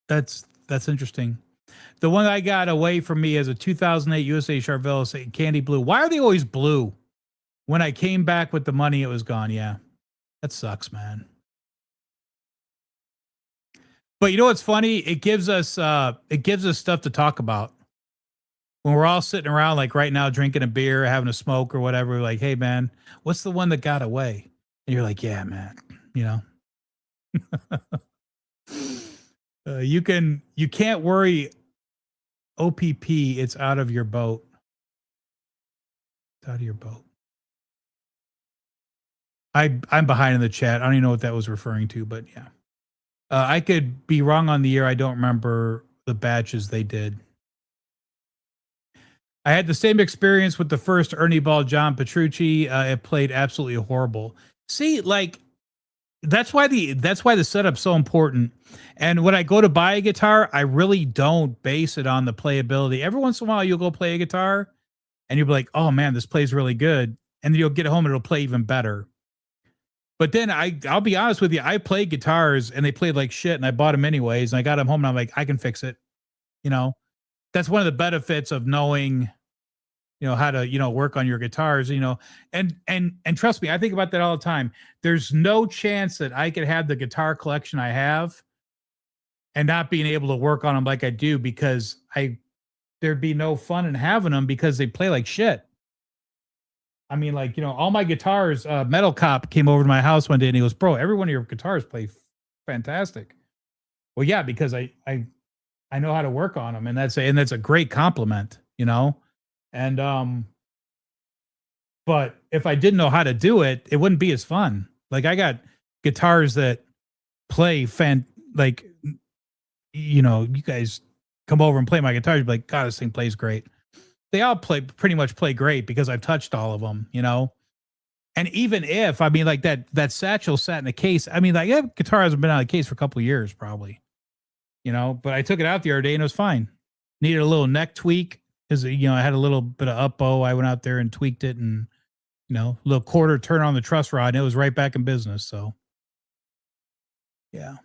Speaker 1: That's interesting. The one I got away from me is a 2008 USA Charvel Candy Blue. Why are they always blue? When I came back with the money, it was gone. Yeah, that sucks, man. But you know what's funny? It gives us stuff to talk about. When we're all sitting around, like right now, drinking a beer, having a smoke or whatever, we're like, hey, man, what's the one that got away? And you're like, yeah, man, you know. You can't worry. OPP, it's out of your boat. It's out of your boat. I'm behind in the chat. I don't even know what that was referring to, but yeah. I could be wrong on the year. I don't remember the batches they did. I had the same experience with the first Ernie Ball John Petrucci. It played absolutely horrible. See, like that's why the setup's so important. And when I go to buy a guitar, I really don't base it on the playability. Every once in a while, you'll go play a guitar, and you'll be like, "Oh man, this plays really good," and then you'll get home and it'll play even better. But then I'll be honest with you, I played guitars and they played like shit, and I bought them anyways, and I got them home, and I'm like, I can fix it. You know, that's one of the benefits of knowing how to work on your guitars, and trust me, I think about that all the time. There's no chance that I could have the guitar collection I have and not being able to work on them like I do, because there'd be no fun in having them because they play like shit. I mean, like, all my guitars, Metal Cop came over to my house one day and he goes, "Bro, every one of your guitars play fantastic." Well, yeah, because I know how to work on them, and that's a great compliment. And but if I didn't know how to do it, it wouldn't be as fun. Like, I got guitars that play like, you guys come over and play my guitars, you'd be like, "God, this thing plays great." They all pretty much play great because I've touched all of them, And even if, I mean, like that satchel sat in a case, I mean, like, yeah, guitar hasn't been out of the case for a couple of years, probably, but I took it out the other day and it was fine. Needed a little neck tweak. Because, I had a little bit of up bow. I went out there and tweaked it, and, a little quarter turn on the truss rod, and it was right back in business. So, yeah.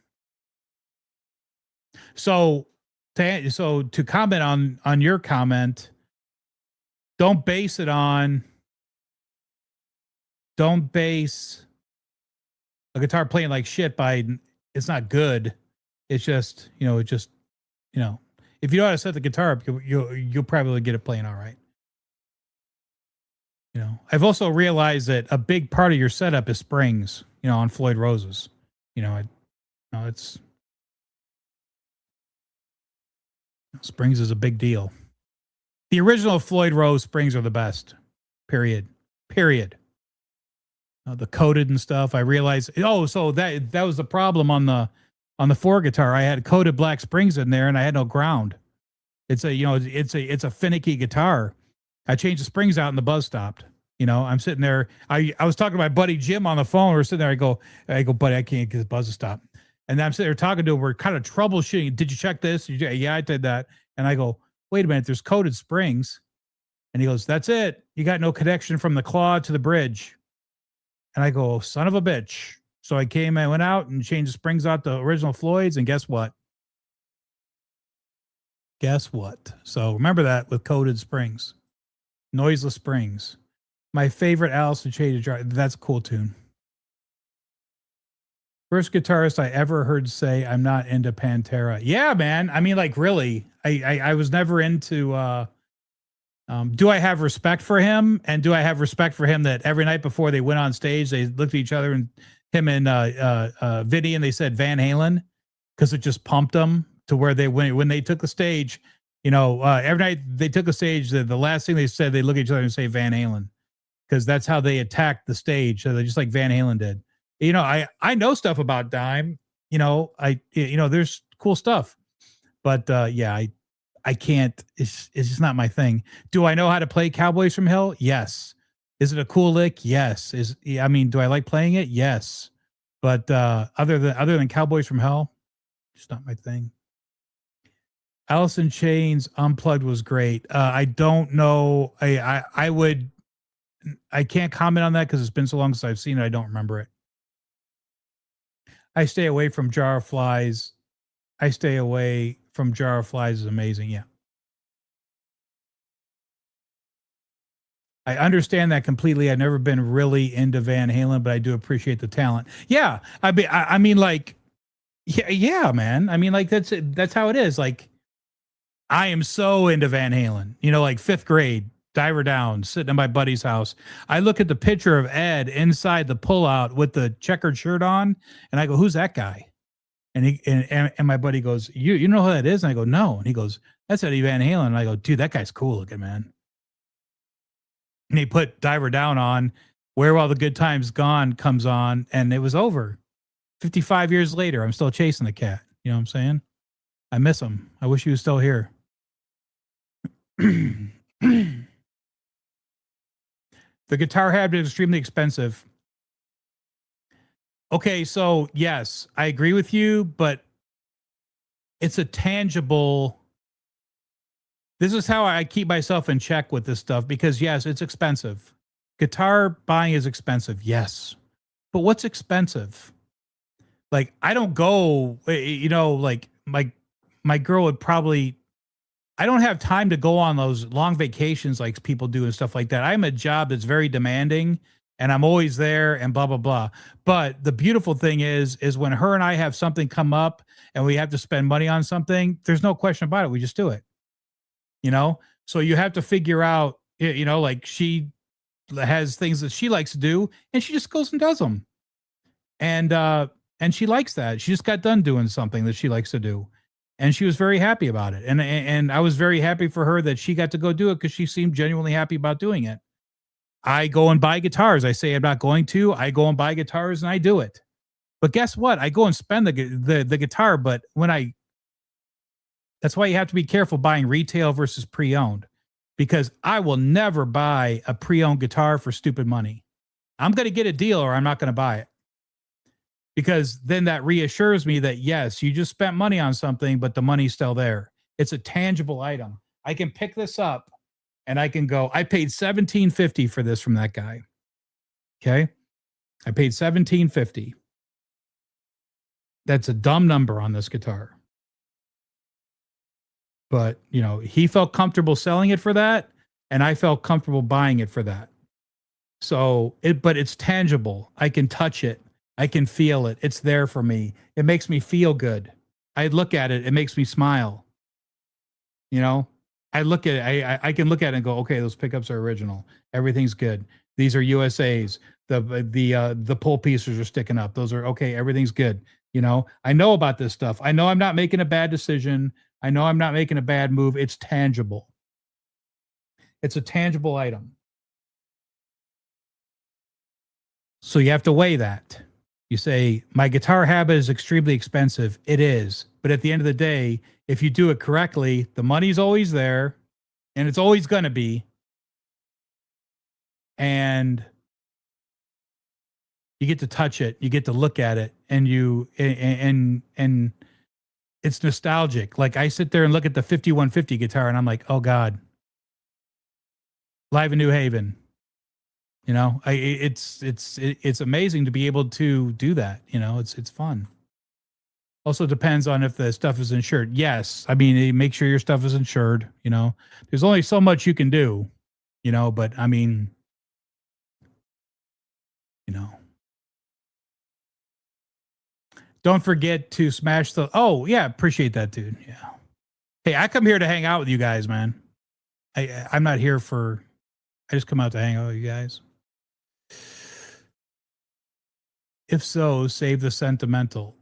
Speaker 1: So to comment on your comment, don't base a guitar playing like shit by it's not good. It's just, if you know how to set the guitar up, you'll probably get it playing all right. I've also realized that a big part of your setup is springs, on Floyd Roses. It's springs is a big deal. The original Floyd Rose springs are the best. Period. The coated and stuff. I realized. Oh, so that was the problem on the Ford guitar. I had coated black springs in there, and I had no ground. It's a finicky guitar. I changed the springs out, and the buzz stopped. I'm sitting there. I was talking to my buddy Jim on the phone. We're sitting there. I go, "Buddy, I can't get the buzz to stop." And then I'm sitting there talking to him. We're kind of troubleshooting. "Did you check this?" "Yeah, I did that." And I go, "Wait a minute. There's coated springs." And he goes, "That's it. You got no connection from the claw to the bridge." And I go, "Son of a bitch." So I went out and changed the springs out the original Floyd's, and guess what? So remember that with coated springs, noiseless springs. My favorite Alice in Chains drive. That's a cool tune. First guitarist I ever heard say, "I'm not into Pantera." Yeah, man. I mean, like, really, I was never into. Do I have respect for him? And do I have respect for him that every night before they went on stage, they looked at each other, and him and Vinny, and they said Van Halen, because it just pumped them to where when they took the stage, every night they took a stage, the last thing they said, they look at each other and say Van Halen, because that's how they attacked the stage. So they just like Van Halen did. I know stuff about Dime. There's cool stuff, but yeah, I can't. It's just not my thing. Do I know how to play Cowboys from Hell? Yes. Is it a cool lick? Yes. Do I like playing it? Yes. But other than Cowboys from Hell, it's not my thing. Alice in Chains Unplugged was great. I don't know. I can't comment on that because it's been so long since I've seen it. I don't remember it. I stay away from Jar of Flies. Is amazing. Yeah. I understand that completely. I've never been really into Van Halen, but I do appreciate the talent. Yeah. I mean, like, yeah, man. I mean, like, that's how it is. Like, I am so into Van Halen, like 5th grade, Diver Down, sitting in my buddy's house. I look at the picture of Ed inside the pullout with the checkered shirt on, and I go, "Who's that guy?" And my buddy goes, you know who that is? And I go, "No." And he goes, "That's Eddie Van Halen." And I go, "Dude, that guy's cool looking, man." And he put Diver Down on, Where While the Good Times Gone comes on, and it was over. 55 years later, I'm still chasing the cat. You know what I'm saying? I miss him. I wish he was still here. The guitar habit is extremely expensive. Okay, so yes, I agree with you, but it's a tangible. This is how I keep myself in check with this stuff because yes, it's expensive. Guitar buying is expensive, yes. But what's expensive? Like I don't go, like my girl would probably. I don't have time to go on those long vacations like people do and stuff like that. I'm a job that's very demanding and I'm always there and blah blah blah. But the beautiful thing is when her and I have something come up and we have to spend money on something, there's no question about it. We just do it. You know? So you have to figure out, like she has things that she likes to do and she just goes and does them. And she likes that. She just got done doing something that she likes to do. And she was very happy about it. And I was very happy for her that she got to go do it because she seemed genuinely happy about doing it. I go and buy guitars. I say I'm not going to. I go and buy guitars and I do it. But guess what? I go and spend the guitar. But that's why you have to be careful buying retail versus pre-owned, because I will never buy a pre-owned guitar for stupid money. I'm going to get a deal or I'm not going to buy it. Because then that reassures me that, yes, you just spent money on something, but the money's still there. It's a tangible item. I can pick this up and I can go, I paid $17.50 for this from that guy. Okay. I paid $17.50. That's a dumb number on this guitar. But, he felt comfortable selling it for that. And I felt comfortable buying it for that. So but it's tangible. I can touch it. I can feel it. It's there for me. It makes me feel good. I look at it. It makes me smile. I look at it. I can look at it and go, okay, those pickups are original. Everything's good. These are USA's. The pull pieces are sticking up. Those are okay. Everything's good. I know about this stuff. I know I'm not making a bad decision. I know I'm not making a bad move. It's tangible. It's a tangible item. So you have to weigh that. You say, my guitar habit is extremely expensive. It is. But at the end of the day, if you do it correctly, the money's always there and it's always going to be. And you get to touch it. You get to look at it and and it's nostalgic. Like I sit there and look at the 5150 guitar and I'm like, oh God, live in New Haven. It's amazing to be able to do that. It's fun. Also depends on if the stuff is insured. Yes. I mean, make sure your stuff is insured, there's only so much you can do, but I mean, don't forget to smash oh yeah. Appreciate that, dude. Yeah. Hey, I come here to hang out with you guys, man. I'm not here I just come out to hang out with you guys. If so, save the sentimental.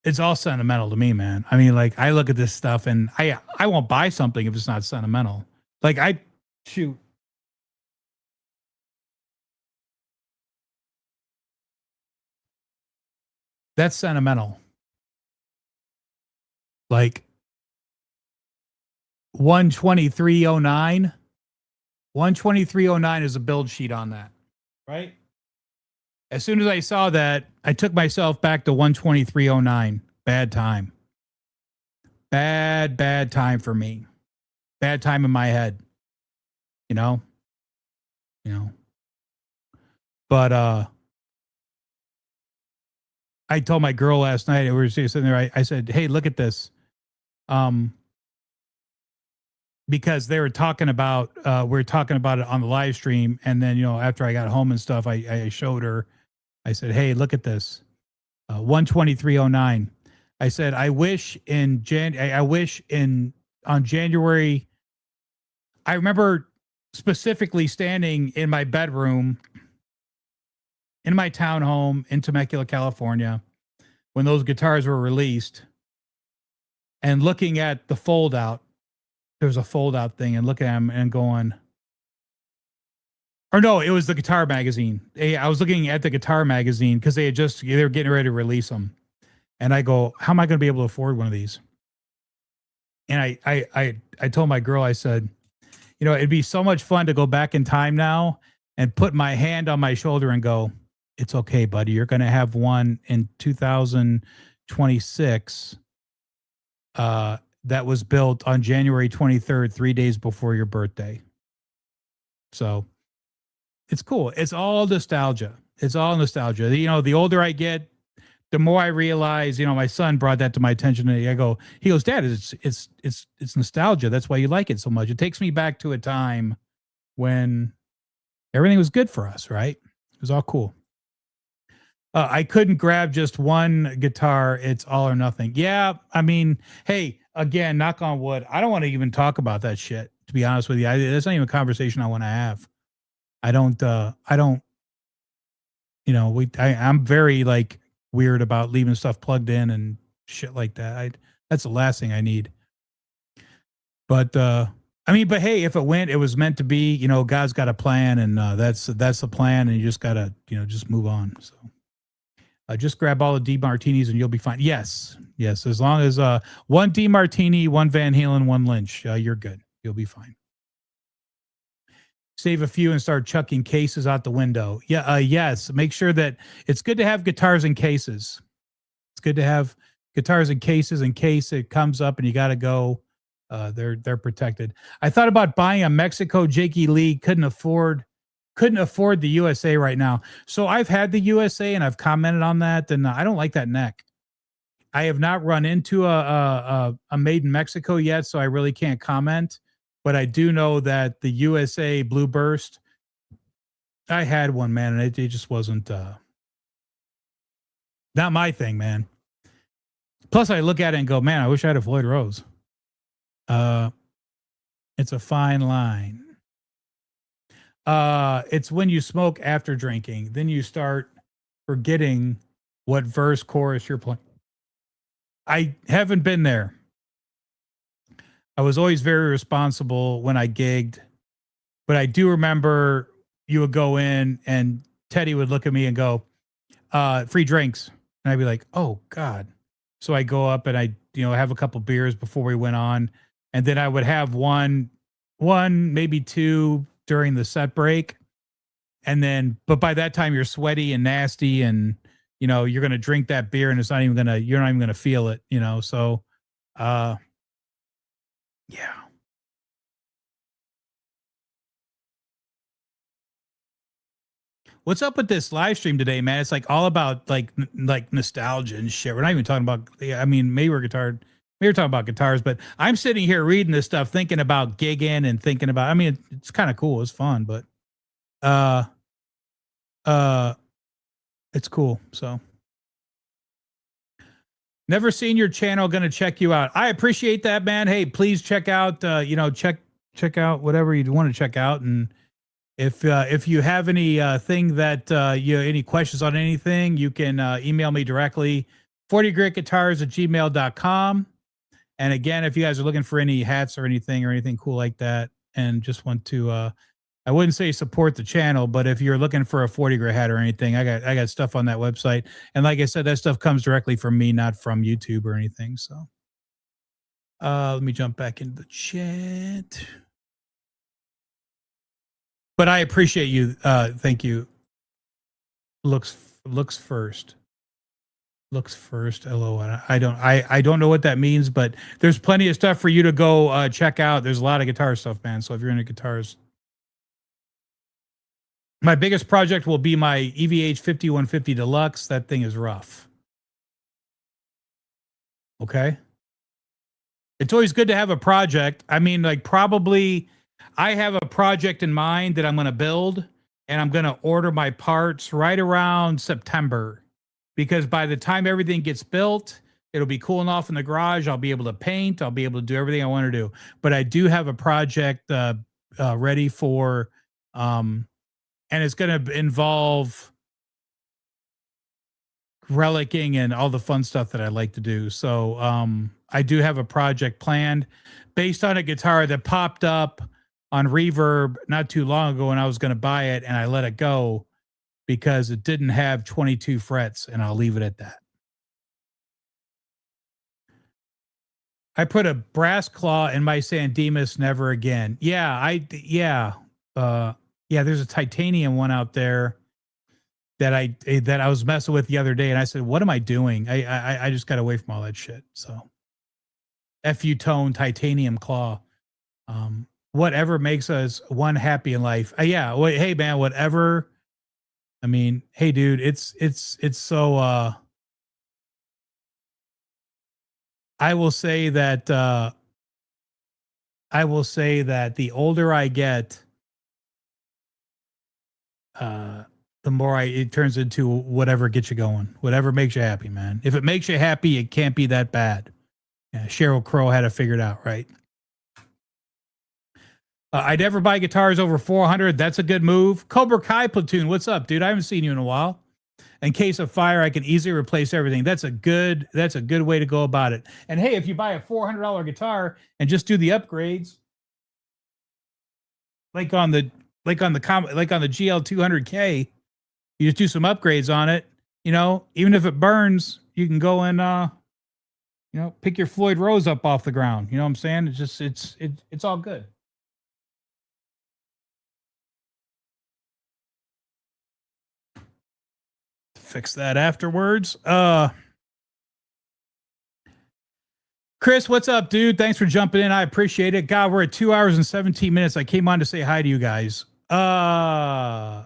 Speaker 1: It's all sentimental to me, man. I mean, like I look at this stuff and I won't buy something if it's not sentimental. Like shoot. That's sentimental. Like 12309. 12309 is a build sheet on that, right? As soon as I saw that, I took myself back to 12309. Bad time. Bad time for me. Bad time in my head. But I told my girl last night, we were sitting there, I said, hey, look at this. Because they were talking about it on the live stream. And then, after I got home and stuff, I showed her, I said, hey, look at this. 12309. I said, I wish on January, I remember specifically standing in my bedroom in my townhome in Temecula, California, when those guitars were released and looking at the fold out. There was a fold out thing and looking at them and going, or no, it was the guitar magazine. I was looking at the guitar magazine because they were getting ready to release them. And I go, how am I going to be able to afford one of these? And I told my girl, I said, you know, it'd be so much fun to go back in time now and put my hand on my shoulder and go, it's okay, buddy. You're going to have one in 2026 that was built on January 23rd, 3 days before your birthday. So it's cool. It's all nostalgia. It's all nostalgia. You know, the older I get, the more I realize, you know, my son brought that to my attention. And he goes, Dad, it's nostalgia. That's why you like it so much. It takes me back to a time when everything was good for us, right? It was all cool. I couldn't grab just one guitar. It's all or nothing. Yeah. I mean, hey, again, knock on wood. I don't want to even talk about that shit, to be honest with you. That's not even a conversation I want to have. I don't, you know, I'm very like weird about leaving stuff plugged in and shit like that. That's the last thing I need. But, I mean, but hey, if it went, it was meant to be, you know, God's got a plan, and that's the plan, and you just gotta, you know, just move on. So just grab all the D martinis and you'll be fine. Yes. As long as one D martini, one Van Halen, one Lynch, you're good. You'll be fine. Save a few and start chucking cases out the window. Yeah. Yes. Make sure that it's good to have guitars in cases. It's good to have guitars in cases in case it comes up and you got to go. They're protected. I thought about buying a Mexico Jakey Lee. Couldn't afford the USA right now. So I've had the USA and I've commented on that, and I don't like that neck. I have not run into a made in Mexico yet, so I really can't comment. But I do know that the USA Blue Burst, I had one, man, and it just wasn't not my thing, man. Plus, I look at it and go, man, I wish I had a Floyd Rose. It's a fine line. It's when you smoke after drinking, then you start forgetting what verse chorus you're playing. I haven't been there. I was always very responsible when I gigged, but I do remember you would go in and Teddy would look at me and go, free drinks. And I'd be like, oh God. So I go up and I, you know, have a couple beers before we went on. And then I would have one, maybe two during the set break. And then, but by that time you're sweaty and nasty and, you know, you're going to drink that beer and you're not even going to feel it, you know? So, yeah. What's up with this live stream today, man? It's like all about like nostalgia and shit. We're not even talking about, I mean, maybe we're talking about guitars, but I'm sitting here reading this stuff, thinking about gigging and thinking about, I mean, it's kind of cool. It's fun, but, it's cool. So never seen your channel. Going to check you out. I appreciate that, man. Hey, please check out, you know, check out whatever you want to check out. And if you have any thing that any questions on anything, you can email me directly, 40gritguitars@gmail.com. And again, if you guys are looking for any hats or anything cool like that, and just want to, I wouldn't say support the channel, but if you're looking for a 40 grit hat or anything, I got stuff on that website. And like I said, that stuff comes directly from me, not from YouTube or anything. So let me jump back into the chat. But I appreciate you. Thank you. Looks first. Looks first. LOL. I don't know what that means, but there's plenty of stuff for you to go check out. There's a lot of guitar stuff, man. So if you're into guitars, my biggest project will be my EVH 5150 Deluxe. That thing is rough. Okay. It's always good to have a project. I mean, like probably I have a project in mind that I'm going to build, and I'm going to order my parts right around September, because by the time everything gets built, it'll be cooling off in the garage. I'll be able to paint. I'll be able to do everything I want to do. But I do have a project ready for, and it's going to involve relicking and all the fun stuff that I like to do. So I do have a project planned based on a guitar that popped up on Reverb not too long ago when I was going to buy it, and I let it go because it didn't have 22 frets, and I'll leave it at that. I put a brass claw in my San Dimas, never again. Yeah, there's a titanium one out there that I was messing with the other day, and I said, what am I doing? I just got away from all that shit. So FU tone titanium claw. Whatever makes us one happy in life. Hey man, whatever. I mean, hey dude, it's so I will say that the older I get, the more it turns into whatever gets you going, whatever makes you happy, man. If it makes you happy, it can't be that bad. Yeah, Sheryl Crow had it figured out, right? I'd never buy guitars over 400. That's a good move. Cobra Kai Platoon, what's up, dude? I haven't seen you in a while. In case of fire, I can easily replace everything. That's a good way to go about it. And hey, if you buy a $400 guitar and just do the upgrades, like on the GL 200K, you just do some upgrades on it. You know, even if it burns, you can go and pick your Floyd Rose up off the ground. You know what I'm saying? It's just it's all good. Fix that afterwards. Chris, what's up, dude? Thanks for jumping in. I appreciate it. God, we're at 2 hours and 17 minutes. I came on to say hi to you guys. One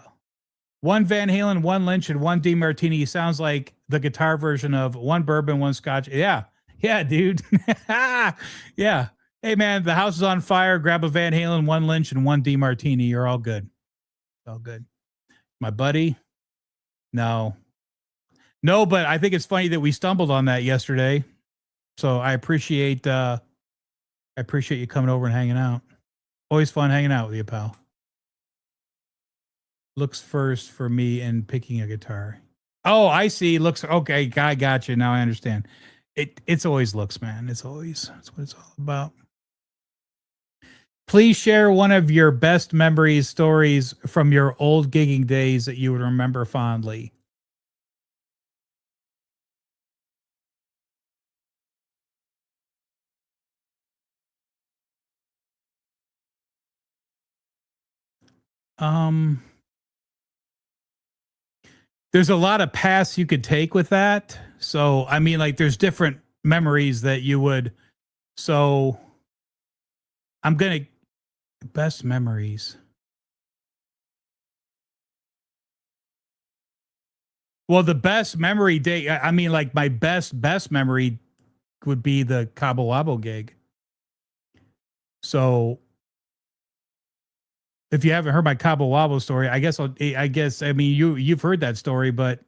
Speaker 1: Van Halen, one Lynch, and one DeMartini sounds like the guitar version of one bourbon, one scotch. Yeah, dude. Yeah. Hey, man, the house is on fire. Grab a Van Halen, one Lynch, and one DeMartini. You're all good. All good. My buddy? No, but I think it's funny that we stumbled on that yesterday. So I appreciate you coming over and hanging out. Always fun hanging out with you, pal. Looks first for me in picking a guitar. Oh, I see. Looks okay. I got you. Now I understand. It's always looks, man. That's what it's all about. Please share one of your best memories, stories from your old gigging days that you would remember fondly. There's a lot of paths you could take with that. So, I mean, like there's different memories that you would. So I'm going to best memories. Well, the best memory day, I mean, like my best memory would be the Cabo Wabo gig. So if you haven't heard my Cabo Wabo story, I mean, you've heard that story, but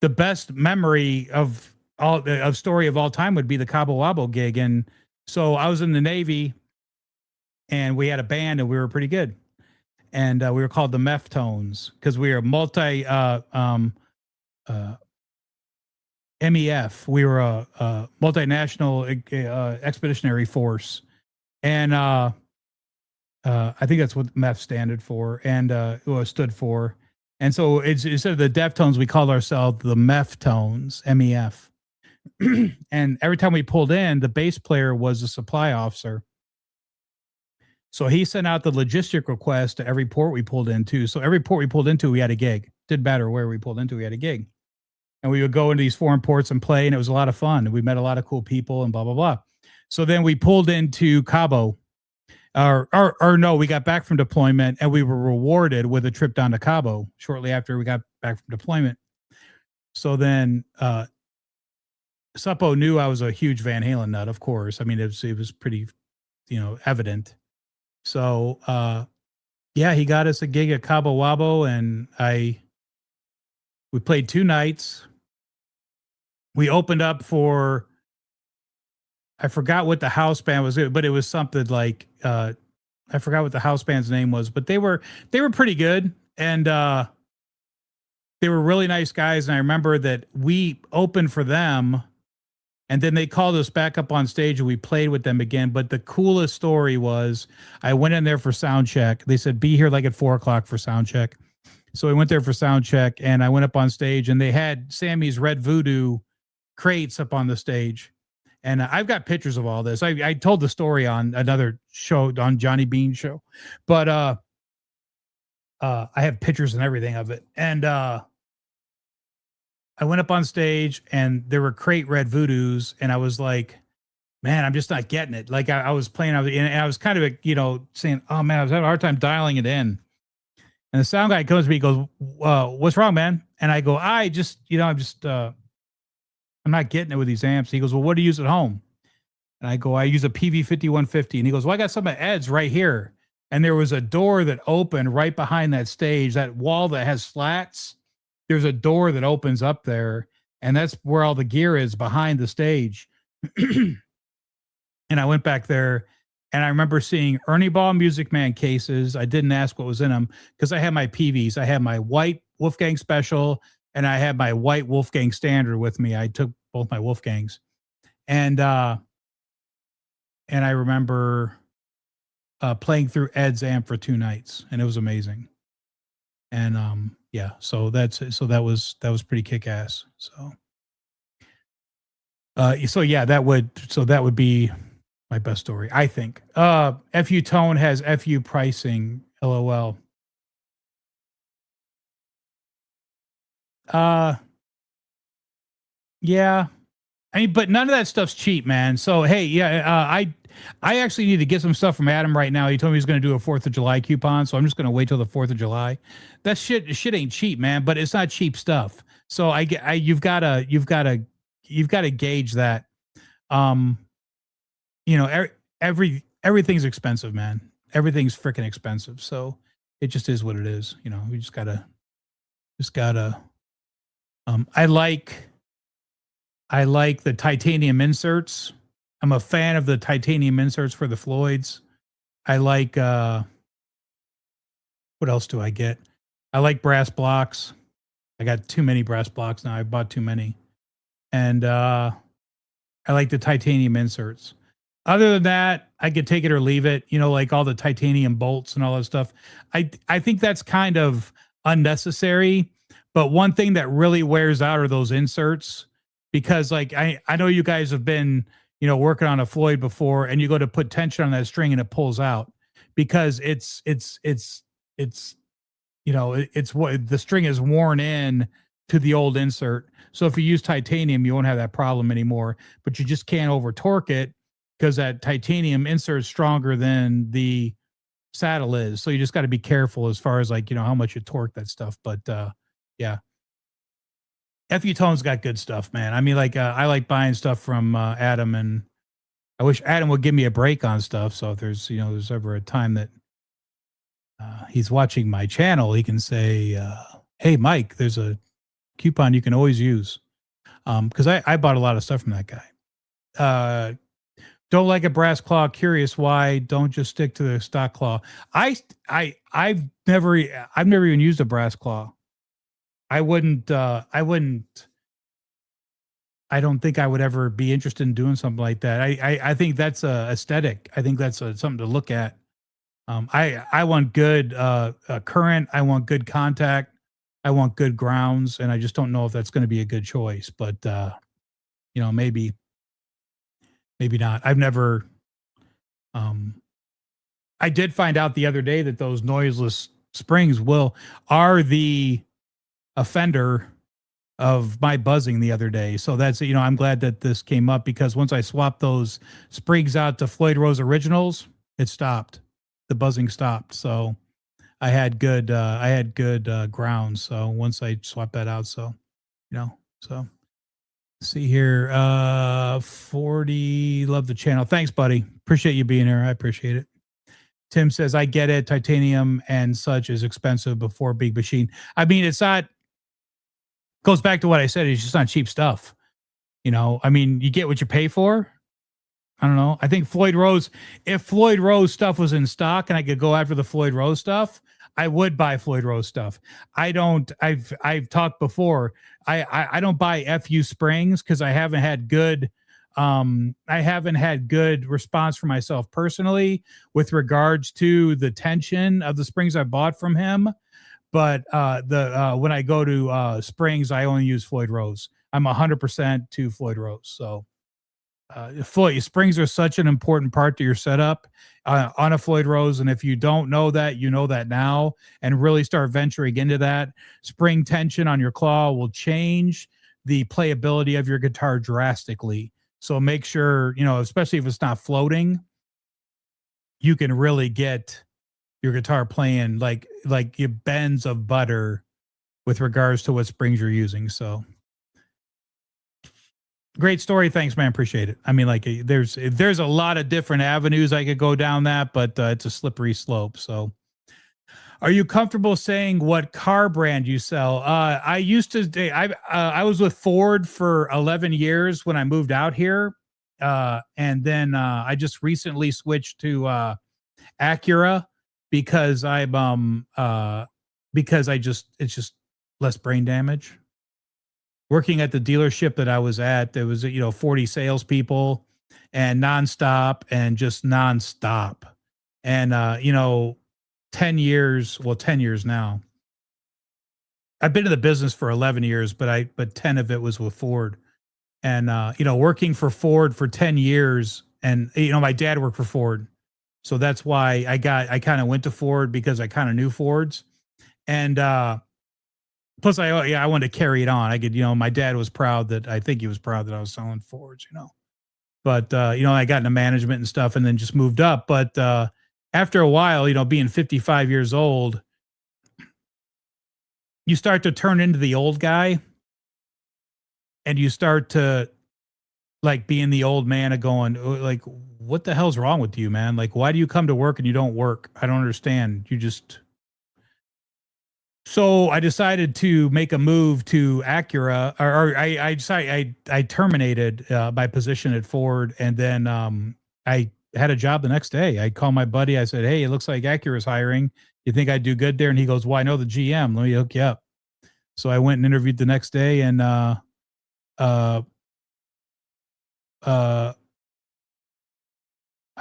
Speaker 1: the best memory of story of all time would be the Cabo Wabo gig. And so I was in the Navy and we had a band and we were pretty good. And we were called the Meftones because we were MEF. We were a multinational expeditionary force. And I think that's what MEF stood for. And so instead of the Deftones, we called ourselves the Meftones, MEF. And every time we pulled in, the bass player was a supply officer. So he sent out the logistic request to every port we pulled into. So every port we pulled into, we had a gig. Didn't matter where we pulled into, we had a gig. And we would go into these foreign ports and play, and it was a lot of fun. And we met a lot of cool people and blah, blah, blah. So then we pulled into Cabo. Or no, we got back from deployment and we were rewarded with a trip down to Cabo shortly after we got back from deployment. So then Suppo knew I was a huge Van Halen nut, of course. I mean, it was pretty, evident. So yeah, he got us a gig at Cabo Wabo, and we played 2 nights. We opened up for, I forgot what the house band was, but it was something like I forgot what the house band's name was, but they were pretty good, and they were really nice guys. And I remember that we opened for them, and then they called us back up on stage and we played with them again. But the coolest story was I went in there for sound check. They said, be here like at 4:00 for sound check. So we went there for sound check, and I went up on stage, and they had Sammy's Red Voodoo crates up on the stage. And I've got pictures of all this. I told the story on another show, on Johnny Bean's show, but I have pictures and everything of it. And I went up on stage and there were crate red voodoos, and I was like, man, I'm just not getting it. Like I was playing, and I was kind of, saying, oh man, I was having a hard time dialing it in. And the sound guy comes to me, goes, what's wrong, man? And I go, I'm not getting it with these amps. He goes, well, what do you use at home? And I go, I use a PV5150. And he goes, well, I got some of Ed's right here. And there was a door that opened right behind that stage, that wall that has slats. There's a door that opens up there, and that's where all the gear is, behind the stage. And I went back there, and I remember seeing Ernie Ball Music Man cases. I didn't ask what was in them because I had my PVs. I had my white Wolfgang Special, and I had my white Wolfgang Standard with me. I took both my Wolfgangs. And I remember playing through Ed's amp for 2 nights, and it was amazing. And yeah, so that was pretty kick-ass. So that would be my best story, I think. FU Tone has FU pricing, LOL. Yeah. I mean, but none of that stuff's cheap, man. So hey, yeah, I actually need to get some stuff from Adam right now. He told me he's going to do a 4th of July coupon, so I'm just going to wait till the 4th of July. That shit ain't cheap, man, but it's not cheap stuff. So you've got to gauge that. Everything's expensive, man. Everything's freaking expensive. So it just is what it is. We just gotta. I like the titanium inserts. I'm a fan of the titanium inserts for the Floyds. I like, what else do I get? I like brass blocks. I got too many brass blocks now. I bought too many. And I like the titanium inserts. Other than that, I could take it or leave it, like all the titanium bolts and all that stuff. I think that's kind of unnecessary. But one thing that really wears out are those inserts, because like I know you guys have been, working on a Floyd before, and you go to put tension on that string and it pulls out because it's what the string is worn in to the old insert. So if you use titanium, you won't have that problem anymore, but you just can't over torque it because that titanium insert is stronger than the saddle is. So you just got to be careful as far as like, how much you torque that stuff. But yeah. FU Tone's got good stuff, man. I mean, like I like buying stuff from Adam, and I wish Adam would give me a break on stuff. So if there's there's ever a time that he's watching my channel, he can say, "Hey, Mike, there's a coupon you can always use." Because I bought a lot of stuff from that guy. Don't like a brass claw. Curious why? Don't just stick to the stock claw. I've never even used a brass claw. I don't think I would ever be interested in doing something like that. I think that's aesthetic. I think that's something to look at. I want good current. I want good contact. I want good grounds, and I just don't know if that's going to be a good choice. But maybe not. I've never. I did find out the other day that those noiseless springs are the offender of my buzzing the other day. So that's, I'm glad that this came up, because once I swapped those springs out to Floyd Rose Originals, it stopped. The buzzing stopped. So I had good grounds. So once I swapped that out, so see here, 40, love the channel. Thanks, buddy. Appreciate you being here. I appreciate it. Tim says, I get it. Titanium and such is expensive before Big Machine. I mean, it's not, goes back to what I said. It's just not cheap stuff. I mean, you get what you pay for. I don't know. I think if Floyd Rose stuff was in stock and I could go after the Floyd Rose stuff, I would buy Floyd Rose stuff. I've talked before. I don't buy FU springs because I haven't had good response for myself personally with regards to the tension of the springs I bought from him. But when I go to springs, I only use Floyd Rose. I'm 100% to Floyd Rose. So Floyd springs are such an important part to your setup on a Floyd Rose, and if you don't know that, you know that now, and really start venturing into that. Spring tension on your claw will change the playability of your guitar drastically. So make sure, especially if it's not floating, you can really get your guitar playing like your bends of butter with regards to what springs you're using. So great story. Thanks, man. Appreciate it. I mean, like there's a lot of different avenues I could go down that, but it's a slippery slope. So are you comfortable saying what car brand you sell? I used to, I was with Ford for 11 years when I moved out here. And then I just recently switched to Acura because because it's just less brain damage. Working at the dealership that I was at, there was 40 salespeople and nonstop and just nonstop. And 10 years, well, 10 years now. I've been in the business for 11 years, but 10 of it was with Ford. And working for Ford for 10 years, and my dad worked for Ford. So that's why I kind of went to Ford because I kind of knew Fords. And plus I wanted to carry it on. I could, my dad was proud I think he was proud that I was selling Fords, But I got into management and stuff and then just moved up. But after a while, being 55 years old, you start to turn into the old guy and you start to like being the old man of going like, what the hell's wrong with you, man? Like, why do you come to work and you don't work? I don't understand. So I decided to make a move to Acura, or I decided I terminated my position at Ford, and then I had a job the next day. I called my buddy. I said, "Hey, it looks like Acura's hiring. You think I'd do good there?" And he goes, "Well, I know the GM. Let me hook you up." So I went and interviewed the next day, and I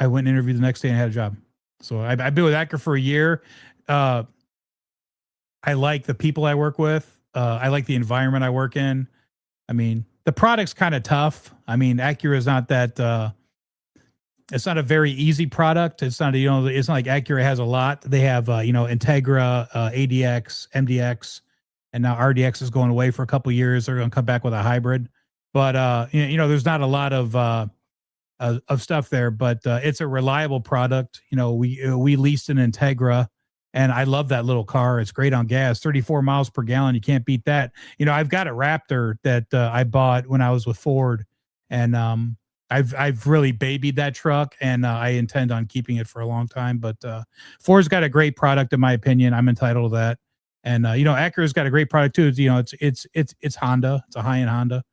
Speaker 1: went and interviewed the next day and had a job. So I've been with Acura for a year. I like the people I work with. I like the environment I work in. I mean, the product's kind of tough. I mean, Acura is not that. It's not a very easy product. It's not it's not like Acura has a lot. They have Integra, ADX, MDX, and now RDX is going away for a couple of years. They're going to come back with a hybrid, but there's not a lot of stuff there. But it's a reliable product. We leased an Integra. And I love that little car. It's great on gas, 34 miles per gallon. You can't beat that. I've got a Raptor that I bought when I was with Ford, and I've really babied that truck, and I intend on keeping it for a long time. But Ford's got a great product, in my opinion. I'm entitled to that. And Acura's got a great product too. It's Honda. It's a high-end Honda.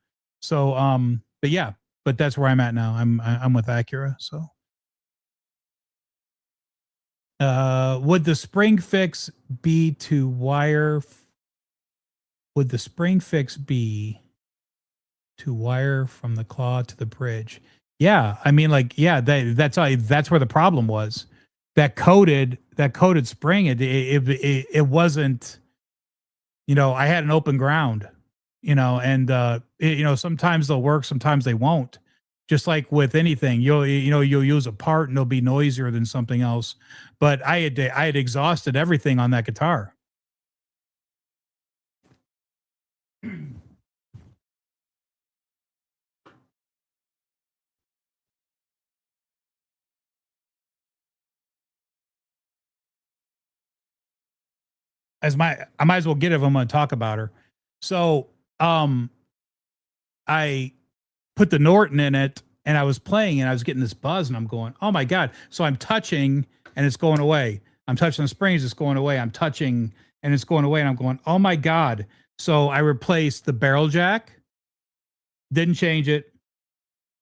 Speaker 1: So but that's where I'm at now. I'm with Acura. So. Would the spring fix be to wire? Would the spring fix be to wire from the claw to the bridge? Yeah, I mean, that's where the problem was. That coated spring. It wasn't. I had an open ground. And sometimes they'll work, sometimes they won't. Just like with anything, you'll use a part and it'll be noisier than something else. But I had exhausted everything on that guitar. I might as well get it if I'm going to talk about her. So I put the Norton in it and I was playing and I was getting this buzz and I'm going, oh my God. So I'm touching and it's going away. I'm touching the springs, it's going away. I'm touching and it's going away. And I'm going, oh my God. So I replaced the barrel jack, didn't change it.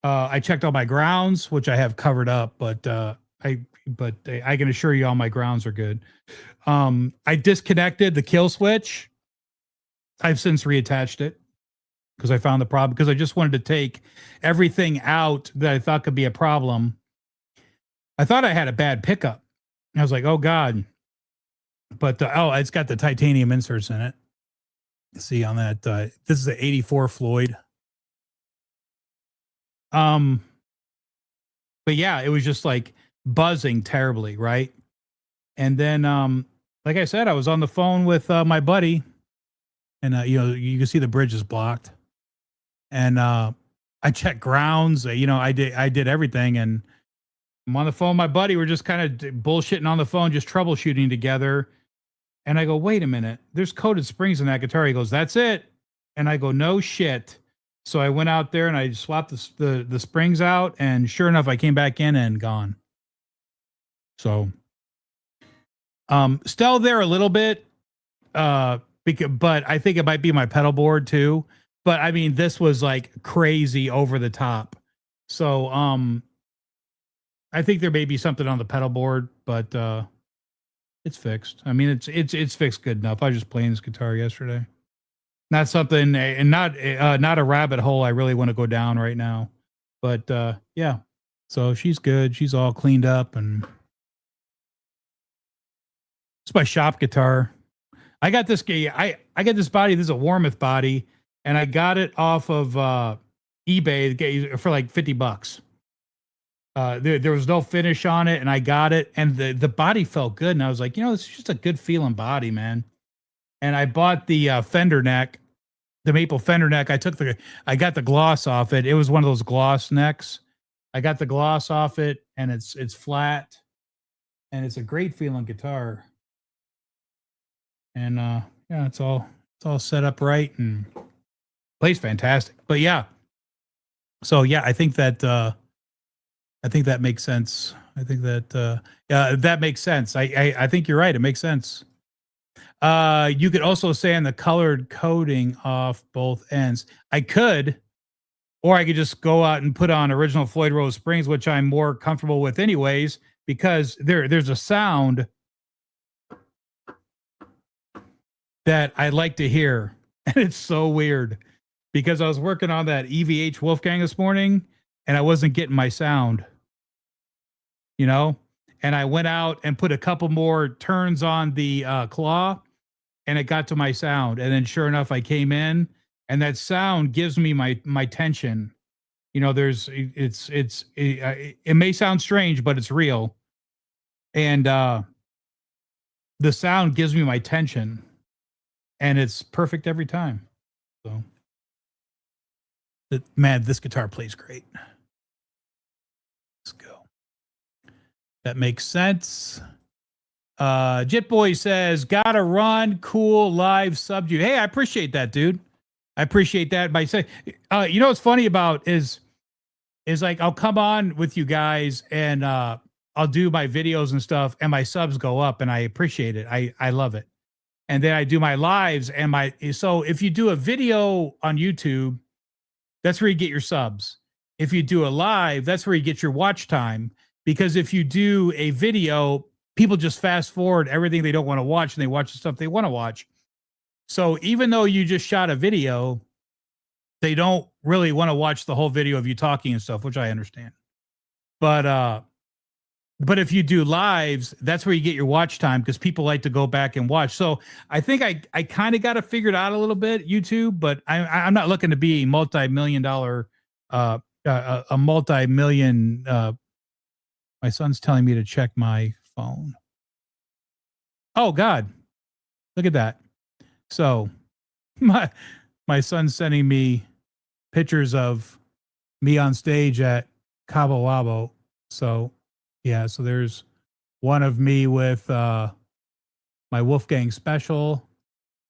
Speaker 1: I checked all my grounds, which I have covered up, but I can assure you all my grounds are good. I disconnected the kill switch. I've since reattached it because I found the problem, because I just wanted to take everything out that I thought could be a problem. I thought I had a bad pickup. I was like, oh God. But it's got the titanium inserts in it. See on that. This is the 84 Floyd. But yeah, it was just like buzzing terribly, right? And then, like I said, I was on the phone with my buddy, and you can see the bridge is blocked, and I checked grounds. I did everything, and I'm on the phone with my buddy. We're just kind of bullshitting on the phone, just troubleshooting together. And I go, wait a minute, there's coated springs in that guitar. He goes, that's it. And I go, no shit. So I went out there and I swapped the springs out, and sure enough, I came back in and gone. So, still there a little bit, but I think it might be my pedal board too. But I mean, this was like crazy over the top. So, I think there may be something on the pedal board, but it's fixed. I mean, it's fixed good enough. I was just playing this guitar yesterday. Not something, and not a rabbit hole I really want to go down right now. But yeah, so she's good. She's all cleaned up, and it's my shop guitar. I got this. I got this body. This is a Warmoth body, and I got it off of eBay for like $50. There was no finish on it, and I got it, and the body felt good, and I was like, it's just a good feeling body, man. And I bought the fender neck, the maple fender neck. I got the gloss off it. It was one of those gloss necks. I got the gloss off it, and it's flat, and it's a great feeling guitar. And yeah, it's all set up right and plays fantastic. But yeah, so yeah, I think that makes sense. I think that that makes sense. I think you're right. It makes sense. You could also sand the colored coating off both ends. I could, or I could just go out and put on original Floyd Rose springs, which I'm more comfortable with anyways, because there's a sound that I like to hear. And it's so weird because I was working on that EVH Wolfgang this morning and I wasn't getting my sound, and I went out and put a couple more turns on the claw, and it got to my sound. And then sure enough, I came in, and that sound gives me my tension. It may sound strange, but it's real. And the sound gives me my tension, and it's perfect every time. So, man, this guitar plays great. Let's go. That makes sense. Jit Boy says, gotta run, cool, live subdue. Hey, I appreciate that, dude. I appreciate that. By saying, what's funny about is like I'll come on with you guys and I'll do my videos and stuff, and my subs go up, and I appreciate it. I love it. And then I do my lives, and so if you do a video on YouTube, that's where you get your subs. If you do a live, that's where you get your watch time. Because if you do a video, people just fast forward everything they don't want to watch, and they watch the stuff they want to watch. So even though you just shot a video, they don't really want to watch the whole video of you talking and stuff, which I understand. But if you do lives, that's where you get your watch time, because people like to go back and watch. So I think I kind of got it figured out a little bit, YouTube, but I'm not looking to be a multi-million dollar, a multi-million. My son's telling me to check my phone. Oh God, look at that. So my son's sending me pictures of me on stage at Cabo Wabo. So yeah, so there's one of me with my Wolfgang special,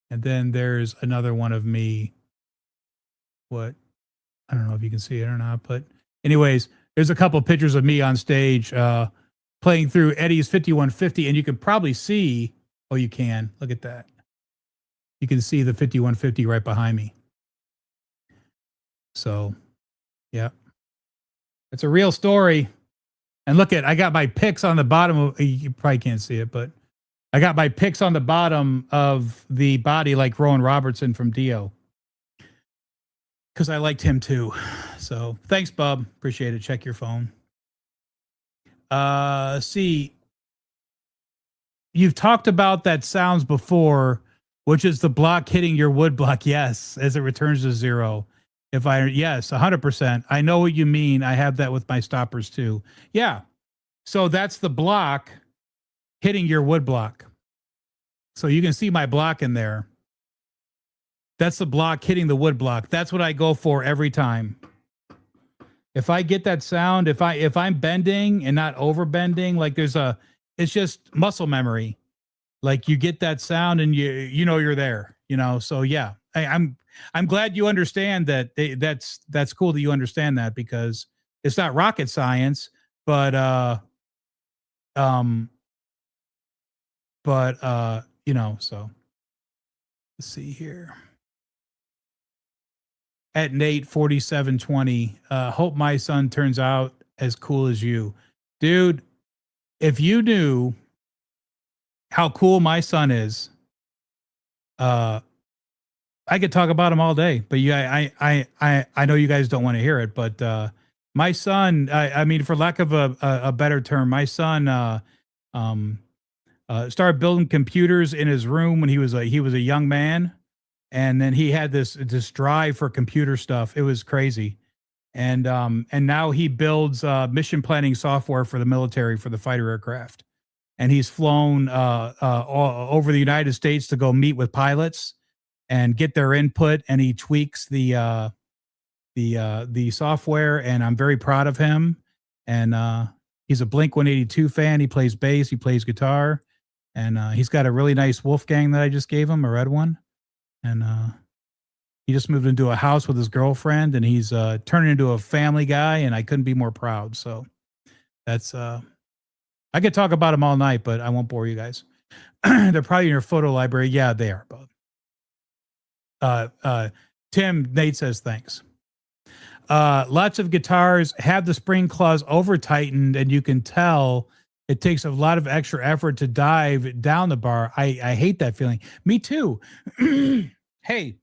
Speaker 1: and then there's another one of me. I don't know if you can see it or not, but anyways, there's a couple pictures of me on stage playing through Eddie's 5150, and you can probably see, oh, you can, look at that. You can see the 5150 right behind me. So, yeah. It's a real story. And look I got my picks on the bottom of, you probably can't see it, but I got my picks on the bottom of the body like Rowan Robertson from Dio. Because I liked him too. So thanks, Bub. Appreciate it. Check your phone. See, you've talked about that sounds before, which is the block hitting your wood block. Yes, as it returns to zero. Yes, 100%. I know what you mean. I have that with my stoppers too. Yeah. So that's the block hitting your wood block. So you can see my block in there. That's the block hitting the wood block. That's what I go for every time. If I get that sound, if I'm bending and not over bending, like it's just muscle memory. Like you get that sound and you know you're there. So yeah, I'm glad you understand that. That's cool that you understand that, because it's not rocket science, but um so let's see here. At Nate 4720, hope my son turns out as cool as you. Dude, if you knew how cool my son is, I could talk about him all day, but yeah, I know you guys don't want to hear it, but my son, I mean, for lack of a better term, my son started building computers in his room when he was a young man, and then he had this drive for computer stuff. It was crazy, and now he builds mission planning software for the military for the fighter aircraft, and he's flown all over the United States to go meet with pilots and get their input, and he tweaks the software, and I'm very proud of him. And he's a Blink 182 fan. He plays bass, he plays guitar, and he's got a really nice Wolfgang that I just gave him, a red one. And he just moved into a house with his girlfriend, and he's turning into a family guy, and I couldn't be more proud. So that's I could talk about him all night, but I won't bore you guys. They're probably in your photo library. Yeah, they are, Bob. Tim, Nate says thanks. Lots of guitars have the spring claws over tightened, and you can tell it takes a lot of extra effort to dive down the bar. I hate that feeling. Me too. Hey,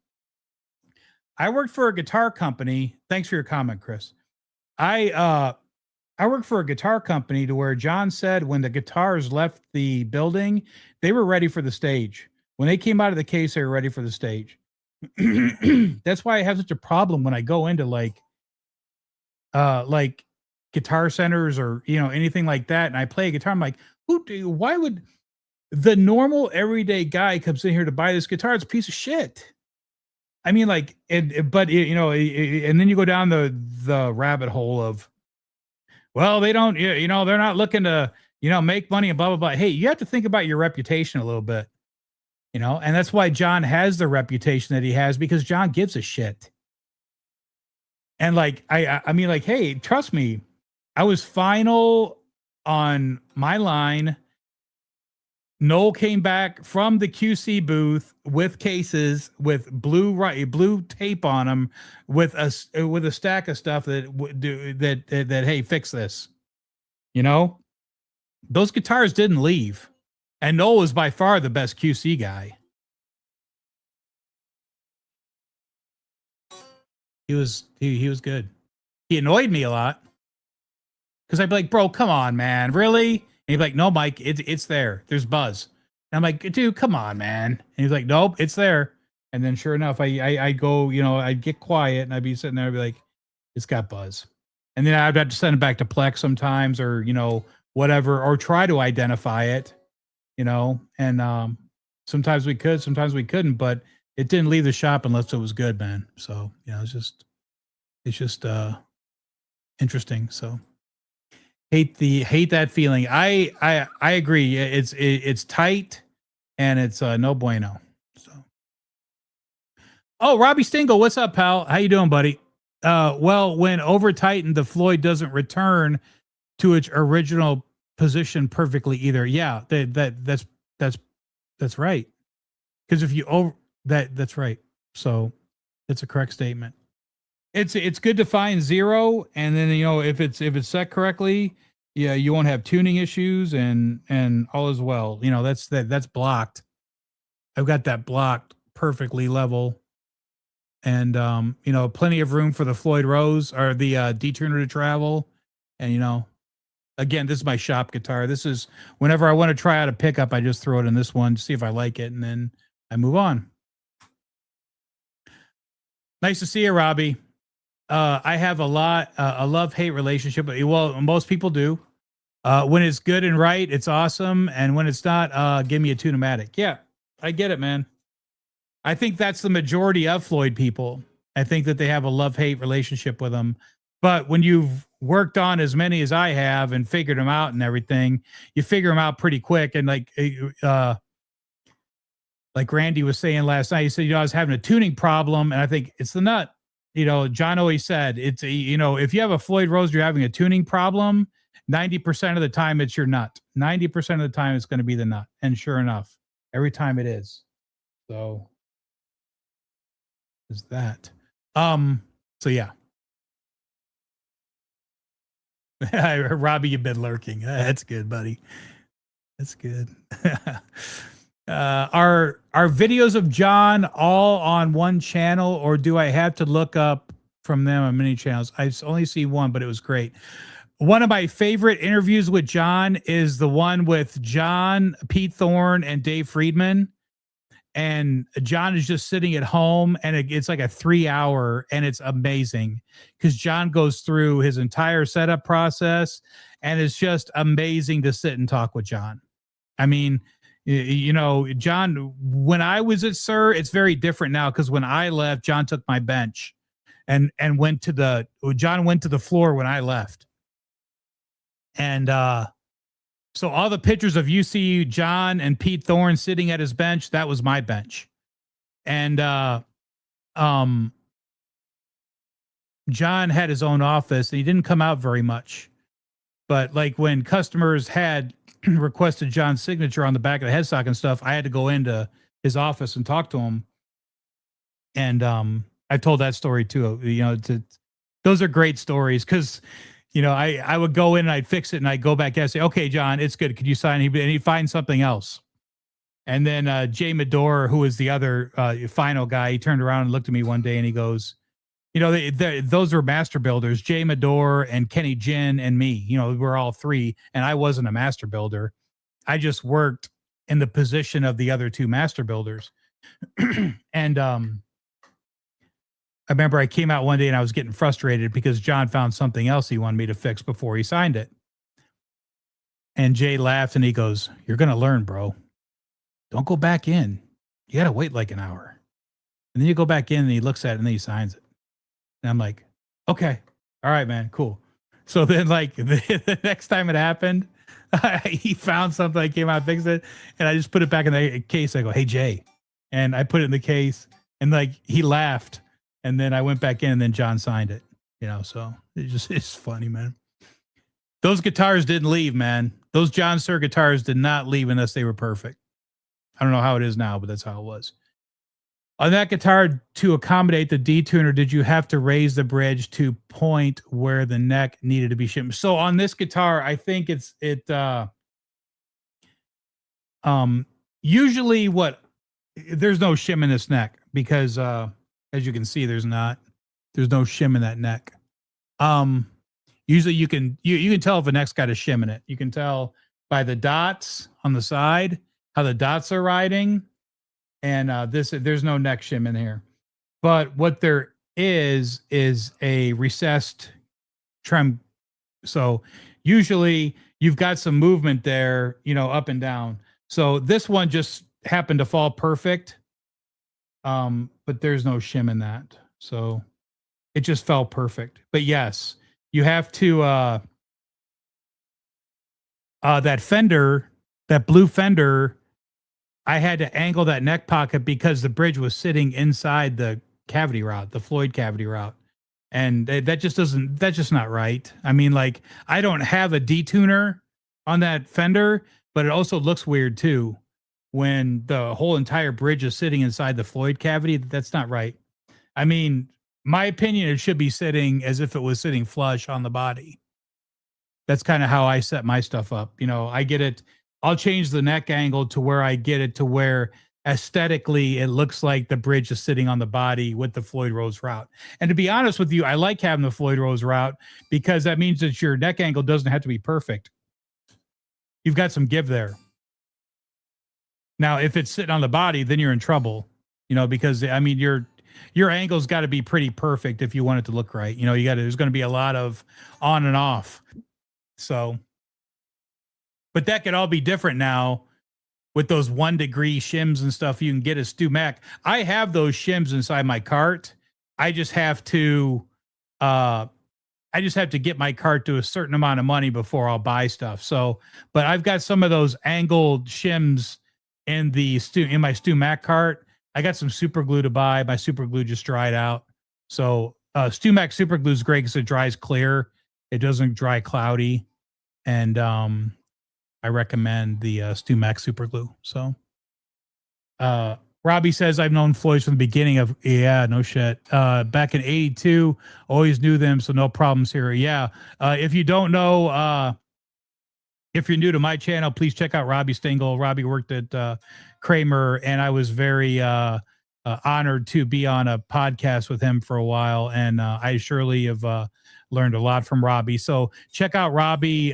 Speaker 1: I worked for a guitar company. Thanks for your comment, Chris. I worked for a guitar company to where John said when the guitars left the building, they were ready for the stage. When they came out of the case, they were ready for the stage. That's why I have such a problem when I go into like Guitar Centers or anything like that, and I play a guitar. I'm like, why would the normal everyday guy comes in here to buy this guitar? It's a piece of shit. I mean, like, and then you go down the rabbit hole of, well, they don't, they're not looking to, make money and blah, blah, blah. Hey, you have to think about your reputation a little bit, and that's why John has the reputation that he has, because John gives a shit. And like, I mean, like, hey, trust me, I was final on my line. Noel came back from the QC booth with cases with blue tape on them with a stack of stuff that hey, fix this. Those guitars didn't leave, and Noel was by far the best QC guy. He was good. He annoyed me a lot because I'd be like, bro, come on, man, really? And he'd be like, no, Mike, it's there. There's buzz. And I'm like, dude, come on, man. And he's like, nope, it's there. And then sure enough, I go, I'd get quiet and I'd be sitting there, I'd be like, it's got buzz. And then I'd have to send it back to Plex sometimes, or, whatever, or try to identify it, and sometimes we could, sometimes we couldn't, but it didn't leave the shop unless it was good, man. So, it's just interesting. So hate that feeling. I agree. It's tight and it's no bueno. So, oh, Robbie Stingle, what's up, pal? How you doing, buddy? Well, when over tightened, the Floyd doesn't return to its original position perfectly either. Yeah, that's right. Because if you over that's right. So it's a correct statement. It's good to find zero, and then if it's set correctly, yeah, you won't have tuning issues and all as well. That's blocked. I've got that blocked perfectly level, and plenty of room for the Floyd Rose or the detuner to travel. And again, this is my shop guitar. This is whenever I want to try out a pickup, I just throw it in this one to see if I like it, and then I move on. Nice to see you, Robbie. I have a love-hate relationship. Well, most people do. When it's good and right, it's awesome. And when it's not, give me a tune-o-matic. Yeah, I get it, man. I think that's the majority of Floyd people. I think that they have a love-hate relationship with them. But when you've worked on as many as I have and figured them out and everything, you figure them out pretty quick. And like Randy was saying last night, he said, I was having a tuning problem, and I think it's the nut. John always said if you have a Floyd Rose, you're having a tuning problem. 90% of the time, it's your nut. 90% of the time, it's going to be the nut, and sure enough, every time it is. So, is that? So yeah. Robbie, you've been lurking. That's good, buddy. That's good. Are videos of John all on one channel, or do I have to look up from them on many channels? I only see one, but it was great. One of my favorite interviews with John is the one with John, Pete Thorne, and Dave Friedman. And John is just sitting at home, and it's like a 3-hour, and it's amazing because John goes through his entire setup process, and it's just amazing to sit and talk with John. I mean, John, when I was at Sir, it's very different now because when I left, John took my bench and John went to the floor when I left. And so all the pictures of you see John and Pete Thorne sitting at his bench, that was my bench. And John had his own office, and he didn't come out very much. But like when customers had requested John's signature on the back of the headstock and stuff, I had to go into his office and talk to him. And I told that story too. Those are great stories because I would go in and I'd fix it, and I'd go back and say, okay, John, it's good. Could you sign? And he'd find something else. And then Jay Medor, who was the other final guy, he turned around and looked at me one day and he goes, those were master builders, Jay Medor and Kenny Jin and me. We're all three, and I wasn't a master builder. I just worked in the position of the other two master builders. And I remember I came out one day and I was getting frustrated because John found something else he wanted me to fix before he signed it. And Jay laughed and he goes, "You're going to learn, bro. Don't go back in. You got to wait like an hour." And then you go back in and he looks at it and then he signs it. And I'm like, okay, all right, man, cool. So then like the next time it happened, he found something, I came out, fixed it, and I just put it back in the case. I go, "Hey, Jay." And I put it in the case, and like he laughed. And then I went back in, and then John signed it. So it's funny, man. Those guitars didn't leave, man. Those John Suhr guitars did not leave unless they were perfect. I don't know how it is now, but that's how it was. On that guitar, to accommodate the detuner, did you have to raise the bridge to point where the neck needed to be shimmed? So on this guitar, I think usually there's no shim in this neck because as you can see, there's no shim in that neck. Usually you can tell if a neck's got a shim in it. You can tell by the dots on the side, how the dots are riding. And there's no neck shim in here. But what there is a recessed trem. So usually you've got some movement there, up and down. So this one just happened to fall perfect. But there's no shim in that. So it just fell perfect. But yes, you have to that fender, that blue fender, I had to angle that neck pocket because the bridge was sitting inside the cavity route, the Floyd cavity route. And that's just not right. I mean, like, I don't have a detuner on that fender, but it also looks weird too when the whole entire bridge is sitting inside the Floyd cavity. That's not right. I mean, my opinion, it should be sitting as if it was sitting flush on the body. That's kind of how I set my stuff up. I get it. I'll change the neck angle to where I get it to where aesthetically it looks like the bridge is sitting on the body with the Floyd Rose route. And to be honest with you, I like having the Floyd Rose route because that means that your neck angle doesn't have to be perfect. You've got some give there. Now, if it's sitting on the body, then you're in trouble, because I mean, your angle's got to be pretty perfect if you want it to look right. You know, there's going to be a lot of on and off. So, but that could all be different now with those 1 degree shims and stuff. You can get a Stu Mac. I have those shims inside my cart. I just have to, get my cart to a certain amount of money before I'll buy stuff. So, but I've got some of those angled shims in my Stu Mac cart. I got some super glue to buy. My super glue just dried out. So, Stu Mac super glue is great because it dries clear. It doesn't dry cloudy. And, I recommend the Stu Mac super glue. So, Robbie says, I've known Floyd's from the beginning of, yeah, no shit. Back in 82, always knew them, so no problems here. Yeah. If you don't know, if you're new to my channel, please check out Robbie Stingle. Robbie worked at Kramer, and I was very honored to be on a podcast with him for a while. And I surely have learned a lot from Robbie. So check out Robbie.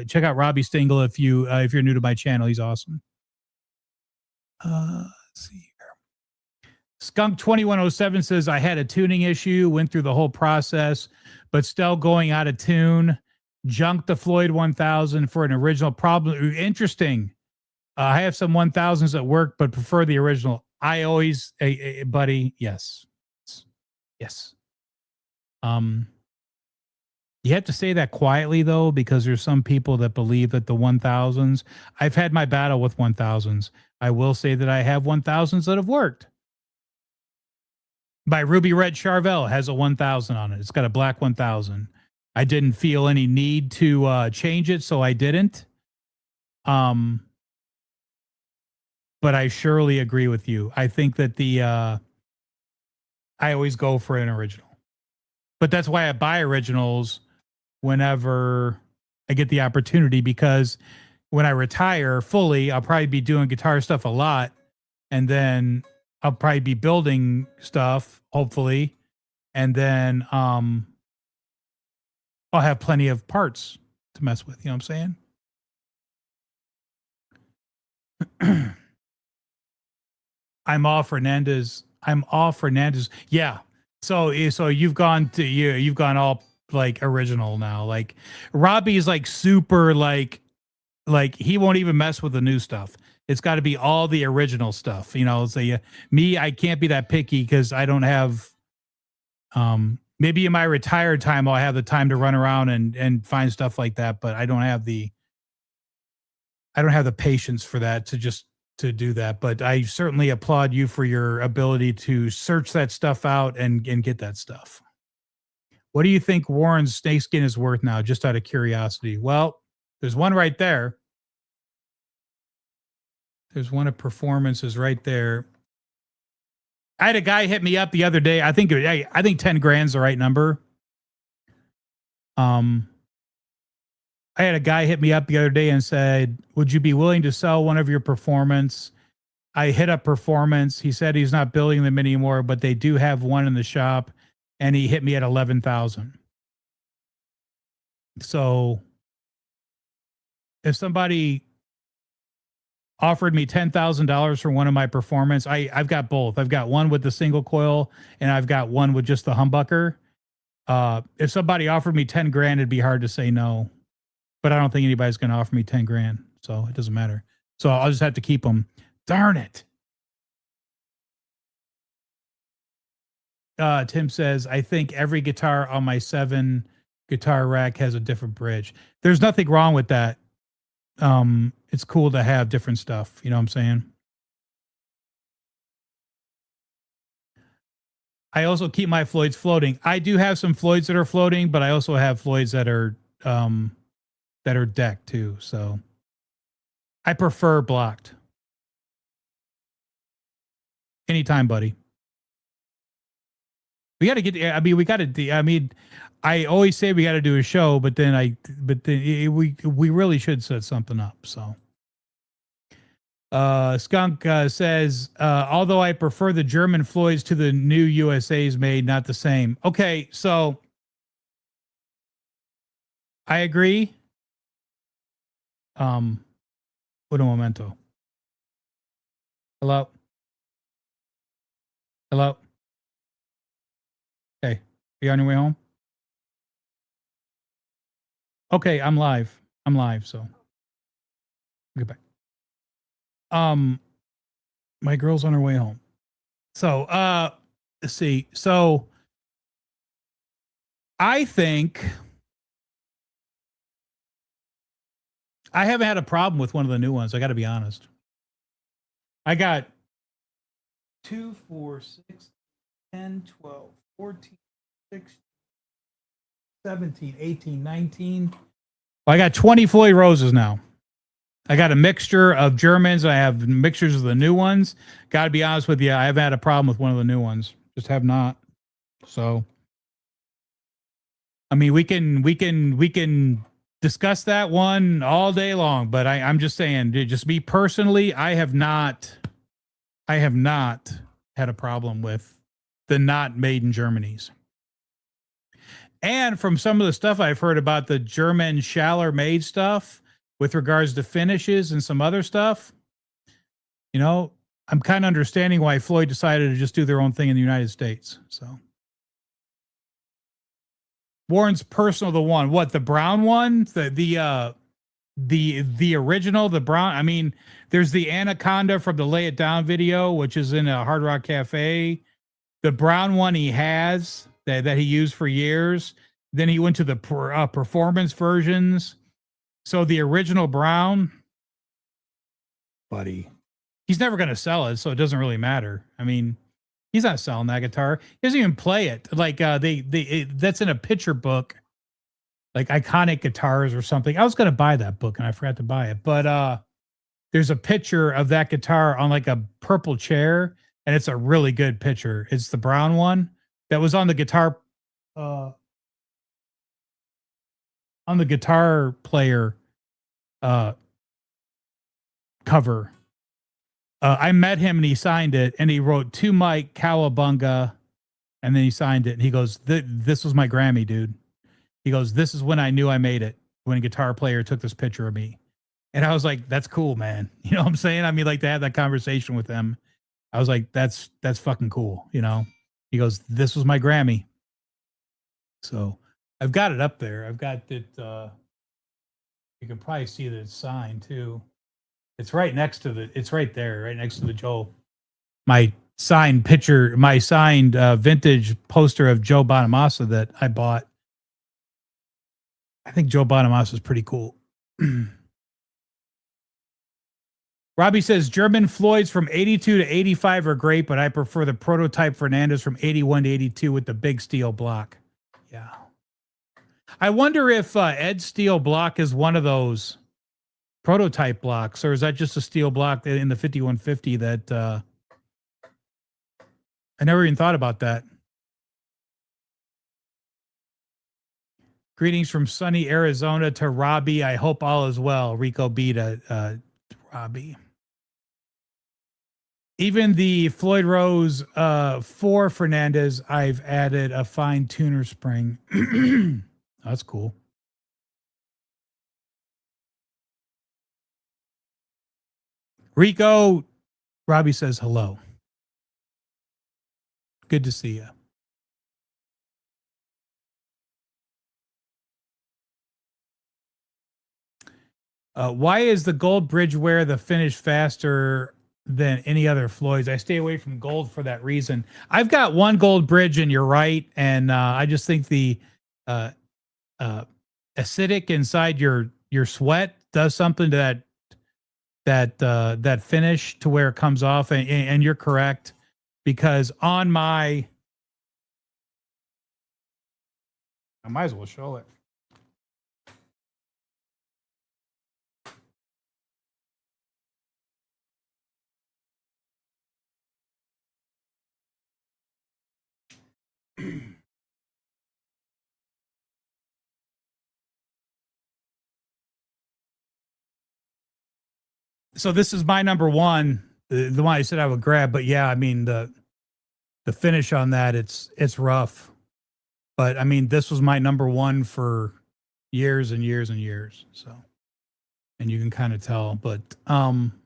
Speaker 1: Check out Robbie Stingle if you're new to my channel. He's awesome. Let's see here. Skunk 2107 says, I had a tuning issue, went through the whole process, but still going out of tune. Junked the Floyd 1000 for an original problem. Interesting. I have some 1000s at work, but prefer the original. I always, buddy, yes. Yes. You have to say that quietly, though, because there's some people that believe that the 1000s, I've had my battle with 1000s. I will say that I have 1000s that have worked. My Ruby Red Charvel has a 1000 on it. It's got a black 1000. I didn't feel any need to change it, so I didn't. But I surely agree with you. I think that I always go for an original. But that's why I buy originals whenever I get the opportunity, because when I retire fully, I'll probably be doing guitar stuff a lot, and then I'll probably be building stuff, hopefully, and then I'll have plenty of parts to mess with. You know what I'm saying? I'm all Fernandez. Yeah. So you've gone all like original now. Like Robbie's like super like he won't even mess with the new stuff. It's got to be all the original stuff, you know. So me, I can't be that picky because I don't have. Maybe in my retired time, I'll have the time to run around and find stuff like that, but I don't have the patience for that to do that. But I certainly applaud you for your ability to search that stuff out and get that stuff. What do you think Warren's snakeskin is worth now, just out of curiosity? Well, there's one right there. There's one of performances right there. I had a guy hit me up the other day. I think 10 grand's the right number. I had a guy hit me up the other day and said, would you be willing to sell one of your performance? I hit up performance. He said he's not building them anymore, but they do have one in the shop, and he hit me at 11,000. So if somebody offered me $10,000 for one of my performance, I've got both. I've got one with the single coil, and I've got one with just the humbucker. If somebody offered me 10 grand, it'd be hard to say no. But I don't think anybody's going to offer me 10 grand. So it doesn't matter. So I'll just have to keep them. Darn it. Tim says, I think every guitar on my 7 guitar rack has a different bridge. There's nothing wrong with that. It's cool to have different stuff. You know what I'm saying? I also keep my Floyds floating. I do have some Floyds that are floating, but I also have Floyds that are decked too. So I prefer blocked. Anytime, buddy. We got to get. I always say we got to do a show, but then we really should set something up. So, Skunk says, although I prefer the German Floyds to the new USA's made, not the same. Okay, so I agree. Un momento. Hello. Are you on your way home? Okay, I'm live. So get back. My girl's on her way home. So let's see. So I think I haven't had a problem with one of the new ones. I got to be honest. I got 2, 4, 6, 10, 12, 14, 16, 17, 18, 19. Well, I got 20 Floyd Roses now. I got a mixture of Germans. I have mixtures of the new ones. Got to be honest with you, I haven't had a problem with one of the new ones. Just have not. So, I mean, we can discuss that one all day long. But I'm just saying, just me personally, I have not had a problem with the not made in Germany's. And from some of the stuff I've heard about the German Schaller made stuff with regards to finishes and some other stuff, you know, I'm kind of understanding why Floyd decided to just do their own thing in the United States. So Warren's personal, the one, what, the brown one, the original, the brown. I mean, there's the Anaconda from the Lay It Down video, which is in a Hard Rock Cafe. The brown one he has that he used for years. Then he went to the performance versions. So the original brown, buddy, he's never going to sell it, so it doesn't really matter. I mean, he's not selling that guitar. He doesn't even play it. Like that's in a picture book, like Iconic Guitars or something. I was going to buy that book and I forgot to buy it. But there's a picture of that guitar on like a purple chair, and it's a really good picture. It's the brown one that was on the guitar player cover. I met him and he signed it, and he wrote "To Mike Cowabunga," and then he signed it. And he goes, "This was my Grammy, dude." He goes, "This is when I knew I made it, when a guitar player took this picture of me." And I was like, "That's cool, man." You know what I'm saying? I mean, like, to have that conversation with him, I was like, "That's fucking cool." You know? He goes, "This was my Grammy." So I've got it up there. I've got it. You can probably see that it's signed too. It's right next to it's right there, right next to the Joe. My signed picture, my signed vintage poster of Joe Bonamassa that I bought. I think Joe Bonamassa is pretty cool. Robbie says German Floyds from 82 to 85 are great, but I prefer the prototype Fernandez from 81 to 82 with the big steel block. Yeah. I wonder if Ed steel block is one of those prototype blocks, or is that just a steel block in the 5150 that I never even thought about that. Greetings from sunny Arizona to Robbie. I hope all is well. Rico B to Robbie. Even the Floyd Rose 4 Fernandez, I've added a fine tuner spring. That's cool. Rico, Robbie says hello. Good to see you. Why is the gold bridge wear the finish faster than any other Floyds? I stay away from gold for that reason. I've got one gold bridge, and you're right. And I just think the acidic inside your sweat does something to that finish to where it comes off. And you're correct, because on my, I might as well show it. So this is my number one, the one I said I would grab. But yeah, I mean the finish on that, it's rough. But I mean, this was my number one for years and years and years. So, and you can kind of tell. But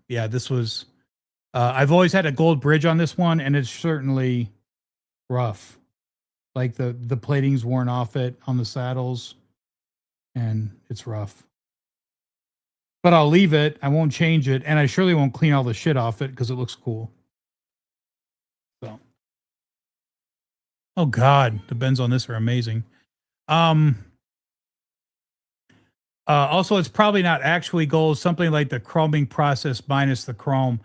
Speaker 1: yeah, this was. I've always had a gold bridge on this one, and it's certainly rough. Like the plating's worn off it on the saddles, and it's rough. But I'll leave it. I won't change it, and I surely won't clean all the shit off it because it looks cool. So, oh god, the bends on this are amazing. Also, it's probably not actually gold. Something like the chroming process minus the chrome.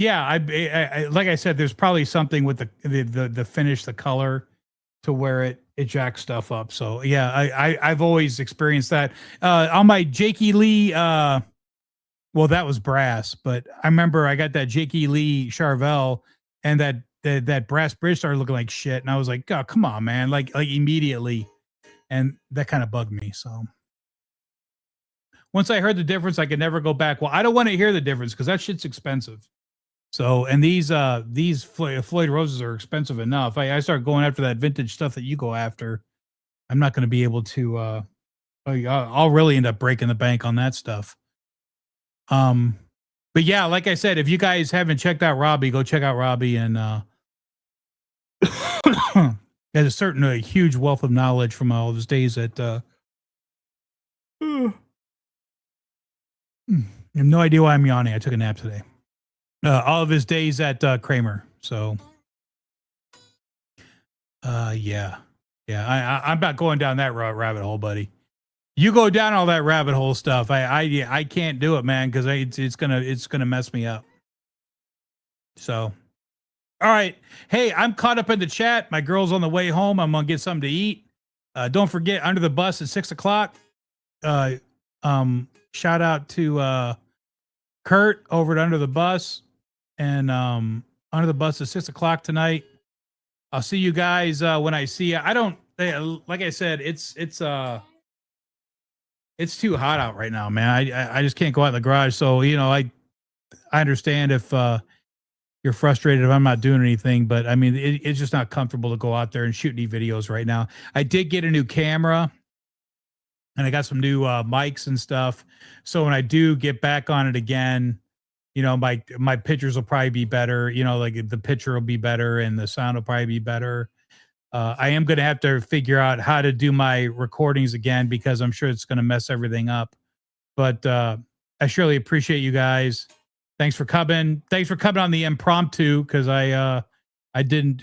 Speaker 1: Yeah, I like I said, there's probably something with the finish, the color, to where it jacks stuff up. So yeah, I've always experienced that. On my Jakey Lee, well, that was brass, but I remember I got that Jakey Lee Charvel, and that brass bridge started looking like shit, and I was like, oh, come on, man, like immediately, and that kind of bugged me. So once I heard the difference, I could never go back. Well, I don't want to hear the difference because that shit's expensive. So, and these Floyd Roses are expensive enough. I start going after that vintage stuff that you go after. I'm not going to be able to. I'll really end up breaking the bank on that stuff. But yeah, like I said, if you guys haven't checked out Robbie, go check out Robbie, and has a certain huge wealth of knowledge from all his days at. I have no idea why I'm yawning. I took a nap today. All of his days at Kramer. So, yeah. I'm not going down that rabbit hole, buddy. You go down all that rabbit hole stuff. I can't do it, man, because it's gonna mess me up. So, all right. Hey, I'm caught up in the chat. My girl's on the way home. I'm gonna get something to eat. Don't forget, Under the Bus at 6:00. Shout out to Kurt over at Under the Bus, and Under the Bus at 6:00 tonight. I'll see you guys when I see you. I don't like I said, it's too hot out right now, man. I just can't go out in the garage. So, I understand if you're frustrated if I'm not doing anything, but I mean, it's just not comfortable to go out there and shoot any videos right now. I did get a new camera, and I got some new mics and stuff. So when I do get back on it again, my pictures will probably be better. Like the picture will be better and the sound will probably be better. I am going to have to figure out how to do my recordings again, because I'm sure it's going to mess everything up. But I surely appreciate you guys. Thanks for coming. Thanks for coming on the Impromptu, because I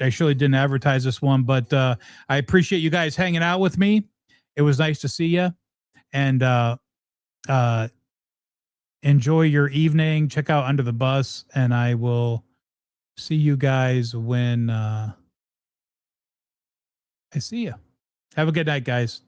Speaker 1: surely didn't advertise this one, but I appreciate you guys hanging out with me. It was nice to see you, and enjoy your evening. Check out Under the Bus, and I will see you guys when I see you. Have a good night, guys.